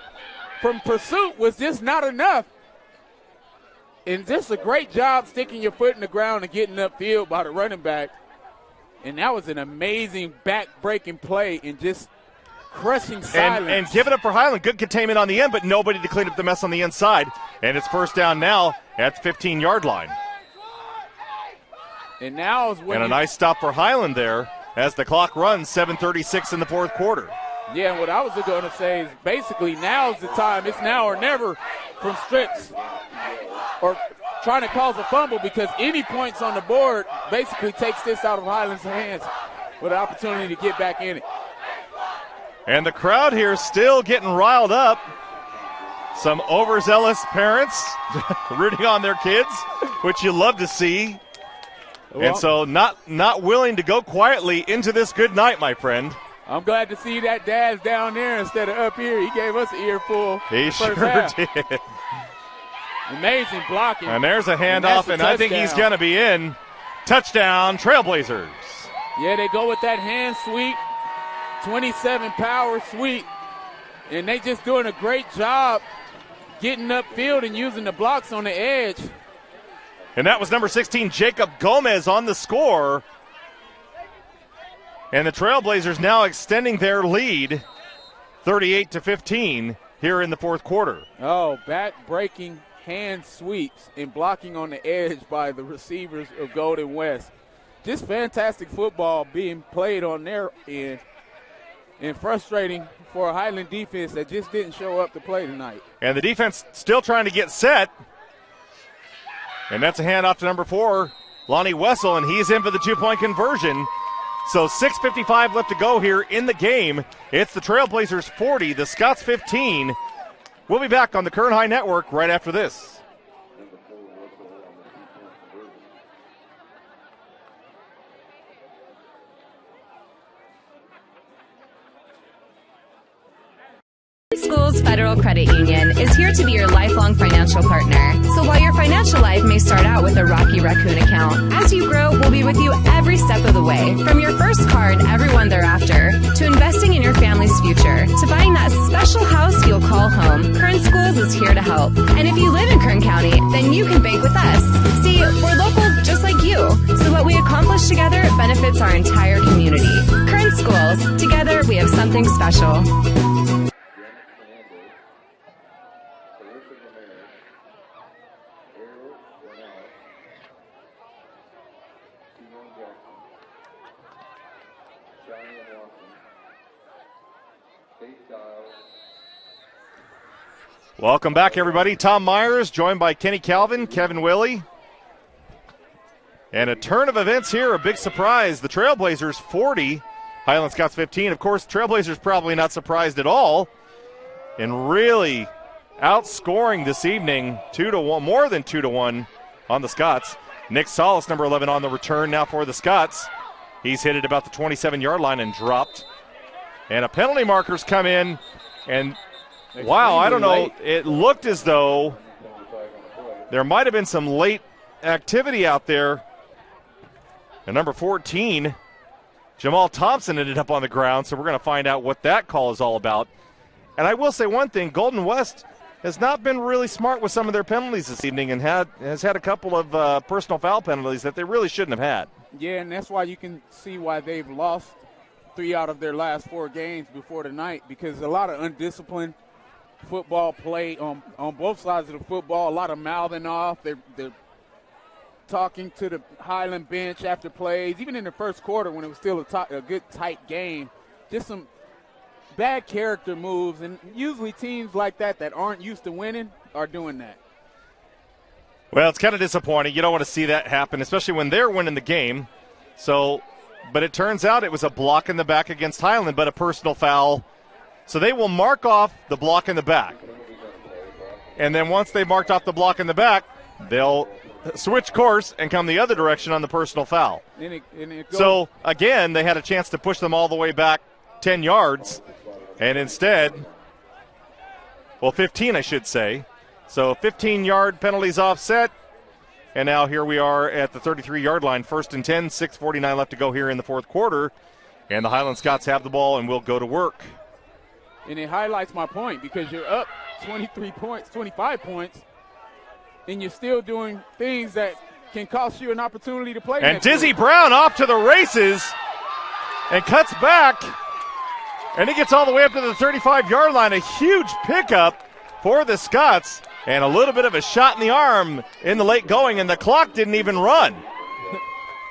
from pursuit was just not enough. And just a great job sticking your foot in the ground and getting upfield by the running back. And that was an amazing back-breaking play and just crushing silence. And give it up for Highland. Good containment on the end, but nobody to clean up the mess on the inside. And it's 1st down now at the 15-yard line. And now is when a nice stop for Highland there as the clock runs, 7:36 in the fourth quarter. Yeah, and what I was going to say is basically now's the time. It's now or never from strips or trying to cause a fumble because any points on the board basically takes this out of Highland's hands with an opportunity to get back in it. And the crowd here still getting riled up. Some overzealous parents rooting on their kids, which you love to see. Well, and so not willing to go quietly into this good night, my friend. I'm glad to see that dad's down there instead of up here. He gave us an earful. He sure did. Amazing blocking. And there's a handoff, and I think he's going to be in. Touchdown, Trailblazers. Yeah, they go with that hand sweep, 27 power sweep, and they just doing a great job getting upfield and using the blocks on the edge. And that was number 16, Jacob Gomez, on the score. And the Trailblazers now extending their lead, 38-15, here in the fourth quarter. Oh, back-breaking hand sweeps and blocking on the edge by the receivers of Golden West. Just fantastic football being played on their end. and frustrating for a Highland defense that just didn't show up to play tonight. And the defense still trying to get set. And that's a handoff to number 4, Lonnie Wessel, and he's in for the 2-point conversion. So 6:55 left to go here in the game. It's the Trailblazers 40, the Scots 15. We'll be back on the Kern High Network right after this. Schools Federal Credit Union is here to be your lifelong financial partner. So while your financial life may start out with a Rocky Raccoon account, as you grow, we'll be with you every step of the way. From your first car and everyone thereafter, to investing in your family's future, to buying that special house you'll call home, Kern Schools is here to help. And if you live in Kern County, then you can bank with us. See, we're local just like you, so what we accomplish together benefits our entire community. Kern Schools, together we have something special. Welcome back, everybody. Tom Myers joined by Kenny Calvin, Kevin Willie. And a turn of events here, a big surprise. The Trailblazers 40, Highland Scots 15. Of course, Trailblazers probably not surprised at all. And really outscoring this evening 2-1, more than 2-1 on the Scots. Nick Solis, number 11, on the return now for the Scots. He's hit it about the 27-yard line and dropped. And a penalty marker's come in, and wow, I don't know. It looked as though there might have been some late activity out there. And number 14, Jamal Thompson, ended up on the ground, so we're going to find out what that call is all about. And I will say one thing, Golden West has not been really smart with some of their penalties this evening and has had a couple of personal foul penalties that they really shouldn't have had. Yeah, and that's why you can see why they've lost 3 out of their last 4 games before tonight, because a lot of undisciplined football play on both sides of the football, a lot of mouthing off. They're talking to the Highland bench after plays, even in the first quarter when it was still a good tight game. Just some bad character moves, and usually teams like that aren't used to winning are doing that. Well, it's kind of disappointing. You don't want to see that happen, especially when they're winning the game. So, but it turns out it was a block in the back against Highland, but a personal foul. So they will mark off the block in the back. And then once they marked off the block in the back, they'll switch course and come the other direction on the personal foul. So, again, they had a chance to push them all the way back 10 yards. And instead, well, 15, I should say. So 15-yard penalties offset. And now here we are at the 33-yard line, 1st and 10, 6:49 left to go here in the fourth quarter. And the Highland Scots have the ball and will go to work. And it highlights my point, because you're up 23 points, 25 points, and you're still doing things that can cost you an opportunity to play. And Dizzy Brown off to the races and cuts back, and he gets all the way up to the 35-yard line. A huge pickup for the Scots, and a little bit of a shot in the arm in the late going, and the clock didn't even run.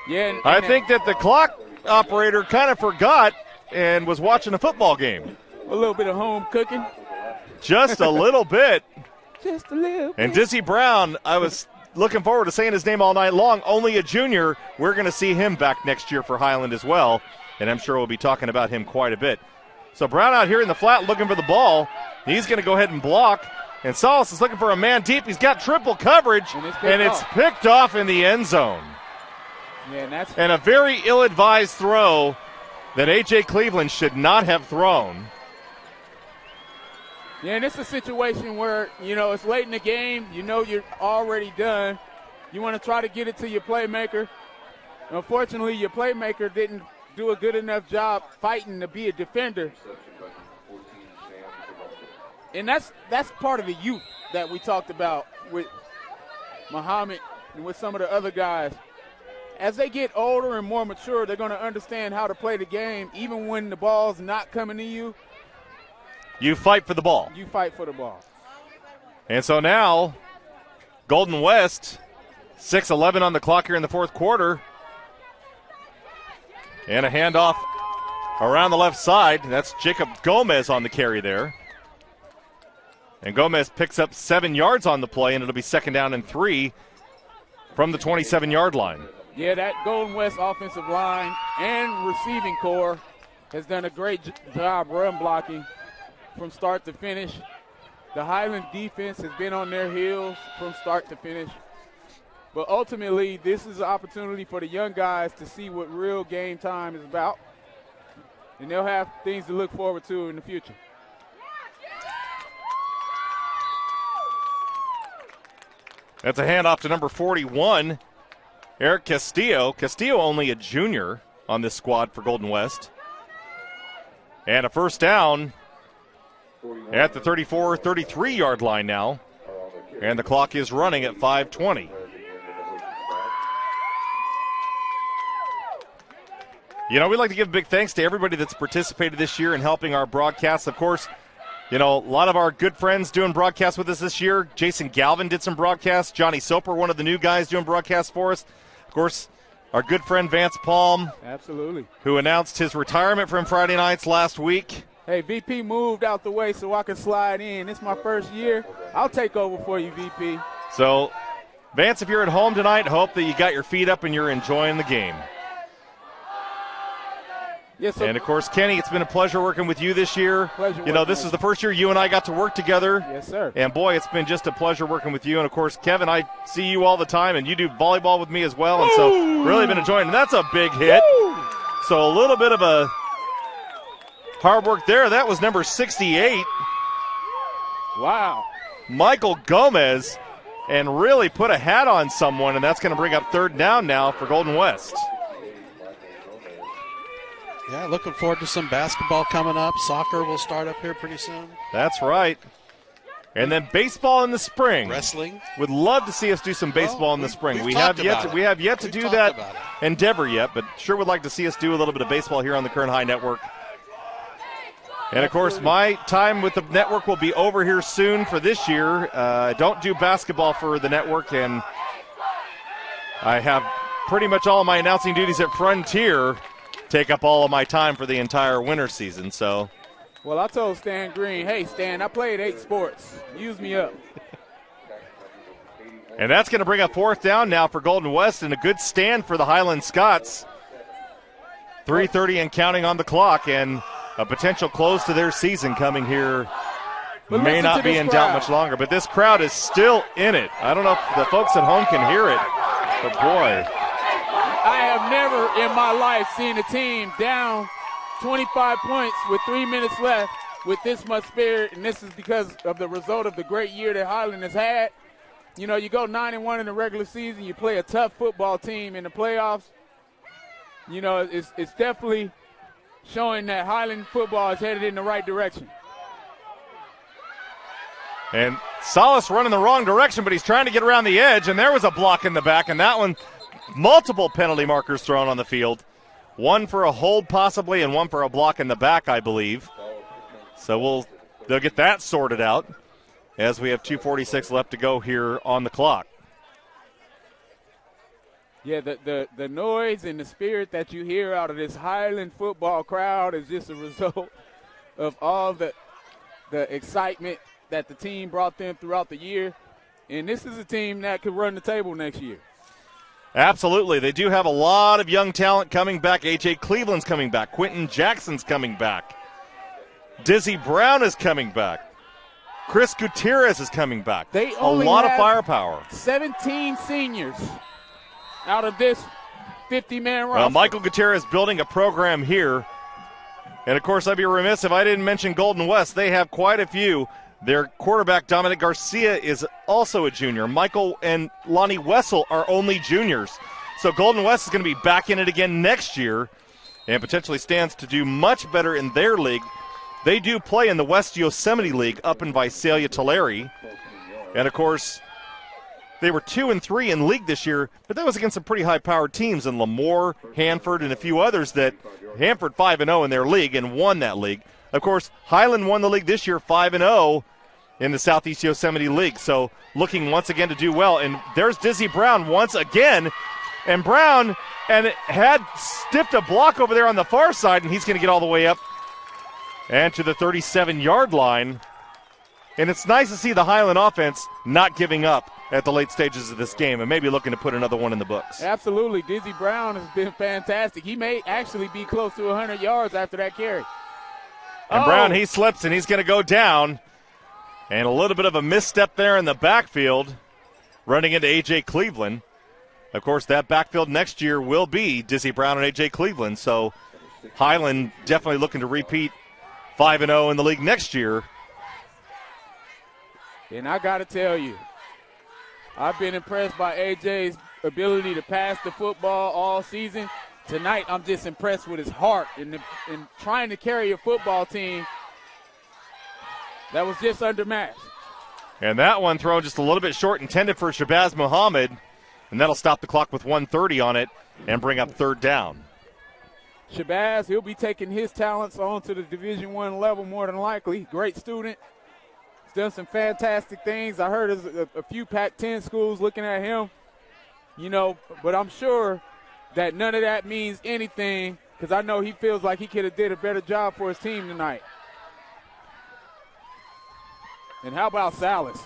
Yeah, I think that the clock operator kind of forgot and was watching a football game. A little bit of home cooking. Just a little bit. Just a little bit. And Dizzy Brown, I was looking forward to saying his name all night long. Only a junior. We're going to see him back next year for Highland as well. And I'm sure we'll be talking about him quite a bit. So Brown out here in the flat looking for the ball. He's going to go ahead and block. And Solis is looking for a man deep. He's got triple coverage. And it's picked off in the end zone. Yeah, and a very ill-advised throw that A.J. Cleveland should not have thrown. Yeah, and it's a situation where, it's late in the game. You're already done. You want to try to get it to your playmaker. Unfortunately, your playmaker didn't do a good enough job fighting to be a defender. And that's part of the youth that we talked about with Muhammad and with some of the other guys. As they get older and more mature, they're going to understand how to play the game, even when the ball's not coming to you. You fight for the ball. You fight for the ball. And so now, Golden West, 6:11 on the clock here in the fourth quarter. And a handoff around the left side. That's Jacob Gomez on the carry there. And Gomez picks up 7 yards on the play, and it'll be 2nd down and 3 from the 27-yard line. Yeah, that Golden West offensive line and receiving core has done a great job run blocking from start to finish. The Highland defense has been on their heels from start to finish. But ultimately, this is an opportunity for the young guys to see what real game time is about. And they'll have things to look forward to in the future. That's a handoff to number 41, Eric Castillo. Castillo only a junior on this squad for Golden West. And a 1st down at the 33-yard line now. And the clock is running at 5:20. You know, we'd like to give big thanks to everybody that's participated this year in helping our broadcasts. Of course, you know, a lot of our good friends doing broadcasts with us this year. Jason Galvin did some broadcasts. Johnny Soper, one of the new guys doing broadcasts for us. Of course, our good friend Vance Palm. Absolutely. Who announced his retirement from Friday nights last week. Hey, VP moved out the way so I can slide in. It's my first year. I'll take over for you, VP. So, Vance, if you're at home tonight, hope that you got your feet up and you're enjoying the game. Yes, sir. And, of course, Kenny, it's been a pleasure working with you this year. Pleasure. You know, this is the first year you and I got to work together. Yes, sir. And, boy, it's been just a pleasure working with you. And, of course, Kevin, I see you all the time, and you do volleyball with me as well. And so really been enjoying it. And that's a big hit. So a little bit of a hard work there. That was number 68. Wow. Michael Gomez, and really put a hat on someone, and that's going to bring up 3rd down now for Golden West. Yeah, looking forward to some basketball coming up. Soccer will start up here pretty soon. That's right. And then baseball in the spring. Wrestling. Would love to see us do some baseball in the spring. We have yet to do that endeavor yet, but sure would like to see us do a little bit of baseball here on the Kern High Network. And, of course, my time with the network will be over here soon for this year. I don't do basketball for the network, and I have pretty much all of my announcing duties at Frontier take up all of my time for the entire winter season. So, well, I told Stan Green, hey, Stan, I played 8 sports. Use me up. And that's going to bring up 4th down now for Golden West, and a good stand for the Highland Scots. 3:30 and counting on the clock, and a potential close to their season coming here. May not be in doubt much longer, but this crowd is still in it. I don't know if the folks at home can hear it, but boy. I have never in my life seen a team down 25 points with 3 minutes left with this much spirit, and this is because of the result of the great year that Highland has had. You know, you go 9-1 in the regular season, you play a tough football team in the playoffs. You know, it's definitely showing that Highland football is headed in the right direction. And Salas running the wrong direction, but he's trying to get around the edge, and there was a block in the back, and that one, multiple penalty markers thrown on the field. One for a hold possibly, and one for a block in the back, I believe. So they'll get that sorted out as we have 2:46 left to go here on the clock. Yeah, the noise and the spirit that you hear out of this Highland football crowd is just a result of all the excitement that the team brought them throughout the year. And this is a team that could run the table next year. Absolutely. They do have a lot of young talent coming back. A.J. Cleveland's coming back. Quentin Jackson's coming back. Dizzy Brown is coming back. Chris Gutierrez is coming back. They only a lot of have firepower. 17 seniors out of this 50-man roster. Well, Michael Gutierrez building a program here. And, of course, I'd be remiss if I didn't mention Golden West. They have quite a few. Their quarterback, Dominic Garcia, is also a junior. Michael and Lonnie Wessel are only juniors. So Golden West is going to be back in it again next year and potentially stands to do much better in their league. They do play in the West Yosemite League up in Visalia, Tulare. And, of course, they were 2-3 in league this year, but that was against some pretty high-powered teams in Lemoore, Hanford, and a few others that Hanford 5-0 in their league and won that league. Of course, Highland won the league this year 5-0 in the Southeast Yosemite League. So looking once again to do well. And there's Dizzy Brown once again And Brown had stiffed a block over there on the far side, and he's going to get all the way up and to the 37-yard line. And it's nice to see the Highland offense not giving up at the late stages of this game and maybe looking to put another one in the books. Absolutely. Dizzy Brown has been fantastic. He may actually be close to 100 yards after that carry. And Brown, he slips, and he's going to go down. And a little bit of a misstep there in the backfield, running into A.J. Cleveland. Of course, that backfield next year will be Dizzy Brown and A.J. Cleveland. So Highland definitely looking to repeat 5-0 in the league next year. And I got to tell you, I've been impressed by A.J.'s ability to pass the football all season. Tonight, I'm just impressed with his heart in trying to carry a football team that was just undermatched. And that one thrown just a little bit short, intended for Shabazz Muhammad. And that'll stop the clock with 1:30 on it and bring up third down. Shabazz, he'll be taking his talents on to the Division I level more than likely. Great student. He's done some fantastic things. I heard there's a few Pac-10 schools looking at him. But I'm sure that none of that means anything because I know he feels like he could have did a better job for his team tonight. And how about Salas?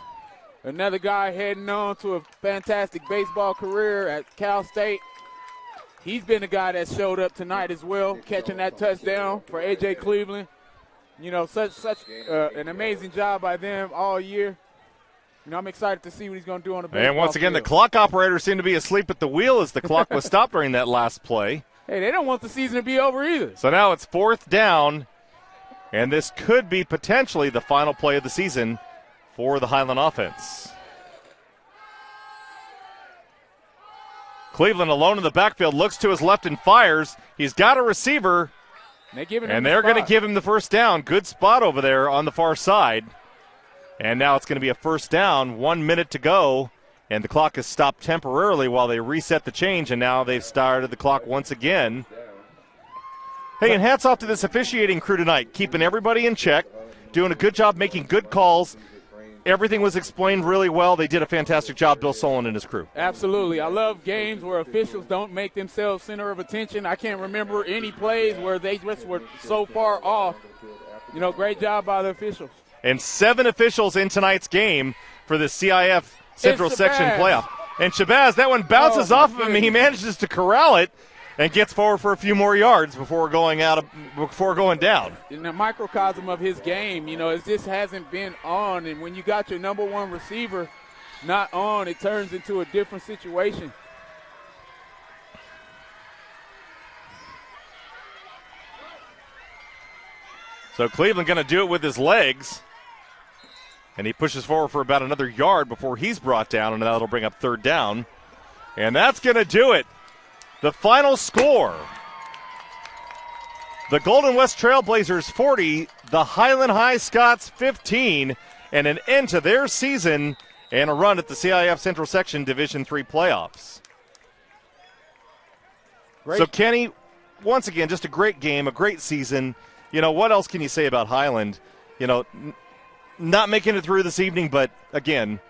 Another guy heading on to a fantastic baseball career at Cal State. He's been the guy that showed up tonight as well, catching that touchdown for A.J. Cleveland. Such an amazing job by them all year. I'm excited to see what he's going to do on the baseball And once again, field. the clock operator seemed to be asleep at the wheel as the clock was stopped during that last play. Hey, they don't want the season to be over either. So now it's fourth down, and this could be potentially the final play of the season for the Highland offense. Cleveland alone in the backfield, looks to his left and fires. He's got a receiver, and they're going to give him the first down. Good spot over there on the far side. And now it's going to be a first down, 1 minute to go, and the clock is stopped temporarily while they reset the change, and now they've started the clock once again. Hey, and hats off to this officiating crew tonight, keeping everybody in check, doing a good job making good calls. Everything was explained really well. They did a fantastic job, Bill Solon and his crew. Absolutely. I love games where officials don't make themselves center of attention. I can't remember any plays where they just were so far off. Great job by the officials. And 7 officials in tonight's game for the CIF Central Section playoff. And Shabazz, that one bounces off of him. He manages to corral it and gets forward for a few more yards before going down. In the microcosm of his game, it just hasn't been on. And when you got your number one receiver not on, it turns into a different situation. So Cleveland going to do it with his legs. And he pushes forward for about another yard before he's brought down, and that'll bring up third down. And that's going to do it. The final score, the Golden West Trailblazers 40, the Highland High Scots 15, and an end to their season and a run at the CIF Central Section Division III playoffs. Great. So, Kenny, once again, just a great game, a great season. What else can you say about Highland? Not making it through this evening, but, again,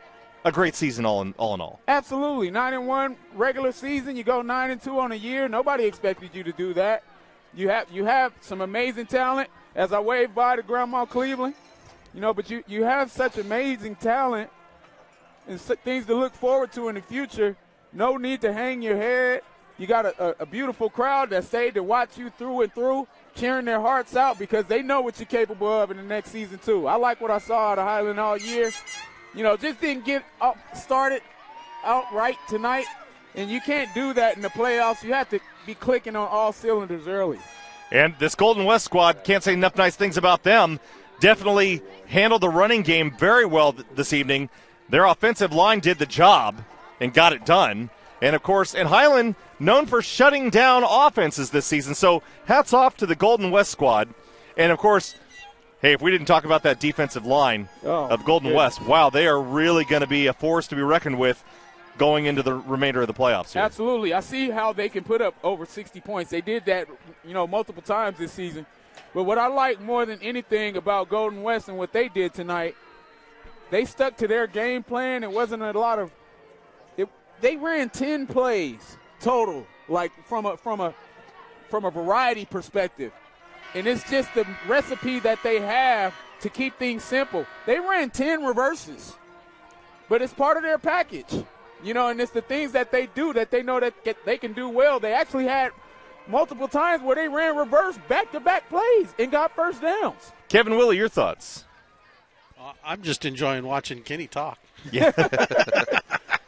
a great season all in all. Absolutely. 9-1 regular season. You go 9-2 on a year. Nobody expected you to do that. You have some amazing talent. As I wave bye to Grandma Cleveland, but you have such amazing talent and things to look forward to in the future. No need to hang your head. You got a beautiful crowd that stayed to watch you through and through, cheering their hearts out because they know what you're capable of in the next season too. I like what I saw out of Highland all year. Just didn't get started outright tonight, and you can't do that in the playoffs. You have to be clicking on all cylinders early. And this Golden West squad, can't say enough nice things about them. Definitely handled the running game very well this evening. Their offensive line did the job and got it done. And, of course, Highland, known for shutting down offenses this season. So hats off to the Golden West squad. And, of course, hey, if we didn't talk about that defensive line of Golden West, wow, they are really going to be a force to be reckoned with going into the remainder of the playoffs here. Absolutely. I see how they can put up over 60 points. They did that, multiple times this season. But what I like more than anything about Golden West and what they did tonight, they stuck to their game plan. It wasn't a lot of – they ran 10 plays total, like from a variety perspective. And it's just the recipe that they have to keep things simple. They ran 10 reverses, but it's part of their package. And it's the things that they do that they know that they can do well. They actually had multiple times where they ran reverse back-to-back plays and got first downs. Kevin, Willie, your thoughts? I'm just enjoying watching Kenny talk. Yeah.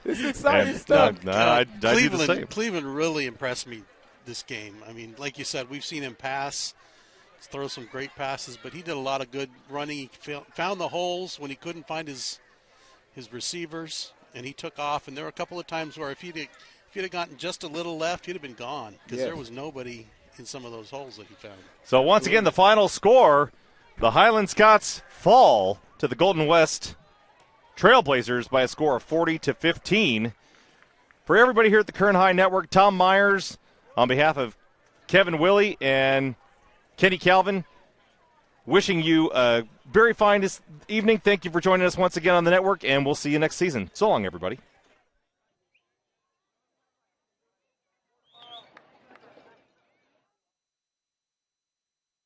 It's exciting stuff. Cleveland really impressed me this game. I mean, like you said, we've seen him pass, throw some great passes, but he did a lot of good running. He found the holes when he couldn't find his receivers, and he took off. And there were a couple of times where if he'd have gotten just a little left, he'd have been gone because there was nobody in some of those holes that he found. So once again, the final score, the Highland Scots fall to the Golden West Trailblazers by a score of 40-15. For everybody here at the Kern High Network, Tom Myers, on behalf of Kevin Willie and Kenny Calvin, wishing you a very fine evening. Thank you for joining us once again on the network, and we'll see you next season. So long, everybody.